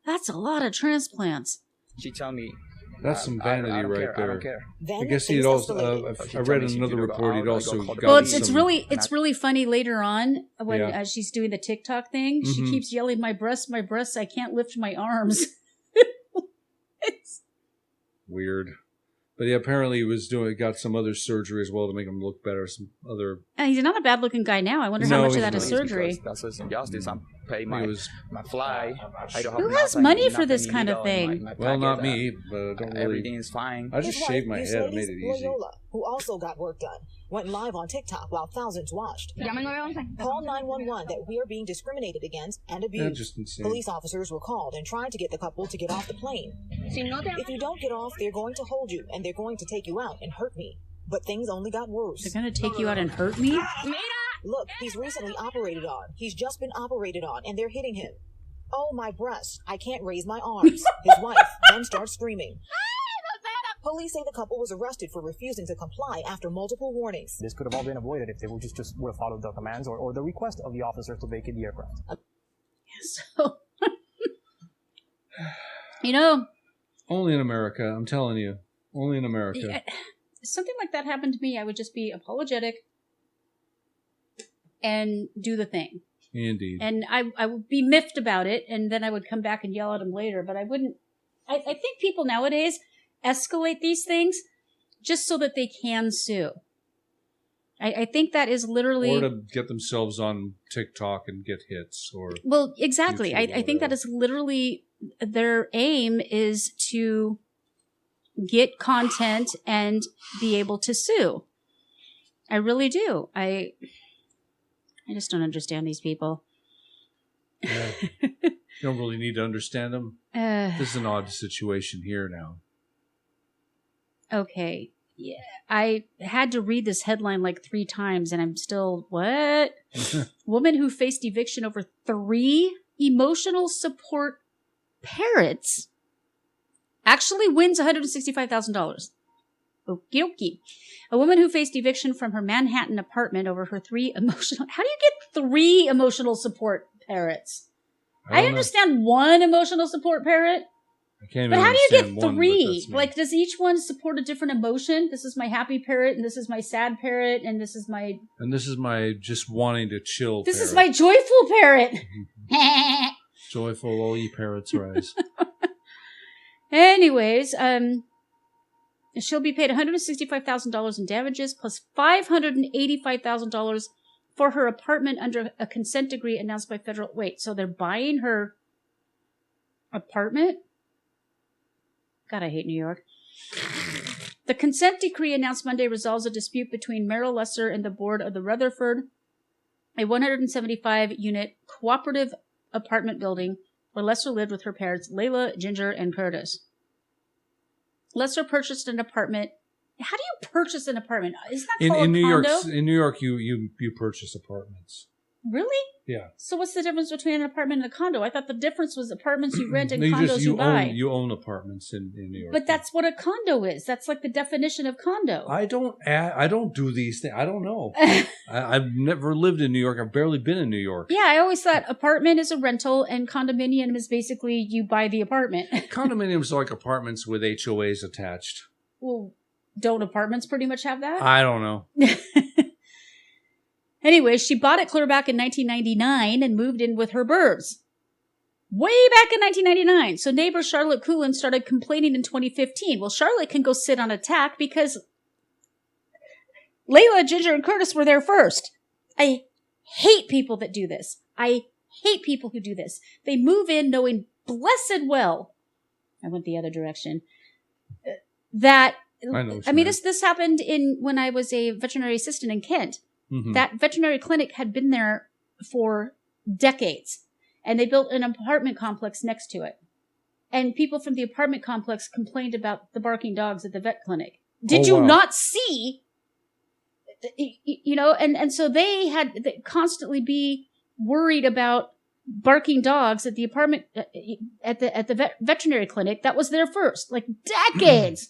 [SPEAKER 2] That's a lot of transplants.
[SPEAKER 8] She told me.
[SPEAKER 3] That's some vanity
[SPEAKER 8] I don't
[SPEAKER 3] right
[SPEAKER 8] care,
[SPEAKER 3] there.
[SPEAKER 8] I don't care.
[SPEAKER 7] Then
[SPEAKER 3] I guess
[SPEAKER 7] things
[SPEAKER 3] he'd also.
[SPEAKER 7] escalated.
[SPEAKER 3] I read in another report he'd also got
[SPEAKER 2] Well, it's
[SPEAKER 3] some,
[SPEAKER 2] it's really funny later on when she's doing the TikTok thing. She keeps yelling, my breasts, I can't lift my arms. It's
[SPEAKER 3] weird. But yeah, apparently he got some other surgery as well to make him look better. Some other.
[SPEAKER 2] And he's not a bad looking guy now. I wonder how much of that is surgery.
[SPEAKER 8] That's just injustice. I'm paying my fly. I don't have
[SPEAKER 2] Who has money for this kind of thing?
[SPEAKER 3] Well, not me, but I don't really.
[SPEAKER 8] Everything is fine.
[SPEAKER 3] I just shaved my head. I made it easy.
[SPEAKER 7] Loyola, who also got work done, went live on TikTok while thousands watched. Call 911 that we are being discriminated against and abused.
[SPEAKER 3] Just insane.
[SPEAKER 7] Police officers were called and tried to get the couple to get off the plane. If you don't get off, they're going to hold you and they're going to take you out and hurt me. But things only got worse.
[SPEAKER 2] They're going to take you out and hurt me?
[SPEAKER 7] Look, he's recently operated on. He's just been operated on, and they're hitting him. Oh, my breast. I can't raise my arms. His wife then starts screaming. Police say the couple was arrested for refusing to comply after multiple warnings.
[SPEAKER 9] This could have all been avoided if they would just would have followed the commands or the request of the officers to vacate the aircraft.
[SPEAKER 2] So, you know.
[SPEAKER 3] Only in America, I'm telling you. Only in America.
[SPEAKER 2] Something like that happened to me, I would just be apologetic and do the thing.
[SPEAKER 3] Indeed.
[SPEAKER 2] And I would be miffed about it, and then I would come back and yell at him later, but I wouldn't. I think people nowadays escalate these things just so that they can sue. I think that is literally...
[SPEAKER 3] Or to get themselves on TikTok and get hits.
[SPEAKER 2] Well, exactly. I think that is literally... Their aim is to get content and be able to sue. I really do. I just don't understand these people.
[SPEAKER 3] Yeah. You don't really need to understand them. This is an odd situation here now.
[SPEAKER 2] Okay. Yeah. I had to read this headline like 3 times and I'm still, what? Woman who faced eviction over 3 emotional support parrots actually wins $165,000. Okie dokie. A woman who faced eviction from her Manhattan apartment over her 3 emotional... How do you get 3 emotional support parrots? I understand 1 emotional support parrot.
[SPEAKER 3] I can't
[SPEAKER 2] but how do you get
[SPEAKER 3] 3?
[SPEAKER 2] Like, does each one support a different emotion? This is my happy parrot, and this is my sad parrot, and this is my...
[SPEAKER 3] And this is my just wanting to chill
[SPEAKER 2] This
[SPEAKER 3] parrot.
[SPEAKER 2] is my joyful parrot.
[SPEAKER 3] Joyful, all ye parrots rise.
[SPEAKER 2] Anyways, she'll be paid $165,000 in damages plus $585,000 for her apartment under a consent decree announced by federal... Wait, so they're buying her apartment? God, I hate New York. The consent decree announced Monday resolves a dispute between Merrill Lesser and the board of the Rutherford, a 175-unit cooperative apartment building where Lesser lived with her parents, Layla, Ginger, and Curtis. Lesser purchased an apartment. How do you purchase an apartment? Isn't that called a condo?
[SPEAKER 3] In New York, you purchase apartments.
[SPEAKER 2] Really?
[SPEAKER 3] Yeah.
[SPEAKER 2] So what's the difference between an apartment and a condo? I thought the difference was apartments you rent and condos you buy.
[SPEAKER 3] You own apartments in New York.
[SPEAKER 2] But that's what a condo is. That's like the definition of condo.
[SPEAKER 3] I don't do these things. I don't know. I've never lived in New York. I've barely been in New York.
[SPEAKER 2] Yeah, I always thought apartment is a rental and condominium is basically you buy the apartment.
[SPEAKER 3] Condominiums are like apartments with HOAs attached.
[SPEAKER 2] Well, don't apartments pretty much have that?
[SPEAKER 3] I don't know.
[SPEAKER 2] Anyway, she bought it clear back in 1999 and moved in with her burbs. Way back in 1999. So neighbor Charlotte Coolin started complaining in 2015. Well, Charlotte can go sit on attack because Layla, Ginger, and Curtis were there first. I hate people that do this. I hate people who do this. They move in knowing blessed well. I went the other direction. That, I mean, this happened when I was a veterinary assistant in Kent. Mm-hmm. That veterinary clinic had been there for decades, and they built an apartment complex next to it. And people from the apartment complex complained about the barking dogs at the vet clinic. Did you not see? You know, and so they had to constantly be worried about barking dogs at the apartment at the veterinary clinic that was there first, like decades.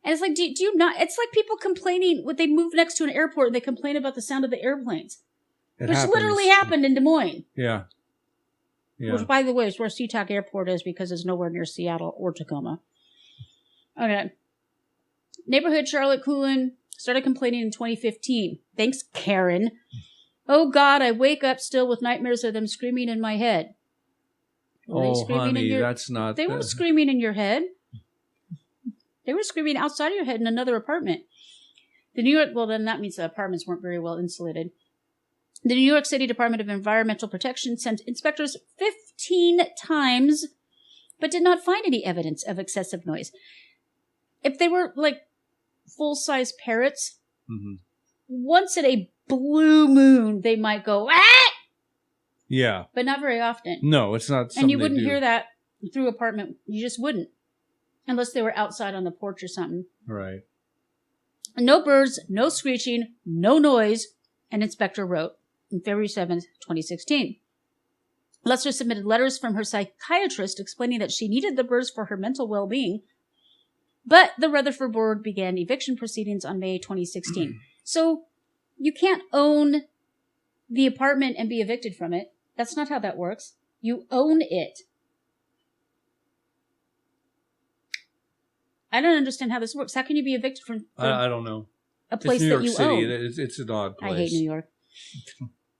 [SPEAKER 2] And it's like, do you not? It's like people complaining when they move next to an airport and they complain about the sound of the airplanes, which literally happened in Des Moines.
[SPEAKER 3] Yeah.
[SPEAKER 1] Yeah.
[SPEAKER 2] Which, by the way, is where SeaTac Airport is because it's nowhere near Seattle or Tacoma. Okay. Neighborhood Charlotte Coolin started complaining in 2015. Thanks, Karen. Oh, God, I wake up still with nightmares of them screaming in my head. Were they screaming in your...
[SPEAKER 1] that's not...
[SPEAKER 2] They weren't screaming in your head. They were screaming outside of your head in another apartment. The New York... Well, then that means the apartments weren't very well insulated. The New York City Department of Environmental Protection sent inspectors 15 times, but did not find any evidence of excessive noise. If they were, like, full-size parrots, once in a blue moon, they might go, ah!
[SPEAKER 1] Yeah.
[SPEAKER 2] But not very often.
[SPEAKER 1] No, it's not something
[SPEAKER 2] And you wouldn't hear that through apartment. You just wouldn't. Unless they were outside on the porch or something.
[SPEAKER 1] Right.
[SPEAKER 2] No birds, no screeching, no noise, an inspector wrote on February 7th, 2016. Lester submitted letters from her psychiatrist explaining that she needed the birds for her mental well-being. But the Rutherford board began eviction proceedings on May 2016. So you can't own the apartment and be evicted from it. That's not how that works. You own it. I don't understand how this works. How can you be evicted from
[SPEAKER 1] I don't know.
[SPEAKER 2] A place
[SPEAKER 1] New York
[SPEAKER 2] that you
[SPEAKER 1] City.
[SPEAKER 2] own?
[SPEAKER 1] It's an odd place.
[SPEAKER 2] I hate New York.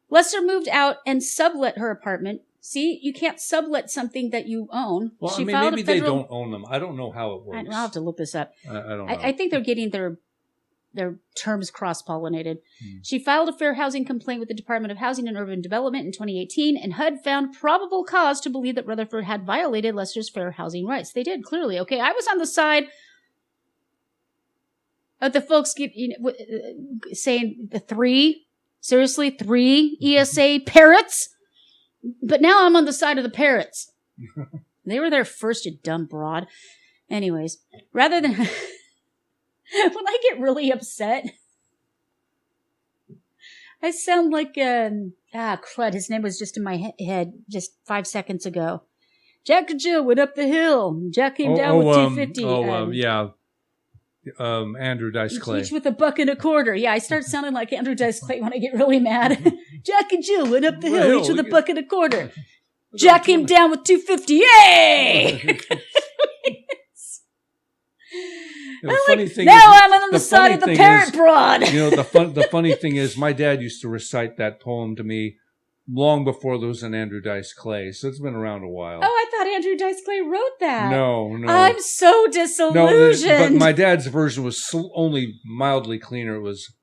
[SPEAKER 2] Lester moved out and sublet her apartment. See, you can't sublet something that you own.
[SPEAKER 1] Well,
[SPEAKER 2] She
[SPEAKER 1] I mean,
[SPEAKER 2] filed
[SPEAKER 1] maybe
[SPEAKER 2] a federal...
[SPEAKER 1] they don't own them. I don't know how it works.
[SPEAKER 2] I'll have to look this up.
[SPEAKER 1] I don't know.
[SPEAKER 2] I think they're getting their terms cross-pollinated. She filed a fair housing complaint with the Department of Housing and Urban Development in 2018, and HUD found probable cause to believe that Rutherford had violated Lester's fair housing rights. They did, clearly. Okay, I was on the side of the folks saying the three ESA parrots? But now I'm on the side of the parrots. They were there first, you dumb broad. Anyways, rather than... when I get really upset, I sound like... crud, his name was just in my head just 5 seconds ago. Jack and Jill went up the hill. Jack came down with 250.
[SPEAKER 1] Yeah. Andrew Dice Clay.
[SPEAKER 2] Each with $1.25. Yeah, I start sounding like Andrew Dice Clay when I get really mad. Jack and Jill went up the hill, each with $1.25. Jack came down with 250. Yay!
[SPEAKER 1] The funny thing
[SPEAKER 2] now
[SPEAKER 1] is,
[SPEAKER 2] I'm on the side of the parrot broad.
[SPEAKER 1] You know, the funny thing is, my dad used to recite that poem to me long before there was an Andrew Dice Clay, so it's been around a while.
[SPEAKER 2] Oh, I thought Andrew Dice Clay wrote that.
[SPEAKER 1] No.
[SPEAKER 2] I'm so disillusioned.
[SPEAKER 1] No, but my dad's version was only mildly cleaner. It was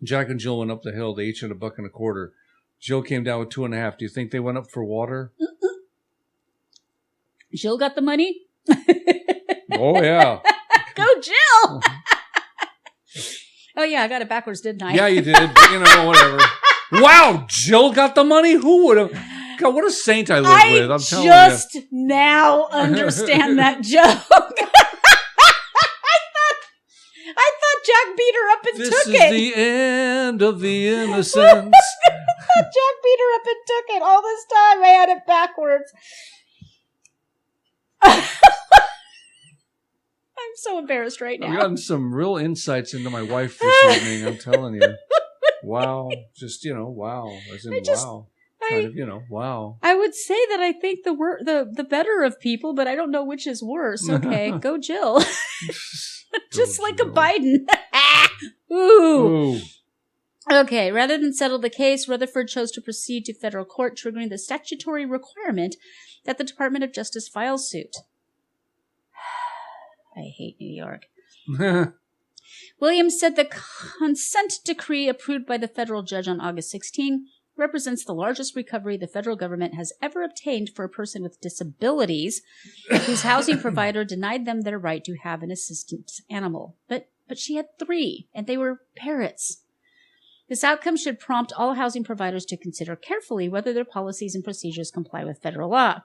[SPEAKER 1] Jack and Jill went up the hill. They each had $1.25. Jill came down with 2.5. Do you think they went up for water?
[SPEAKER 2] Jill got the money?
[SPEAKER 1] Oh, yeah.
[SPEAKER 2] Go, Jill! Oh, yeah, I got it backwards, didn't I?
[SPEAKER 1] Yeah, you did. You know, whatever. Wow, Jill got the money? Who would have? God, what a saint I live with. I'm telling you.
[SPEAKER 2] I just now understand that joke. I thought Jack beat her up and
[SPEAKER 1] This
[SPEAKER 2] took
[SPEAKER 1] is
[SPEAKER 2] it.
[SPEAKER 1] the end of the innocence.
[SPEAKER 2] Jack beat her up and took it. All this time I had it backwards. I'm so embarrassed right now.
[SPEAKER 1] I've gotten some real insights into my wife this evening, I'm telling you. Wow. Just, wow. As in, wow. Kind of, wow.
[SPEAKER 2] I would say that I think the better of people, but I don't know which is worse. Okay, go Jill. Just like a Biden. Ooh. Okay, rather than settle the case, Rutherford chose to proceed to federal court, triggering the statutory requirement that the Department of Justice file suit. I hate New York. Williams said the consent decree approved by the federal judge on August 16 represents the largest recovery the federal government has ever obtained for a person with disabilities whose housing provider denied them their right to have an assistance animal. But she had 3, and they were parrots. This outcome should prompt all housing providers to consider carefully whether their policies and procedures comply with federal law.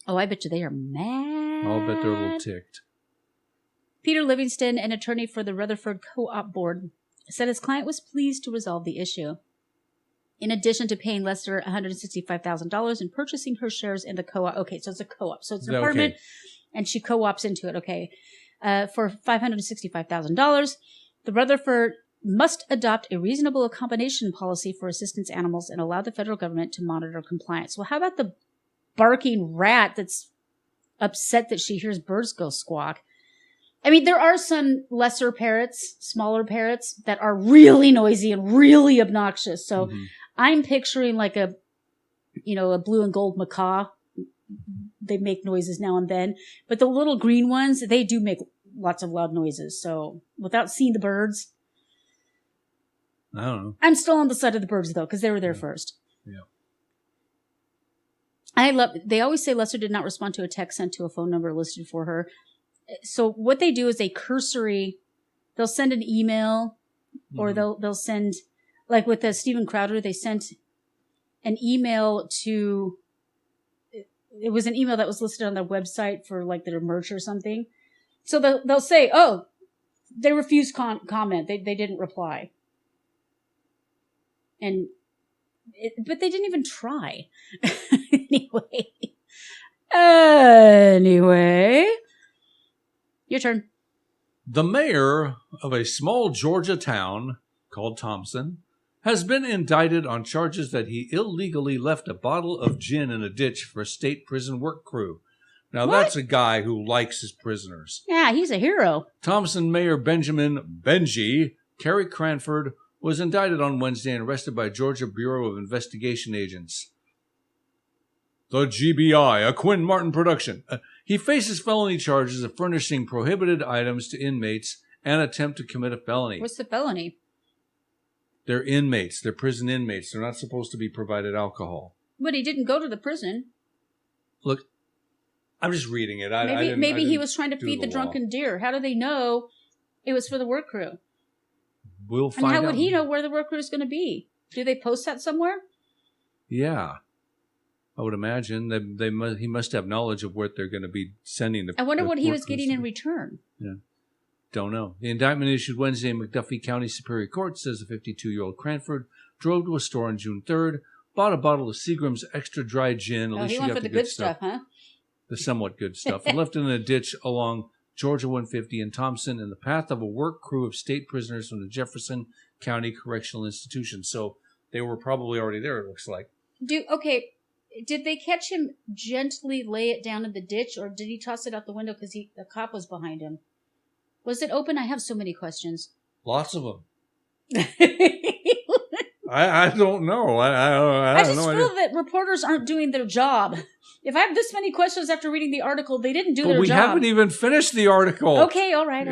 [SPEAKER 2] Oh, I bet you they are mad.
[SPEAKER 1] I'll bet they're a little ticked.
[SPEAKER 2] Peter Livingston, an attorney for the Rutherford Co-op Board, said his client was pleased to resolve the issue. In addition to paying Lester $165,000 and purchasing her shares in the co-op. Okay, so it's a co-op. So it's an apartment, and she co-ops into it, okay, for $565,000. The Rutherford must adopt a reasonable accommodation policy for assistance animals and allow the federal government to monitor compliance. Well, how about the barking rat that's upset that she hears birds go squawk? I mean, there are some lesser parrots, smaller parrots that are really noisy and really obnoxious. So I'm picturing like a blue and gold macaw. They make noises now and then, but the little green ones, they do make lots of loud noises. So without seeing the birds,
[SPEAKER 1] I don't know.
[SPEAKER 2] I'm still on the side of the birds though, because they were there first.
[SPEAKER 1] Yeah.
[SPEAKER 2] They always say Lester did not respond to a text sent to a phone number listed for her. So what they do is they'll send an email, or they'll send, like with Steven Crowder, they sent an email to, it was an email that was listed on their website for like their merch or something. So they'll say, oh, they refused comment. They didn't reply. But they didn't even try. Anyway. Your turn.
[SPEAKER 1] The mayor of a small Georgia town called Thompson has been indicted on charges that he illegally left a bottle of gin in a ditch for a state prison work crew. Now, that's a guy who likes his prisoners.
[SPEAKER 2] Yeah, he's a hero.
[SPEAKER 1] Thompson Mayor Benji Kerry Cranford was indicted on Wednesday and arrested by Georgia Bureau of Investigation agents. The GBI, a Quinn Martin production. He faces felony charges of furnishing prohibited items to inmates and attempt to commit a felony.
[SPEAKER 2] What's the felony?
[SPEAKER 1] They're inmates. They're prison inmates. They're not supposed to be provided alcohol.
[SPEAKER 2] But he didn't go to the prison.
[SPEAKER 1] Look, I'm just reading it.
[SPEAKER 2] Maybe he was trying to feed the drunken deer. How do they know it was for the work crew?
[SPEAKER 1] We'll find out.
[SPEAKER 2] And how would he know where the work crew is going to be? Do they post that somewhere?
[SPEAKER 1] Yeah. I would imagine that he must have knowledge of what they're going to be sending.
[SPEAKER 2] I wonder what he was getting in return.
[SPEAKER 1] Yeah. Don't know. The indictment issued Wednesday in McDuffie County Superior Court says the 52-year-old Cranford drove to a store on June 3rd, bought a bottle of Seagram's extra dry gin. At least
[SPEAKER 2] he
[SPEAKER 1] you
[SPEAKER 2] went
[SPEAKER 1] got
[SPEAKER 2] for the good stuff, huh?
[SPEAKER 1] The somewhat good stuff. And left it in a ditch along Georgia 150 in Thompson in the path of a work crew of state prisoners from the Jefferson County Correctional Institution. So they were probably already there, it looks like.
[SPEAKER 2] Did they catch him gently lay it down in the ditch, or did he toss it out the window because the cop was behind him? Was it open? I have so many questions.
[SPEAKER 1] Lots of them. I don't know. I
[SPEAKER 2] just feel that reporters aren't doing their job. If I have this many questions after reading the article, they didn't do their job.
[SPEAKER 1] But we haven't even finished the article.
[SPEAKER 2] Okay, all right.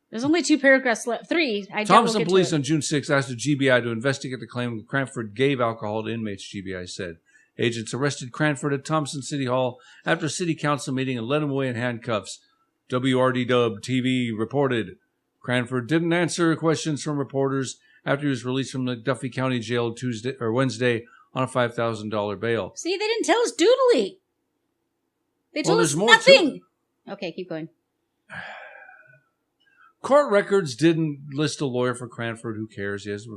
[SPEAKER 2] There's only 2 paragraphs left. 3.
[SPEAKER 1] Thompson police on June 6th asked the GBI to investigate the claim Cranford gave alcohol to inmates, GBI said. Agents arrested Cranford at Thompson City Hall after a city council meeting and led him away in handcuffs. WRDW TV reported. Cranford didn't answer questions from reporters after he was released from the McDuffie County Jail Wednesday on a $5,000 bail.
[SPEAKER 2] See, they didn't tell us doodly. They told us
[SPEAKER 1] more
[SPEAKER 2] nothing. Okay, keep going.
[SPEAKER 1] Court records didn't list a lawyer for Cranford. Who cares? He has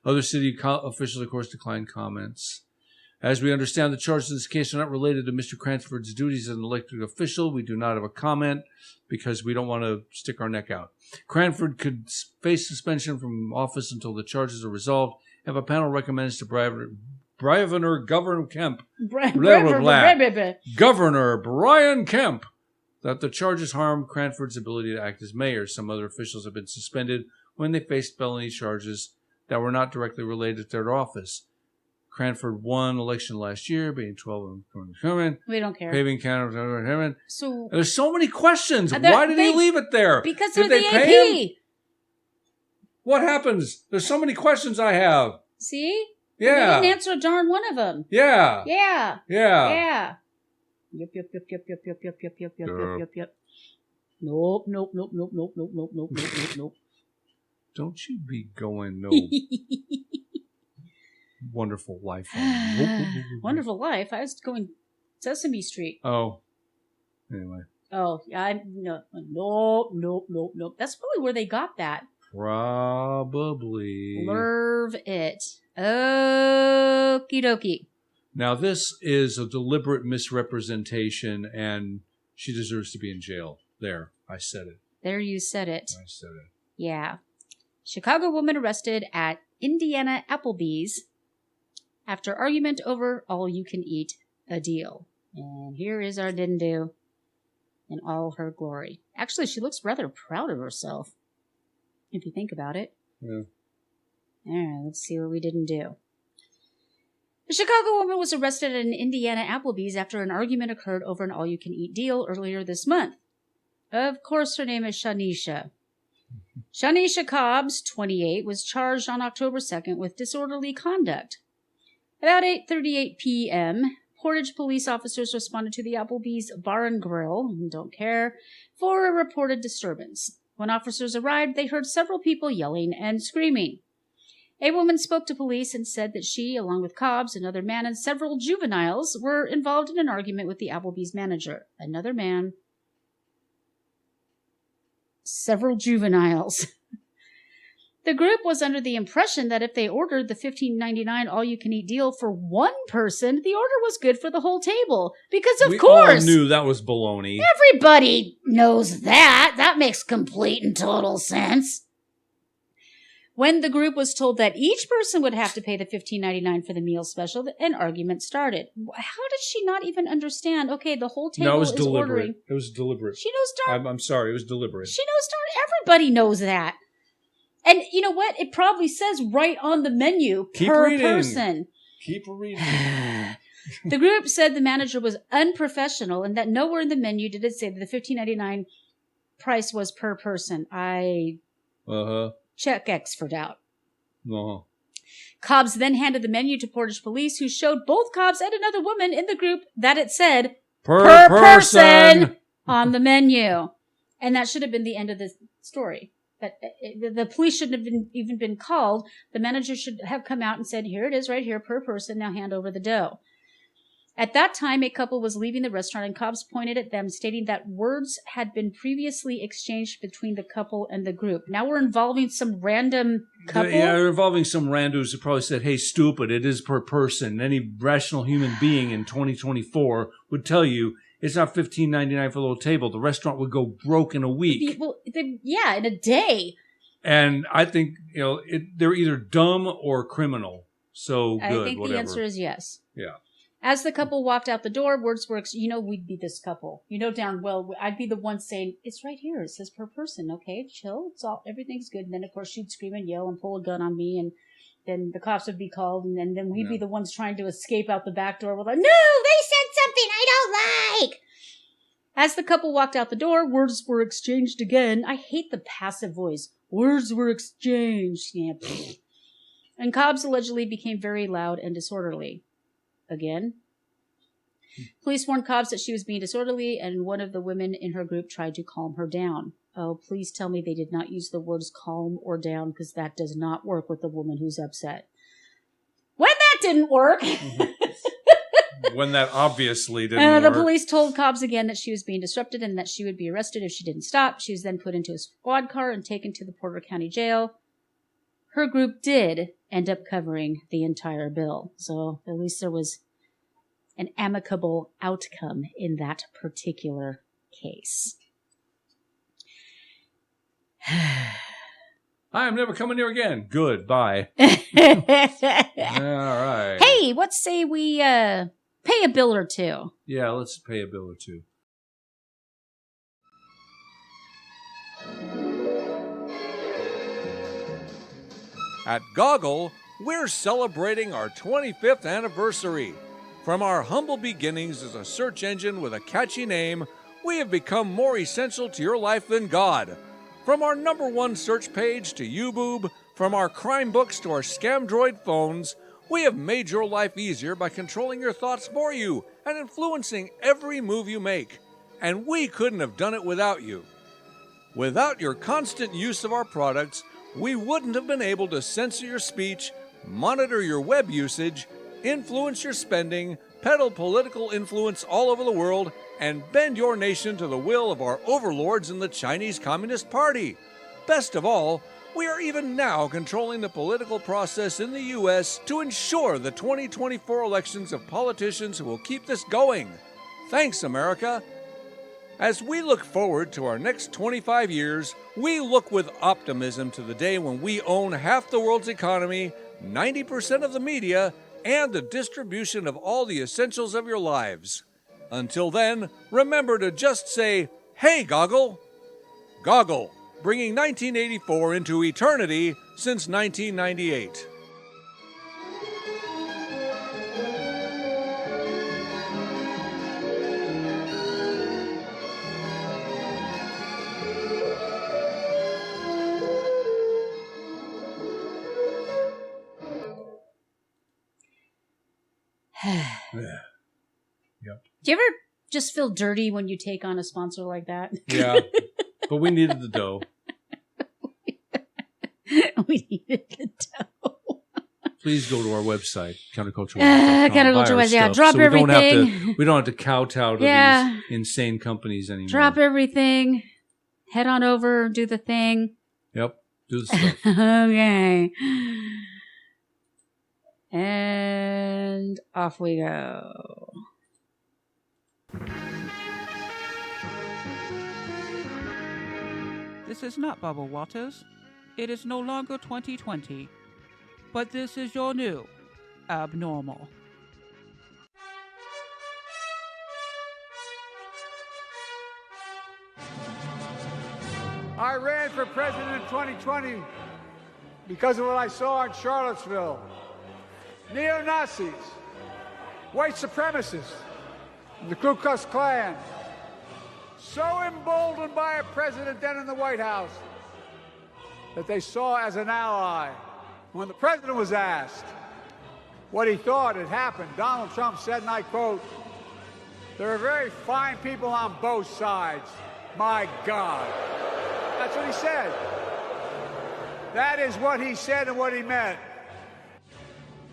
[SPEAKER 1] other city officials, of course, declined comments. As we understand, the charges in this case are not related to Mr. Cranford's duties as an elected official. We do not have a comment because we don't want to stick our neck out. Cranford could face suspension from office until the charges are resolved if a panel recommends to Governor Kemp, Governor Brian Kemp, that the charges harm Cranford's ability to act as mayor. Some other officials have been suspended when they faced felony charges that were not directly related to their office. Cranford won election last year, being 12 and
[SPEAKER 2] we don't care.
[SPEAKER 1] Paving counter.
[SPEAKER 2] So
[SPEAKER 1] there's so many questions. Why did he leave it there?
[SPEAKER 2] Because
[SPEAKER 1] did
[SPEAKER 2] they're
[SPEAKER 1] they
[SPEAKER 2] the
[SPEAKER 1] pay
[SPEAKER 2] AP.
[SPEAKER 1] him? What happens? There's so many questions I have.
[SPEAKER 2] See?
[SPEAKER 1] Yeah.
[SPEAKER 2] They didn't answer a darn one of them.
[SPEAKER 1] Yeah.
[SPEAKER 2] Yeah.
[SPEAKER 1] Yeah.
[SPEAKER 2] Yeah. Yep. Nope.
[SPEAKER 1] Don't you be going no Wonderful Life.
[SPEAKER 2] Wonderful Life? I was going Sesame Street.
[SPEAKER 1] Oh. Anyway.
[SPEAKER 2] Oh, yeah. Nope. That's probably where they got that.
[SPEAKER 1] Probably.
[SPEAKER 2] Lerv it. Okie dokie.
[SPEAKER 1] Now, this is a deliberate misrepresentation, and she deserves to be in jail. There, I said it.
[SPEAKER 2] There you said it.
[SPEAKER 1] I said it.
[SPEAKER 2] Yeah. Chicago woman arrested at Indiana Applebee's after argument over all-you-can-eat a deal. And here is our didn't do in all her glory. Actually, she looks rather proud of herself, if you think about it.
[SPEAKER 1] Yeah.
[SPEAKER 2] All right, let's see what we didn't do. A Chicago woman was arrested at an Indiana Applebee's after an argument occurred over an all-you-can-eat deal earlier this month. Of course, her name is Shanisha. Shanisha Cobbs, 28, was charged on October 2nd with disorderly conduct. About 8:38 p.m., Portage police officers responded to the Applebee's Bar and Grill, don't care, for a reported disturbance. When officers arrived, they heard several people yelling and screaming. A woman spoke to police and said that she, along with Cobbs, another man, and several juveniles, were involved in an argument with the Applebee's manager. Another man. Several juveniles. The group was under the impression that if they ordered the $15.99 all-you-can-eat deal for one person, the order was good for the whole table. Because, of course,
[SPEAKER 1] we all knew that was baloney.
[SPEAKER 2] Everybody knows that. That makes complete and total sense. When the group was told that each person would have to pay the $15.99 for the meal special, an argument started. How did she not even understand? Okay, the whole table
[SPEAKER 1] No, it was
[SPEAKER 2] is
[SPEAKER 1] deliberate.
[SPEAKER 2] ordering.
[SPEAKER 1] It was deliberate.
[SPEAKER 2] She knows
[SPEAKER 1] I'm sorry, it was deliberate.
[SPEAKER 2] She knows everybody knows that. And you know what? It probably says right on the menu, per person.
[SPEAKER 1] Keep reading.
[SPEAKER 2] The group said the manager was unprofessional and that nowhere in the menu did it say that the $15.99 price was per person. Check X for doubt. Cobbs then handed the menu to Portage police, who showed both Cobbs and another woman in the group that it said per person on the menu. And that should have been the end of the story. But the police shouldn't have even been called. The manager should have come out and said, here it is right here per person. Now hand over the dough. At that time, a couple was leaving the restaurant and Cobbs pointed at them, stating that words had been previously exchanged between the couple and the group. Now we're involving some random couple?
[SPEAKER 1] Yeah, we're involving some randos who probably said, hey, stupid, it is per person. Any rational human being in 2024 would tell you it's not $15.99 for the little table. The restaurant would go broke in a week.
[SPEAKER 2] Well, in a day.
[SPEAKER 1] And I think, they're either dumb or criminal. So good,
[SPEAKER 2] I think
[SPEAKER 1] whatever.
[SPEAKER 2] the answer is yes.
[SPEAKER 1] Yeah.
[SPEAKER 2] As the couple walked out the door, words were, we'd be this couple. You know darn well, I'd be the one saying, it's right here. It says per person. Okay, chill. Everything's good. And then, of course, she'd scream and yell and pull a gun on me. And then the cops would be called. And then we'd be the ones trying to escape out the back door. We're like, no, they said something I don't like. As the couple walked out the door, words were exchanged again. I hate the passive voice. Words were exchanged. Yeah. And Cobbs allegedly became very loud and disorderly. Again. Police warned Cobbs that she was being disorderly, and one of the women in her group tried to calm her down. Oh, please tell me they did not use the words calm or down, because that does not work with the woman who's upset. When that didn't work...
[SPEAKER 1] When that obviously didn't work.
[SPEAKER 2] The police told Cobbs again that she was being disrupted and that she would be arrested if she didn't stop. She was then put into a squad car and taken to the Porter County Jail. Her group did end up covering the entire bill. So at least there was an amicable outcome in that particular case.
[SPEAKER 1] I'm never coming here again. Good, bye. All right.
[SPEAKER 2] Hey, what say we pay a bill or two?
[SPEAKER 1] Yeah, let's pay a bill or two. At Goggle, we're celebrating our 25th anniversary. From our humble beginnings as a search engine with a catchy name, we have become more essential to your life than God. From our #1 search page to YouBoob, from our crime books to our Scamdroid phones, we have made your life easier by controlling your thoughts for you and influencing every move you make. And we couldn't have done it without you. Without your constant use of our products, we wouldn't have been able to censor your speech, monitor your web usage, influence your spending, peddle political influence all over the world, and bend your nation to the will of our overlords in the Chinese Communist Party. Best of all, we are even now controlling the political process in the U.S. to ensure the 2024 elections of politicians who will keep this going. Thanks, America. As we look forward to our next 25 years, we look with optimism to the day when we own half the world's economy, 90% of the media, and the distribution of all the essentials of your lives. Until then, remember to just say, "Hey, Goggle!" Goggle, bringing 1984 into eternity since 1998.
[SPEAKER 2] Yep. Do you ever just feel dirty when you take on a sponsor like that?
[SPEAKER 1] Yeah, but we needed the dough.
[SPEAKER 2] We needed the dough.
[SPEAKER 1] Please go to our website, CounterCultureWISE.com.
[SPEAKER 2] CounterCultureWISE, yeah. Drop everything.
[SPEAKER 1] We don't have to kowtow to these insane companies anymore.
[SPEAKER 2] Drop everything. Head on over, do the thing.
[SPEAKER 1] Yep, do the stuff.
[SPEAKER 2] Okay. And off we go.
[SPEAKER 10] This is not Bubble Waters. It is no longer 2020. But this is your new abnormal.
[SPEAKER 11] I ran for president in 2020 because of what I saw in Charlottesville. Neo-Nazis, white supremacists, the Ku Klux Klan, so emboldened by a president then in the White House that they saw as an ally. When the president was asked what he thought had happened, Donald Trump said, and I quote, "There are very fine people on both sides. My God." That's what he said. That is what he said and what he meant.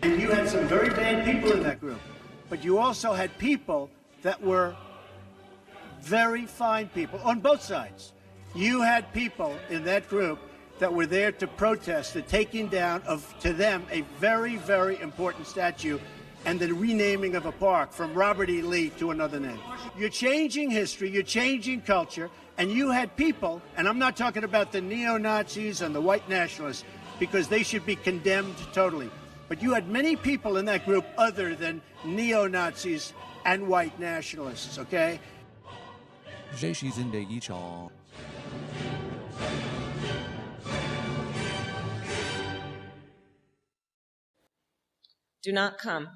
[SPEAKER 12] And you had some very bad people in that group, but you also had people that were very fine people on both sides. You had people in that group that were there to protest the taking down of, to them, a very, very important statue and the renaming of a park from Robert E. Lee to another name. You're changing history, you're changing culture, and you had people, and I'm not talking about the neo-Nazis and the white nationalists, because they should be condemned totally. But you had many people in that group other than neo-Nazis and white nationalists, okay?
[SPEAKER 13] Do not come.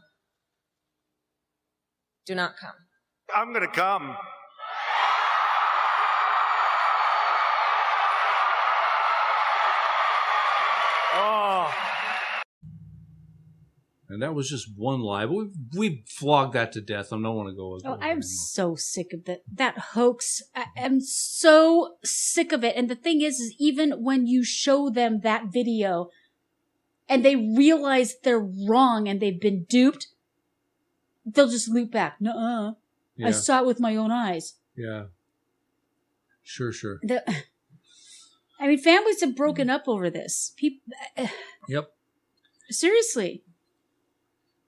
[SPEAKER 13] Do not come.
[SPEAKER 12] I'm going to come.
[SPEAKER 1] Oh. And that was just one lie. We flogged that to death. I don't want to go with it.
[SPEAKER 2] Oh, I'm so sick of that hoax. I am so sick of it. And the thing is even when you show them that video and they realize they're wrong and they've been duped, they'll just loop back. Nuh-uh. Yeah. I saw it with my own eyes.
[SPEAKER 1] Yeah. Sure.
[SPEAKER 2] I mean, families have broken up over this.
[SPEAKER 1] Yep.
[SPEAKER 2] Seriously.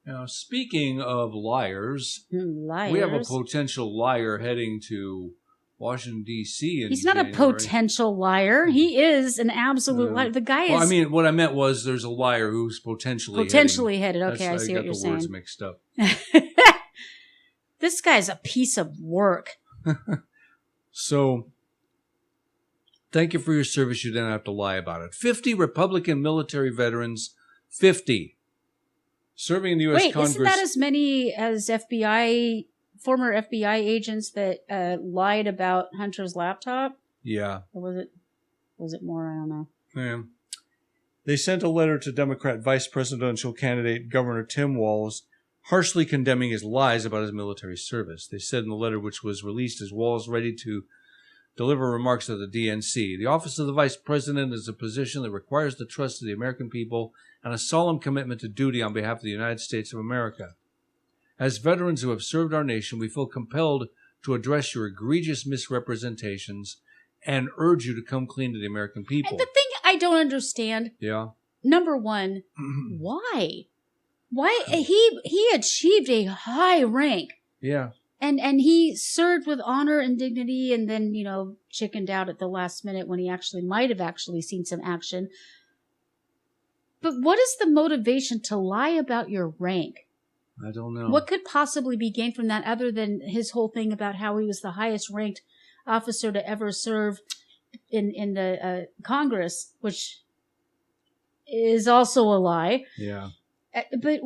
[SPEAKER 1] Now, speaking of liars, we have a potential liar heading to Washington, D.C.
[SPEAKER 2] He's not a potential liar. He is an absolute liar. The guy is...
[SPEAKER 1] Well, I mean, what I meant was there's a liar who's potentially
[SPEAKER 2] headed. Okay, I see what you're saying.
[SPEAKER 1] I got the words mixed up.
[SPEAKER 2] This guy's a piece of work.
[SPEAKER 1] So, thank you for your service. You didn't have to lie about it. 50 Republican military veterans, 50, serving in the U.S. Congress.
[SPEAKER 2] Isn't that as many as former FBI agents that lied about Hunter's laptop?
[SPEAKER 1] Yeah.
[SPEAKER 2] Or was it more? I don't know.
[SPEAKER 1] Yeah. They sent a letter to Democrat vice presidential candidate Governor Tim Walz, harshly condemning his lies about his military service. They said in the letter, which was released as Walz ready to deliver remarks at the DNC, the office of the vice president is a position that requires the trust of the American people and a solemn commitment to duty on behalf of the United States of America. As veterans who have served our nation, we feel compelled to address your egregious misrepresentations and urge you to come clean to the American people.
[SPEAKER 2] And the thing I don't understand, number one, why? Why he achieved a high rank.
[SPEAKER 1] Yeah.
[SPEAKER 2] And he served with honor and dignity, and then, chickened out at the last minute when he might have actually seen some action. But what is the motivation to lie about your rank?
[SPEAKER 1] I don't know.
[SPEAKER 2] What could possibly be gained from that other than his whole thing about how he was the highest ranked officer to ever serve in the Congress, which is also a lie.
[SPEAKER 1] Yeah.
[SPEAKER 2] But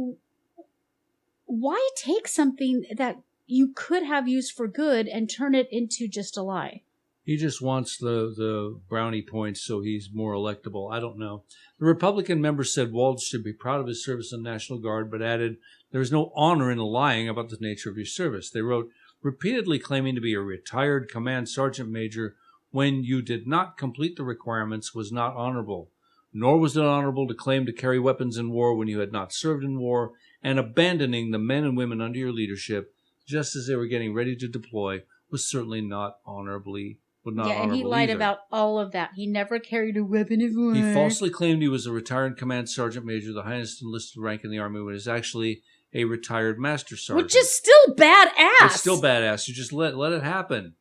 [SPEAKER 2] why take something that you could have used for good and turn it into just a lie?
[SPEAKER 1] He just wants the brownie points so he's more electable. I don't know. The Republican member said Waltz should be proud of his service in the National Guard, but added, there is no honor in lying about the nature of your service. They wrote, repeatedly claiming to be a retired command sergeant major when you did not complete the requirements was not honorable. Nor was it honorable to claim to carry weapons in war when you had not served in war, and abandoning the men and women under your leadership just as they were getting ready to deploy was certainly not honorably.
[SPEAKER 2] And he lied about all of that. He never carried a weapon of war.
[SPEAKER 1] He falsely claimed he was a retired command sergeant major, the highest enlisted rank in the Army, when he was actually a retired master sergeant.
[SPEAKER 2] Which is still badass.
[SPEAKER 1] It's still badass. You just let it happen.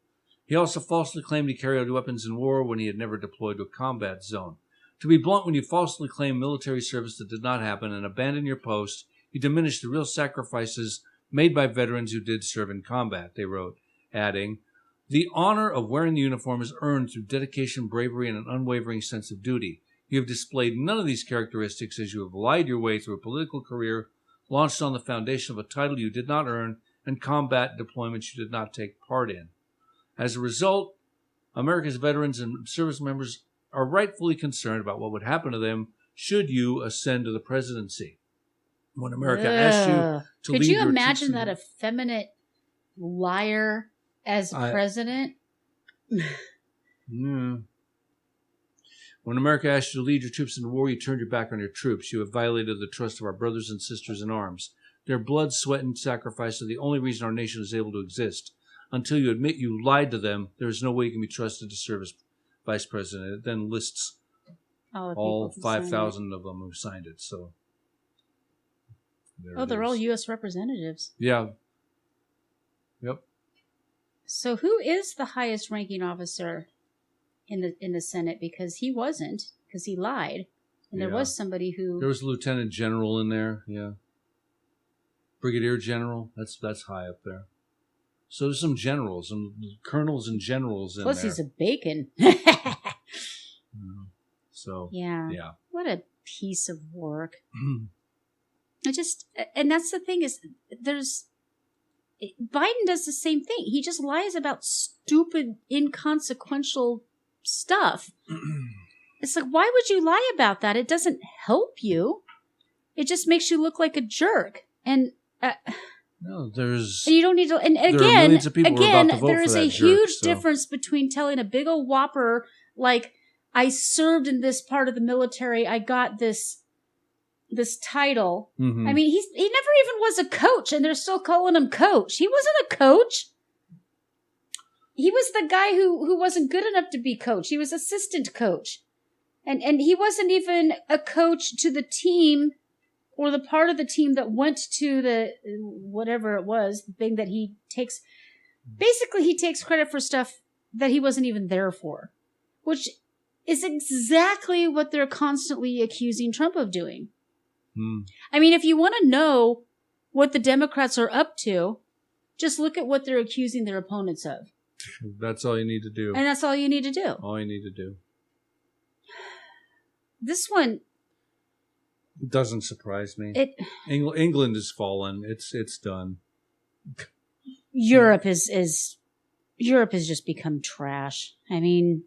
[SPEAKER 1] He also falsely claimed he carried weapons in war when he had never deployed to a combat zone. To be blunt, when you falsely claim military service that did not happen and abandon your post, you diminish the real sacrifices made by veterans who did serve in combat, they wrote, adding, the honor of wearing the uniform is earned through dedication, bravery, and an unwavering sense of duty. You have displayed none of these characteristics as you have lied your way through a political career launched on the foundation of a title you did not earn and combat deployments you did not take part in. As a result, America's veterans and service members are rightfully concerned about what would happen to them should you ascend to the presidency. When America asked you to lead
[SPEAKER 2] Could you
[SPEAKER 1] your
[SPEAKER 2] imagine
[SPEAKER 1] troops
[SPEAKER 2] that effeminate liar as president?
[SPEAKER 1] When America asked you to lead your troops into war, you turned your back on your troops. You have violated the trust of our brothers and sisters in arms. Their blood, sweat, and sacrifice are the only reason our nation is able to exist. Until you admit you lied to them, there is no way you can be trusted to serve as vice president. It then lists all 5,000 of them who signed it. So,
[SPEAKER 2] they're all U.S. representatives.
[SPEAKER 1] Yeah. Yep.
[SPEAKER 2] So who is the highest ranking officer in the Senate? Because he wasn't, because he lied. And there was somebody who...
[SPEAKER 1] There was a lieutenant general in there, yeah. Brigadier general, that's high up there. So there's some generals, some colonels and generals in
[SPEAKER 2] Plus
[SPEAKER 1] there.
[SPEAKER 2] he's a bacon.
[SPEAKER 1] So,
[SPEAKER 2] yeah. What a piece of work. And that's the thing is, Biden does the same thing. He just lies about stupid, inconsequential stuff. It's like, why would you lie about that? It doesn't help you. It just makes you look like a jerk. And
[SPEAKER 1] no, there's...
[SPEAKER 2] And you don't need to... And
[SPEAKER 1] there are millions of people who are about to vote
[SPEAKER 2] there is
[SPEAKER 1] for that
[SPEAKER 2] a
[SPEAKER 1] jerk,
[SPEAKER 2] huge
[SPEAKER 1] so.
[SPEAKER 2] difference between telling a big old whopper, like, I served in this part of the military, I got this title.
[SPEAKER 1] Mm-hmm.
[SPEAKER 2] I mean, he never even was a coach, and they're still calling him coach. He wasn't a coach. He was the guy who wasn't good enough to be coach. He was assistant coach. And he wasn't even a coach to the team or the part of the team that went to the, whatever it was, the thing that he takes. Basically, he takes credit for stuff that he wasn't even there for, which is exactly what they're constantly accusing Trump of doing. I mean, if you want to know what the Democrats are up to, just look at what they're accusing their opponents of.
[SPEAKER 1] That's all you need to do.
[SPEAKER 2] And that's all you need to do.
[SPEAKER 1] All you need to do.
[SPEAKER 2] This one...
[SPEAKER 1] It doesn't surprise me. England has fallen. It's done.
[SPEAKER 2] Europe has just become trash. I mean,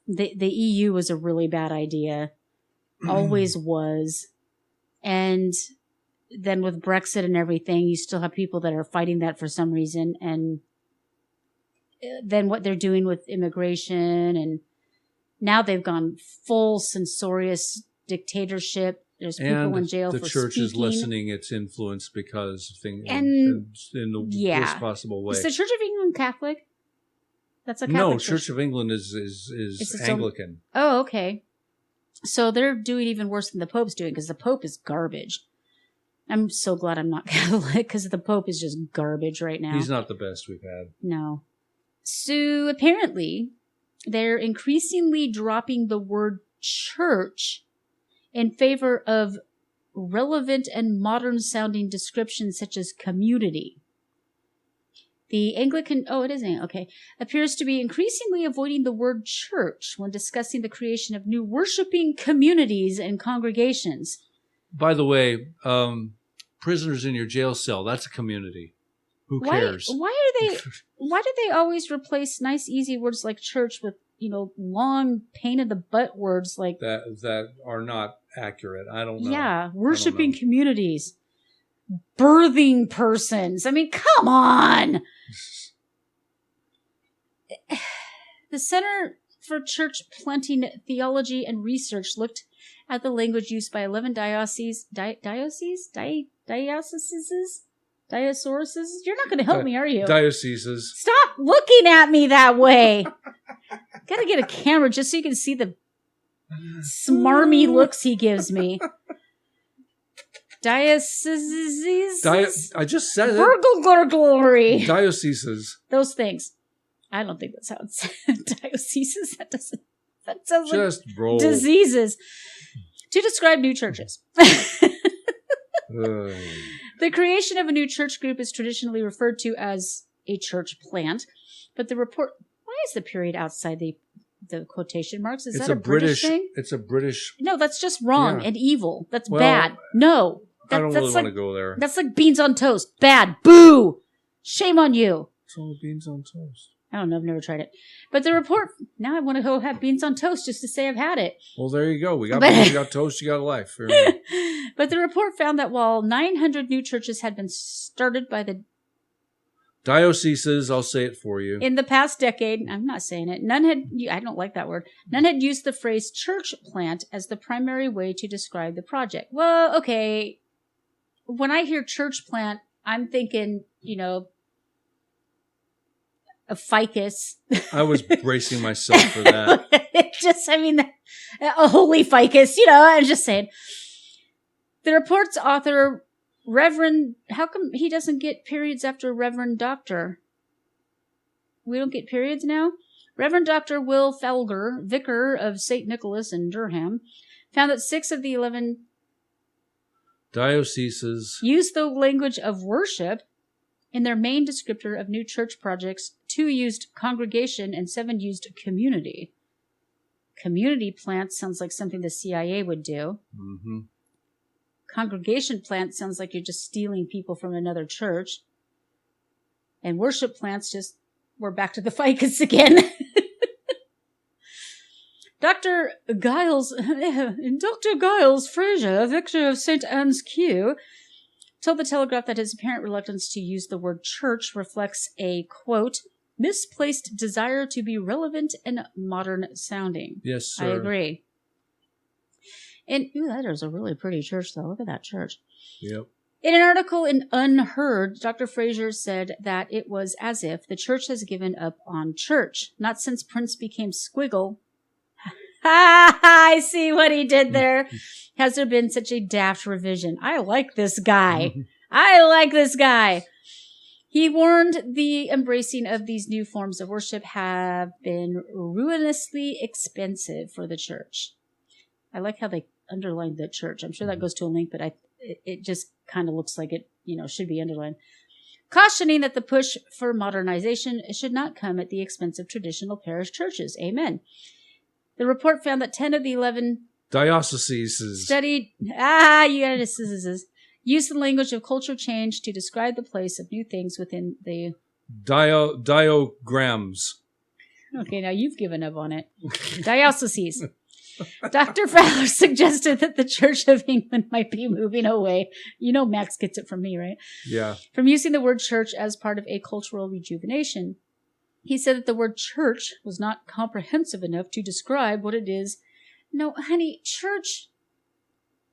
[SPEAKER 2] the EU was a really bad idea. Always was. And then with Brexit and everything, you still have people that are fighting that for some reason. And then what they're doing with immigration, and now they've gone full censorious dictatorship. There's people in jail for speaking.
[SPEAKER 1] The church is lessening its influence because of things in the worst possible way.
[SPEAKER 2] Is the Church of England Catholic? That's a Catholic
[SPEAKER 1] No,
[SPEAKER 2] church.
[SPEAKER 1] Church of England is Anglican.
[SPEAKER 2] Oh, okay. So they're doing even worse than the Pope's doing, because the Pope is garbage. I'm so glad I'm not Catholic because the Pope is just garbage right now.
[SPEAKER 1] He's not the best we've had.
[SPEAKER 2] No. So apparently, they're increasingly dropping the word church in favor of relevant and modern sounding descriptions such as community. The Anglican, appears to be increasingly avoiding the word church when discussing the creation of new worshiping communities and congregations.
[SPEAKER 1] By the way, prisoners in your jail cell, that's a community. Who cares?
[SPEAKER 2] Why do they always replace nice, easy words like church with, long pain in the butt words like
[SPEAKER 1] that are not accurate? I don't know.
[SPEAKER 2] Yeah, worshiping communities. Birthing persons. I mean, come on. The Center for Church Planting Theology and Research looked at the language used by 11 dioceses. You're not going to help me, are you?
[SPEAKER 1] Dioceses.
[SPEAKER 2] Stop looking at me that way. Got to get a camera just so you can see the smarmy looks he gives me. Dioceses.
[SPEAKER 1] I just said it.
[SPEAKER 2] Burgle glory.
[SPEAKER 1] Dioceses.
[SPEAKER 2] Those things. I don't think that sounds dioceses. That sounds
[SPEAKER 1] just
[SPEAKER 2] like
[SPEAKER 1] roll.
[SPEAKER 2] Diseases. To describe new churches. The creation of a new church group is traditionally referred to as a church plant, but the report. Why is the period outside the quotation marks? Is that a British thing?
[SPEAKER 1] It's a British.
[SPEAKER 2] No, that's just wrong and evil. That's bad. No.
[SPEAKER 1] I don't really want to go there.
[SPEAKER 2] That's like beans on toast. Bad. Boo! Shame on you.
[SPEAKER 1] It's all beans on toast.
[SPEAKER 2] I don't know. I've never tried it. But the report, now I want to go have beans on toast just to say I've had it.
[SPEAKER 1] Well, there you go. We got beans, you got toast, you got life.
[SPEAKER 2] But the report found that while 900 new churches had been started by the
[SPEAKER 1] dioceses, I'll say it for you.
[SPEAKER 2] In the past decade, I'm not saying it, I don't like that word, none had used the phrase church plant as the primary way to describe the project. Well, okay. When I hear church plant, I'm thinking, a ficus.
[SPEAKER 1] I was bracing myself for that.
[SPEAKER 2] A holy ficus, I'm just saying. The report's author, Reverend, how come he doesn't get periods after Reverend Doctor? We don't get periods now? Reverend Dr. Will Felger, vicar of St. Nicholas in Durham, found that 6 of the 11
[SPEAKER 1] dioceses
[SPEAKER 2] used the language of worship in their main descriptor of new church projects. 2 used congregation and 7 used community. Community plant sounds like something the CIA would do.
[SPEAKER 1] Mm-hmm.
[SPEAKER 2] Congregation plant sounds like you're just stealing people from another church. And worship plants we're back to the ficus again. Dr. Giles Fraser, victor of St. Anne's Kew, told the Telegraph that his apparent reluctance to use the word church reflects a, quote, misplaced desire to be relevant and modern sounding.
[SPEAKER 1] Yes, sir.
[SPEAKER 2] I agree. And, that is a really pretty church, though. Look at that church.
[SPEAKER 1] Yep.
[SPEAKER 2] In an article in Unheard, Dr. Fraser said that it was as if the church has given up on church. Not since Prince became Squiggle. I see what he did there. Has there been such a daft revision? I like this guy. He warned the embracing of these new forms of worship have been ruinously expensive for the church. I like how they underlined the church. I'm sure that goes to a link, but it just kind of looks like it, should be underlined. Cautioning that the push for modernization should not come at the expense of traditional parish churches. Amen. The report found that 10 of the 11
[SPEAKER 1] dioceses
[SPEAKER 2] studied, used the language of culture change to describe the place of new things within the
[SPEAKER 1] diagrams.
[SPEAKER 2] Okay, now you've given up on it. Dioceses. Dr. Fowler suggested that the Church of England might be moving away. Max gets it from me, right?
[SPEAKER 1] Yeah.
[SPEAKER 2] From using the word church as part of a cultural rejuvenation. He said that the word church was not comprehensive enough to describe what it is. No, honey, church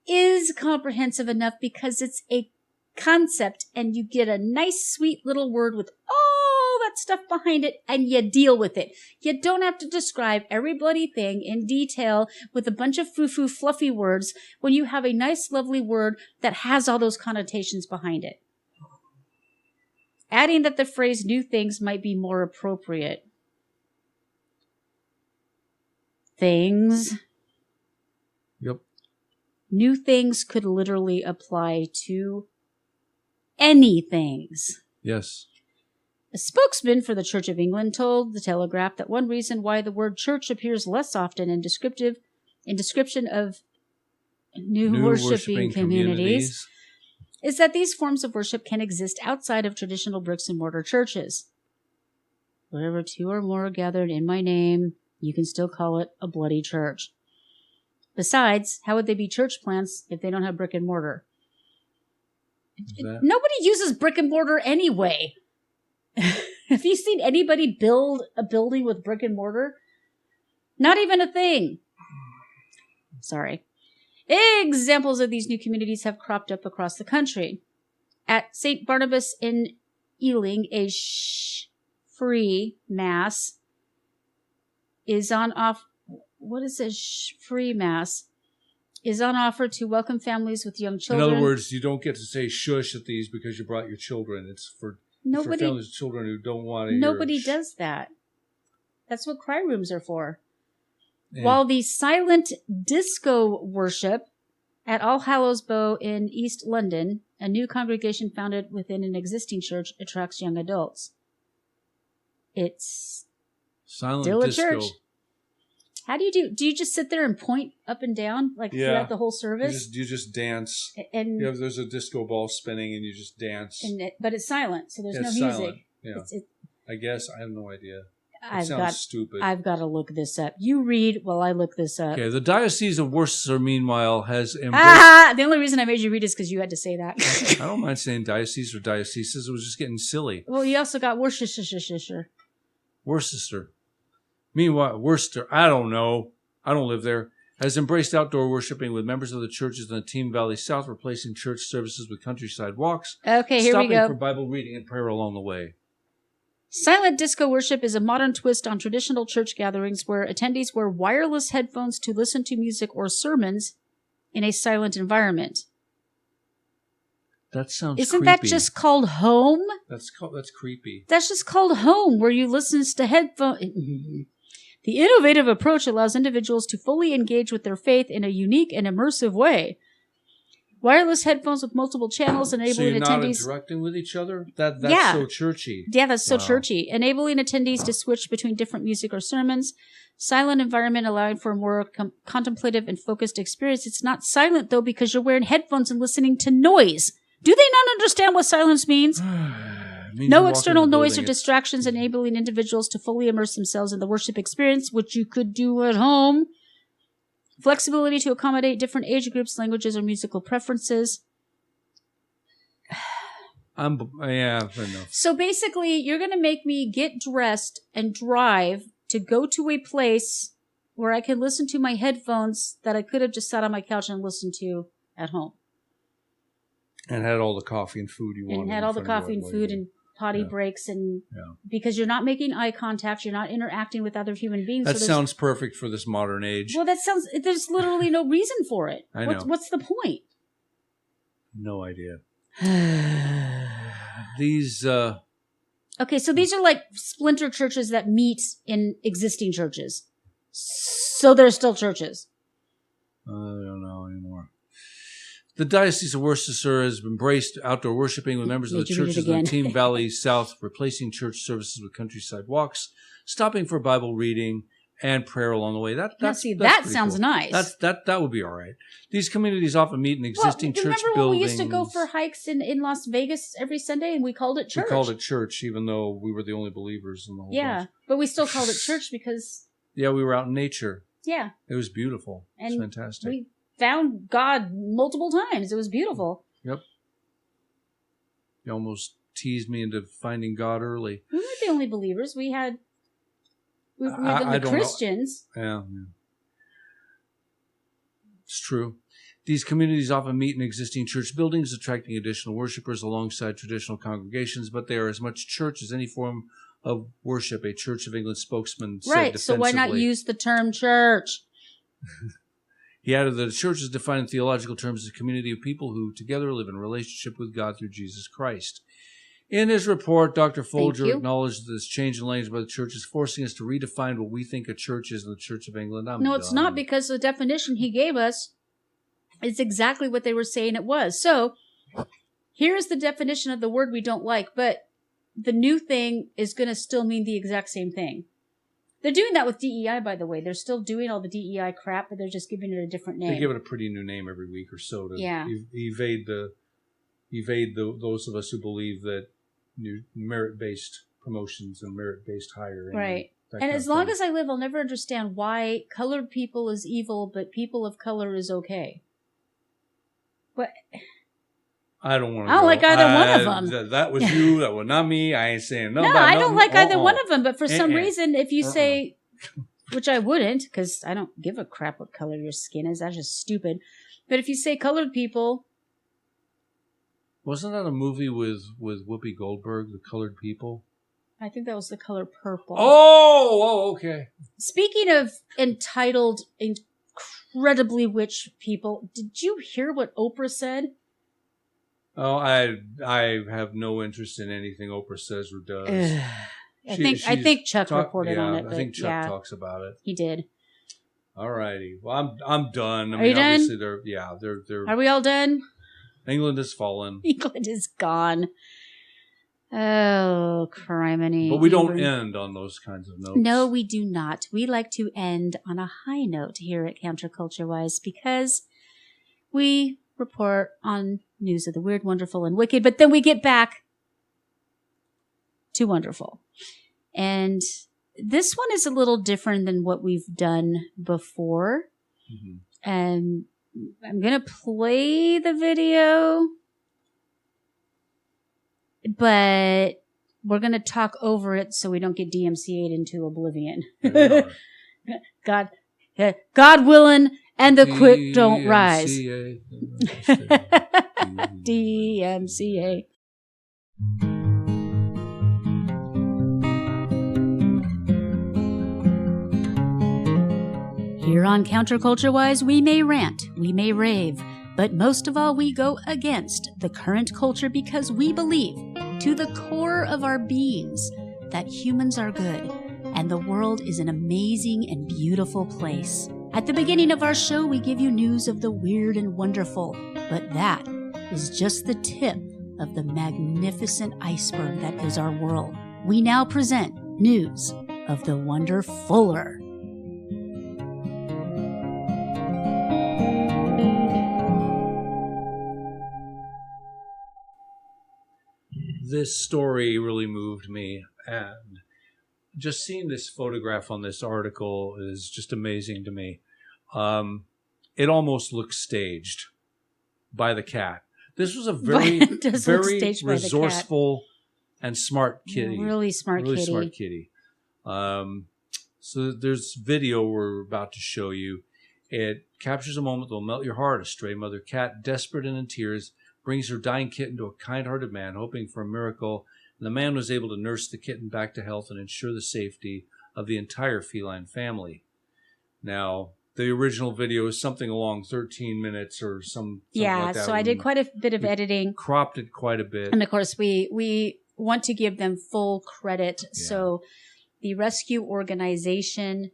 [SPEAKER 2] is comprehensive enough because it's a concept and you get a nice, sweet little word with all that that stuff behind it and you deal with it. You don't have to describe every bloody thing in detail with a bunch of foo-foo fluffy words when you have a nice, lovely word that has all those connotations behind it. Adding that the phrase new things might be more appropriate. Things.
[SPEAKER 1] Yep.
[SPEAKER 2] New things could literally apply to any things.
[SPEAKER 1] Yes.
[SPEAKER 2] A spokesman for the Church of England told The Telegraph that one reason why the word church appears less often in description of new worshiping communities is that these forms of worship can exist outside of traditional bricks and mortar churches. Wherever two or more are gathered in my name, you can still call it a bloody church. Besides, how would they be church plants if they don't have brick and mortar? Nobody uses brick and mortar anyway. Have you seen anybody build a building with brick and mortar? Not even a thing. Sorry. Examples of these new communities have cropped up across the country. At St. Barnabas in Ealing, a free mass is on off. What is a free mass? Is on offer to welcome families with young children.
[SPEAKER 1] In other words, you don't get to say shush at these because you brought your children. It's for families with children who don't want to
[SPEAKER 2] Nobody does that. That's what cry rooms are for. Yeah. While the silent disco worship at All Hallows Bow in East London, a new congregation founded within an existing church, attracts young adults. It's
[SPEAKER 1] silent
[SPEAKER 2] still
[SPEAKER 1] disco.
[SPEAKER 2] A church. How do you do? Do you just sit there and point up and down throughout the whole service?
[SPEAKER 1] You just dance.
[SPEAKER 2] And
[SPEAKER 1] there's a disco ball spinning and you just dance.
[SPEAKER 2] But it's silent, so there's no
[SPEAKER 1] silent.
[SPEAKER 2] music.
[SPEAKER 1] Yeah. I guess I have no idea. Stupid.
[SPEAKER 2] I've got to look this up. You read while I look this up.
[SPEAKER 1] Okay, the Diocese of Worcester, meanwhile, has
[SPEAKER 2] embraced... the only reason I made you read is because you had to say that.
[SPEAKER 1] I don't mind saying diocese or dioceses. It was just getting silly.
[SPEAKER 2] Well, you also got Worcestershire.
[SPEAKER 1] Worcester. Meanwhile, Worcester, I don't know. I don't live there. Has embraced outdoor worshiping with members of the churches in the Team Valley South, replacing church services with countryside walks.
[SPEAKER 2] Okay, here we go.
[SPEAKER 1] Stopping for Bible reading and prayer along the way.
[SPEAKER 2] Silent disco worship is a modern twist on traditional church gatherings where attendees wear wireless headphones to listen to music or sermons in a silent environment.
[SPEAKER 1] That sounds
[SPEAKER 2] Isn't
[SPEAKER 1] creepy.
[SPEAKER 2] that just called home?
[SPEAKER 1] That's creepy.
[SPEAKER 2] That's just called home, where you listen to headphones. The innovative approach allows individuals to fully engage with their faith in a unique and immersive way. Wireless headphones with multiple channels enabling
[SPEAKER 1] so you're
[SPEAKER 2] attendees...
[SPEAKER 1] not interacting with each other? That's so churchy.
[SPEAKER 2] Yeah, that's so churchy. Enabling attendees to switch between different music or sermons. Silent environment allowing for a more contemplative and focused experience. It's not silent, though, because you're wearing headphones and listening to noise. Do they not understand what silence means? No external noise or distractions, enabling individuals to fully immerse themselves in the worship experience, which you could do at home. Flexibility to accommodate different age groups, languages, or musical preferences.
[SPEAKER 1] Fair enough.
[SPEAKER 2] So basically, you're going to make me get dressed and drive to go to a place where I can listen to my headphones that I could have just sat on my couch and listened to at home.
[SPEAKER 1] And had all the coffee and food you wanted.
[SPEAKER 2] And had all the coffee and food and potty breaks, and because you're not making eye contact, you're not interacting with other human beings.
[SPEAKER 1] That sounds perfect for this modern age.
[SPEAKER 2] Well, there's literally no reason for it.
[SPEAKER 1] I know.
[SPEAKER 2] What's the point?
[SPEAKER 1] No idea. These,
[SPEAKER 2] Okay, so these are like splinter churches that meet in existing churches. So they're still churches.
[SPEAKER 1] I don't know anymore. The Diocese of Worcester has embraced outdoor worshiping with members of the churches in the Team Valley South, replacing church services with countryside walks, stopping for Bible reading and prayer along the way. That
[SPEAKER 2] sounds
[SPEAKER 1] cool.
[SPEAKER 2] nice.
[SPEAKER 1] That would be all right. These communities often meet in existing church buildings.
[SPEAKER 2] Remember when we used to go for hikes in Las Vegas every Sunday and we called it church?
[SPEAKER 1] We called it church, even though we were the only believers in the whole bunch.
[SPEAKER 2] But we still called it church because...
[SPEAKER 1] Yeah, we were out in nature.
[SPEAKER 2] Yeah.
[SPEAKER 1] It was beautiful. It was fantastic.
[SPEAKER 2] We found God multiple times. It was beautiful.
[SPEAKER 1] Yep. You almost teased me into finding God early.
[SPEAKER 2] We weren't the only believers. We were the only Christians.
[SPEAKER 1] Yeah. It's true. These communities often meet in existing church buildings, attracting additional worshipers alongside traditional congregations, but they are as much church as any form of worship, a Church of England spokesman said
[SPEAKER 2] Right, so why not
[SPEAKER 1] defensively.
[SPEAKER 2] use the term church?
[SPEAKER 1] He added that the church is defined in theological terms as a community of people who together live in relationship with God through Jesus Christ. In his report, Dr. Folger acknowledged that this change in language by the church is forcing us to redefine what we think a church is in the Church of England.
[SPEAKER 2] No, it's not, because the definition he gave us is exactly what they were saying it was. So, here's the definition of the word we don't like, but the new thing is going to still mean the exact same thing. They're doing that with DEI, by the way. They're still doing all the DEI crap, but they're just giving it a different name.
[SPEAKER 1] They give it a pretty new name every week or so to evade those of us who believe that merit-based promotions and merit-based hiring.
[SPEAKER 2] Right. And as long as I live, I'll never understand why colored people is evil, but people of color is okay. But
[SPEAKER 1] I don't want to.
[SPEAKER 2] I don't like either one of them.
[SPEAKER 1] That was you. That was not me. I ain't saying
[SPEAKER 2] no. I don't like either one of them. But for some reason, if you say, which I wouldn't, because I don't give a crap what color your skin is. That's just stupid. But if you say colored people,
[SPEAKER 1] wasn't that a movie with Whoopi Goldberg, The Colored People?
[SPEAKER 2] I think that was The Color Purple.
[SPEAKER 1] Oh, okay.
[SPEAKER 2] Speaking of entitled, incredibly rich people, did you hear what Oprah said?
[SPEAKER 1] Oh, I have no interest in anything Oprah says or does.
[SPEAKER 2] I think Chuck reported on it.
[SPEAKER 1] I think Chuck talks about it.
[SPEAKER 2] He did.
[SPEAKER 1] All righty. Well, I'm done.
[SPEAKER 2] Are you done?
[SPEAKER 1] Obviously they're.
[SPEAKER 2] Are we all done?
[SPEAKER 1] England has fallen.
[SPEAKER 2] England is gone. Oh, criminy.
[SPEAKER 1] But we don't end on those kinds of notes.
[SPEAKER 2] No, we do not. We like to end on a high note here at CounterCultureWISE because we report on news of the weird, wonderful, and wicked, but then we get back to wonderful. And this one is a little different than what we've done before. Mm-hmm. And I'm going to play the video, but we're going to talk over it so we don't get DMCA'd into oblivion. God willing, and the quick don't rise. DMCA. Here on CounterCultureWISE, we may rant, we may rave, but most of all, we go against the current culture because we believe, to the core of our beings, that humans are good and the world is an amazing and beautiful place. At the beginning of our show, we give you news of the weird and wonderful, but that is just the tip of the magnificent iceberg that is our world. We now present news of the wonderfuller.
[SPEAKER 1] This story really moved me, and just seeing this photograph on this article is just amazing to me. It almost looks staged by the cat. This was a very resourceful and smart kitty.
[SPEAKER 2] Really smart kitty.
[SPEAKER 1] So there's video we're about to show you. It captures a moment that will melt your heart. A stray mother cat, desperate and in tears, brings her dying kitten to a kind-hearted man, hoping for a miracle. And the man was able to nurse the kitten back to health and ensure the safety of the entire feline family. Now, the original video is something along 13 minutes or something like that.
[SPEAKER 2] So I did quite a bit of editing.
[SPEAKER 1] Cropped it quite a bit.
[SPEAKER 2] And of course, we want to give them full credit. Yeah. So the rescue organization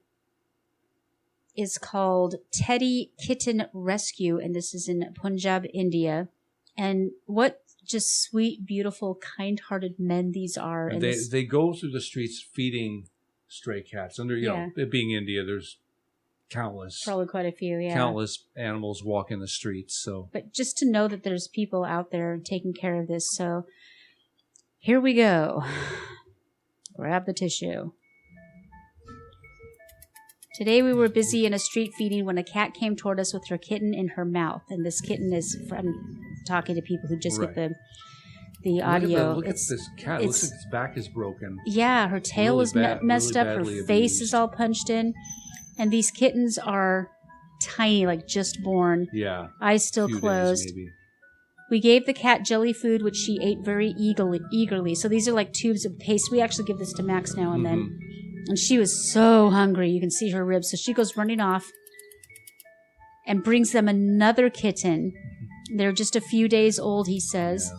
[SPEAKER 2] is called Teddy Kitten Rescue, and this is in Punjab, India. And what just sweet, beautiful, kind-hearted men these are.
[SPEAKER 1] And they go through the streets feeding stray cats. Under, you know, it being India, there's countless.
[SPEAKER 2] Probably quite a few,
[SPEAKER 1] countless animals walking the streets. So,
[SPEAKER 2] but just to know that there's people out there taking care of this. So here we go. Grab the tissue. Today we were busy in a street feeding when a cat came toward us with her kitten in her mouth. And this kitten is from talking to people who just get the audio.
[SPEAKER 1] Look at this cat. It looks like its back is broken.
[SPEAKER 2] Yeah, her tail really is messed up. Her face is all punched in. And these kittens are tiny, like just born.
[SPEAKER 1] Yeah.
[SPEAKER 2] Eyes still closed.
[SPEAKER 1] Days, maybe.
[SPEAKER 2] We gave the cat jelly food, which she ate very eagerly. So these are like tubes of paste. We actually give this to Max now and then. And she was so hungry. You can see her ribs. So she goes running off and brings them another kitten. They're just a few days old, he says.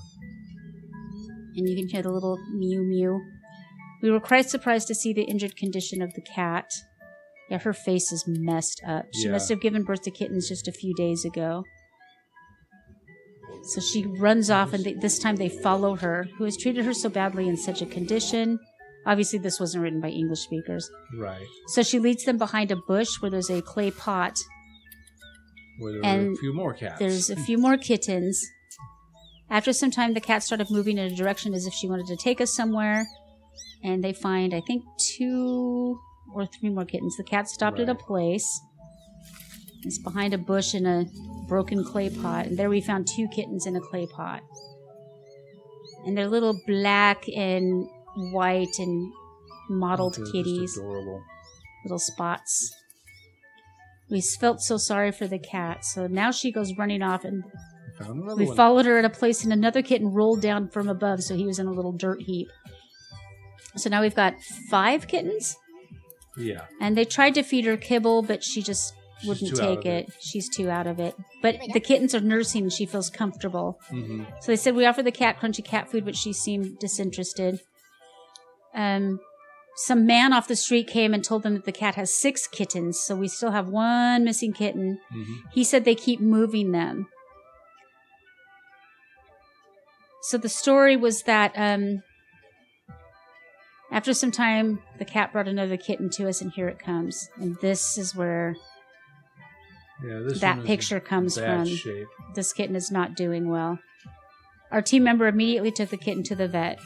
[SPEAKER 2] And you can hear the little mew mew. We were quite surprised to see the injured condition of the cat. Yeah, her face is messed up. She must have given birth to kittens just a few days ago. So she runs off, and this time they follow her, who has treated her so badly in such a condition. Obviously, this wasn't written by English speakers.
[SPEAKER 1] Right.
[SPEAKER 2] So she leads them behind a bush where there's a clay pot.
[SPEAKER 1] Where there were a few more cats.
[SPEAKER 2] There's a few more kittens. After some time, the cat started moving in a direction as if she wanted to take us somewhere. And they find, I think, 2 or 3 more kittens. The cat stopped at a place. It's behind a bush in a broken clay pot. And there we found 2 kittens in a clay pot. And they're little black and white and mottled kitties.
[SPEAKER 1] Adorable.
[SPEAKER 2] Little spots. We felt so sorry for the cat. So now she goes running off, and we followed her at a place, and another kitten rolled down from above, so he was in a little dirt heap. So now we've got 5 kittens.
[SPEAKER 1] Yeah.
[SPEAKER 2] And they tried to feed her kibble, but she just wouldn't take it. She's too out of it. But the kittens are nursing, and she feels comfortable.
[SPEAKER 1] Mm-hmm.
[SPEAKER 2] So they said we offered the cat crunchy cat food, but she seemed disinterested. Some man off the street came and told them that the cat has 6 kittens, so we still have 1 missing kitten.
[SPEAKER 1] Mm-hmm.
[SPEAKER 2] He said they keep moving them. So the story was that after some time, the cat brought another kitten to us, and here it comes. And this is where that picture comes from.
[SPEAKER 1] Shape.
[SPEAKER 2] This kitten is not doing well. Our team member immediately took the kitten to the vet.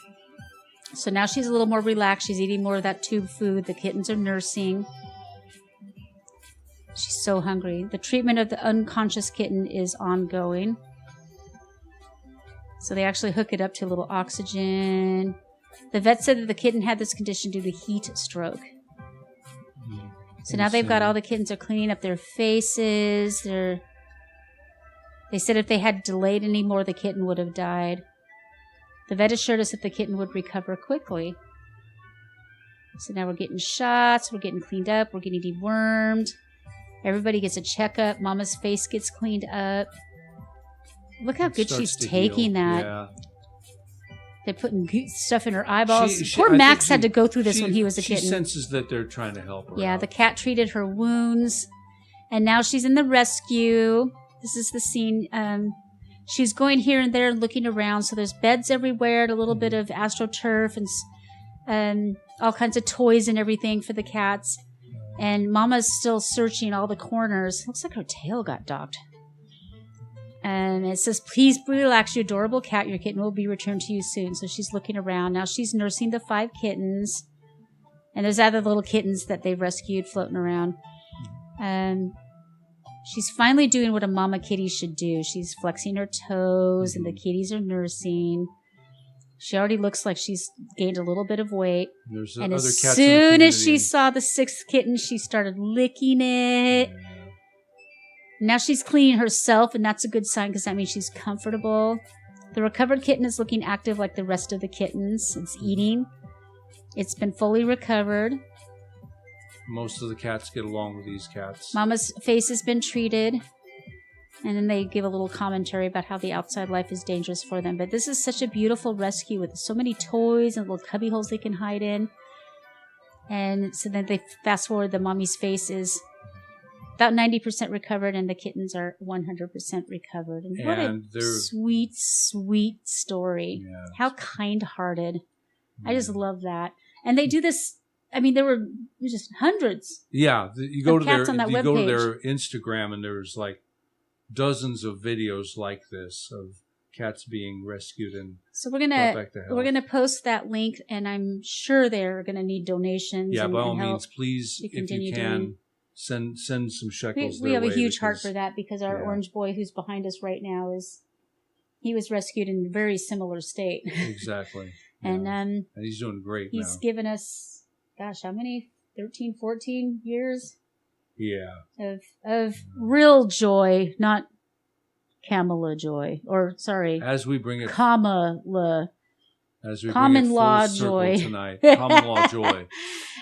[SPEAKER 2] So now she's a little more relaxed. She's eating more of that tube food. The kittens are nursing. She's so hungry. The treatment of the unconscious kitten is ongoing. So they actually hook it up to a little oxygen. The vet said that the kitten had this condition due to heat stroke. So now they've got all the kittens are cleaning up their faces. They said if they had delayed any more, the kitten would have died. The vet assured us that the kitten would recover quickly. So now we're getting shots, we're getting cleaned up, we're getting dewormed. Everybody gets a checkup. Mama's face gets cleaned up. Look how good she's taking that.
[SPEAKER 1] Yeah.
[SPEAKER 2] They're putting stuff in her eyeballs.
[SPEAKER 1] She-
[SPEAKER 2] Poor
[SPEAKER 1] I
[SPEAKER 2] Max
[SPEAKER 1] think
[SPEAKER 2] had to go through this when he was a
[SPEAKER 1] She
[SPEAKER 2] kitten.
[SPEAKER 1] senses that they're trying to help her.
[SPEAKER 2] Yeah,
[SPEAKER 1] out.
[SPEAKER 2] the cat treated her wounds. And now she's in the rescue. This is the scene. She's going here and there and looking around. So there's beds everywhere, and a little bit of AstroTurf and all kinds of toys and everything for the cats. And Mama's still searching all the corners. Looks like her tail got docked. And it says, please relax, your adorable cat. Your kitten will be returned to you soon. So she's looking around. Now she's nursing the 5 kittens. And there's other little kittens that they've rescued floating around. She's finally doing what a mama kitty should do. She's flexing her toes, and the kitties are nursing. She already looks like she's gained a little bit of weight.
[SPEAKER 1] There's
[SPEAKER 2] And
[SPEAKER 1] other
[SPEAKER 2] as
[SPEAKER 1] cats in the
[SPEAKER 2] soon as she
[SPEAKER 1] community.
[SPEAKER 2] saw the 6th kitten, she started licking it.
[SPEAKER 1] Yeah.
[SPEAKER 2] Now she's cleaning herself, and that's a good sign because that means she's comfortable. The recovered kitten is looking active like the rest of the kittens. It's eating. It's been fully recovered.
[SPEAKER 1] Most of the cats get along with these cats.
[SPEAKER 2] Mama's face has been treated. And then they give a little commentary about how the outside life is dangerous for them. But this is such a beautiful rescue with so many toys and little cubby holes they can hide in. And so then they fast forward, the mommy's face is about 90% recovered, and the kittens are 100% recovered. And what a sweet, sweet story.
[SPEAKER 1] Yeah.
[SPEAKER 2] How kind-hearted. I just love that. And they do this, I mean, there were just hundreds.
[SPEAKER 1] Yeah, you go
[SPEAKER 2] of
[SPEAKER 1] to their
[SPEAKER 2] cats on that
[SPEAKER 1] you go to
[SPEAKER 2] webpage.
[SPEAKER 1] their Instagram, and there's like dozens of videos like this of cats being rescued and
[SPEAKER 2] So we're
[SPEAKER 1] brought
[SPEAKER 2] gonna
[SPEAKER 1] back to health.
[SPEAKER 2] we're gonna post that link, and I'm sure they're gonna need donations.
[SPEAKER 1] Yeah,
[SPEAKER 2] and,
[SPEAKER 1] by all
[SPEAKER 2] and help
[SPEAKER 1] means, please,
[SPEAKER 2] to
[SPEAKER 1] if you
[SPEAKER 2] continue
[SPEAKER 1] can,
[SPEAKER 2] doing-
[SPEAKER 1] send some shekels.
[SPEAKER 2] We
[SPEAKER 1] their
[SPEAKER 2] have a
[SPEAKER 1] way
[SPEAKER 2] huge heart
[SPEAKER 1] because-
[SPEAKER 2] for that because our
[SPEAKER 1] yeah.
[SPEAKER 2] orange boy who's behind us right now he was rescued in a very similar state.
[SPEAKER 1] Exactly.
[SPEAKER 2] And
[SPEAKER 1] And he's doing great
[SPEAKER 2] he's
[SPEAKER 1] now.
[SPEAKER 2] given us, gosh, how many? 13, 14 years
[SPEAKER 1] Yeah.
[SPEAKER 2] of real joy, not Kamala Joy. Or, sorry,
[SPEAKER 1] As we bring it,
[SPEAKER 2] Kamala.
[SPEAKER 1] as we
[SPEAKER 2] Common
[SPEAKER 1] bring it
[SPEAKER 2] law
[SPEAKER 1] full circle
[SPEAKER 2] joy.
[SPEAKER 1] tonight. Common law joy.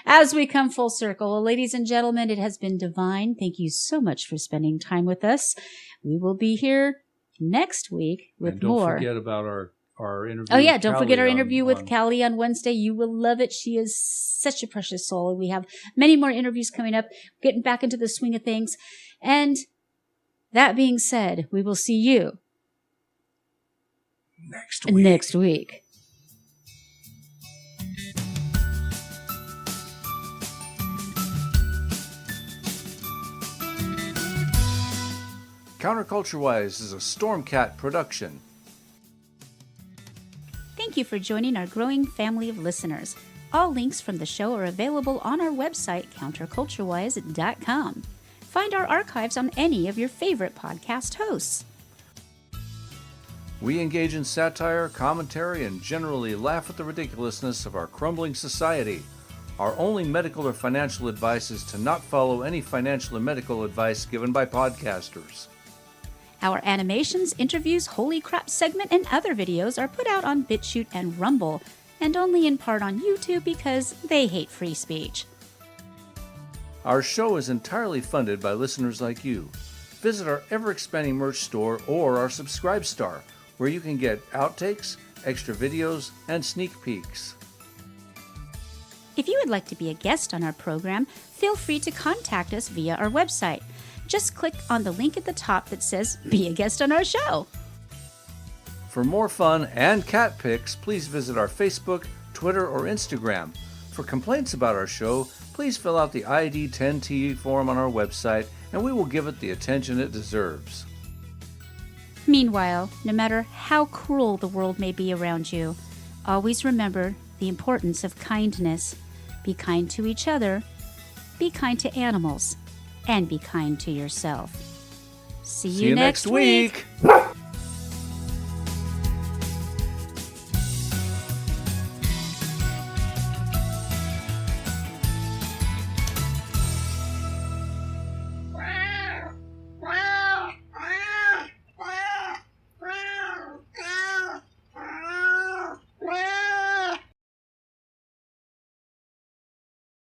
[SPEAKER 2] As we come full circle. Well, ladies and gentlemen, it has been divine. Thank you so much for spending time with us. We will be here next week with
[SPEAKER 1] And don't
[SPEAKER 2] more.
[SPEAKER 1] forget about our interview.
[SPEAKER 2] Oh, yeah.
[SPEAKER 1] with
[SPEAKER 2] Don't forget our
[SPEAKER 1] Callie
[SPEAKER 2] interview with Callie on Wednesday. You will love it. She is such a precious soul. And we have many more interviews coming up, getting back into the swing of things. And that being said, we will see you next week.
[SPEAKER 1] CounterCultureWISE is a Stormcat production.
[SPEAKER 2] Thank you for joining our growing family of listeners. All links from the show are available on our website, CounterCultureWISE.com. Find our archives on any of your favorite podcast hosts.
[SPEAKER 1] We engage in satire, commentary, and generally laugh at the ridiculousness of our crumbling society. Our only medical or financial advice is to not follow any financial or medical advice given by podcasters.
[SPEAKER 2] Our animations, interviews, Holy Crap segment, and other videos are put out on BitChute and Rumble, and only in part on YouTube because they hate free speech.
[SPEAKER 1] Our show is entirely funded by listeners like you. Visit our ever-expanding merch store or our Subscribe Star, where you can get outtakes, extra videos, and sneak peeks.
[SPEAKER 2] If you would like to be a guest on our program, feel free to contact us via our website. Just click on the link at the top that says, Be a Guest on Our Show.
[SPEAKER 1] For more fun and cat pics, please visit our Facebook, Twitter, or Instagram. For complaints about our show, please fill out the ID10T form on our website, and we will give it the attention it deserves.
[SPEAKER 2] Meanwhile, no matter how cruel the world may be around you, always remember the importance of kindness. Be kind to each other, be kind to animals, and be kind to yourself. See you next week.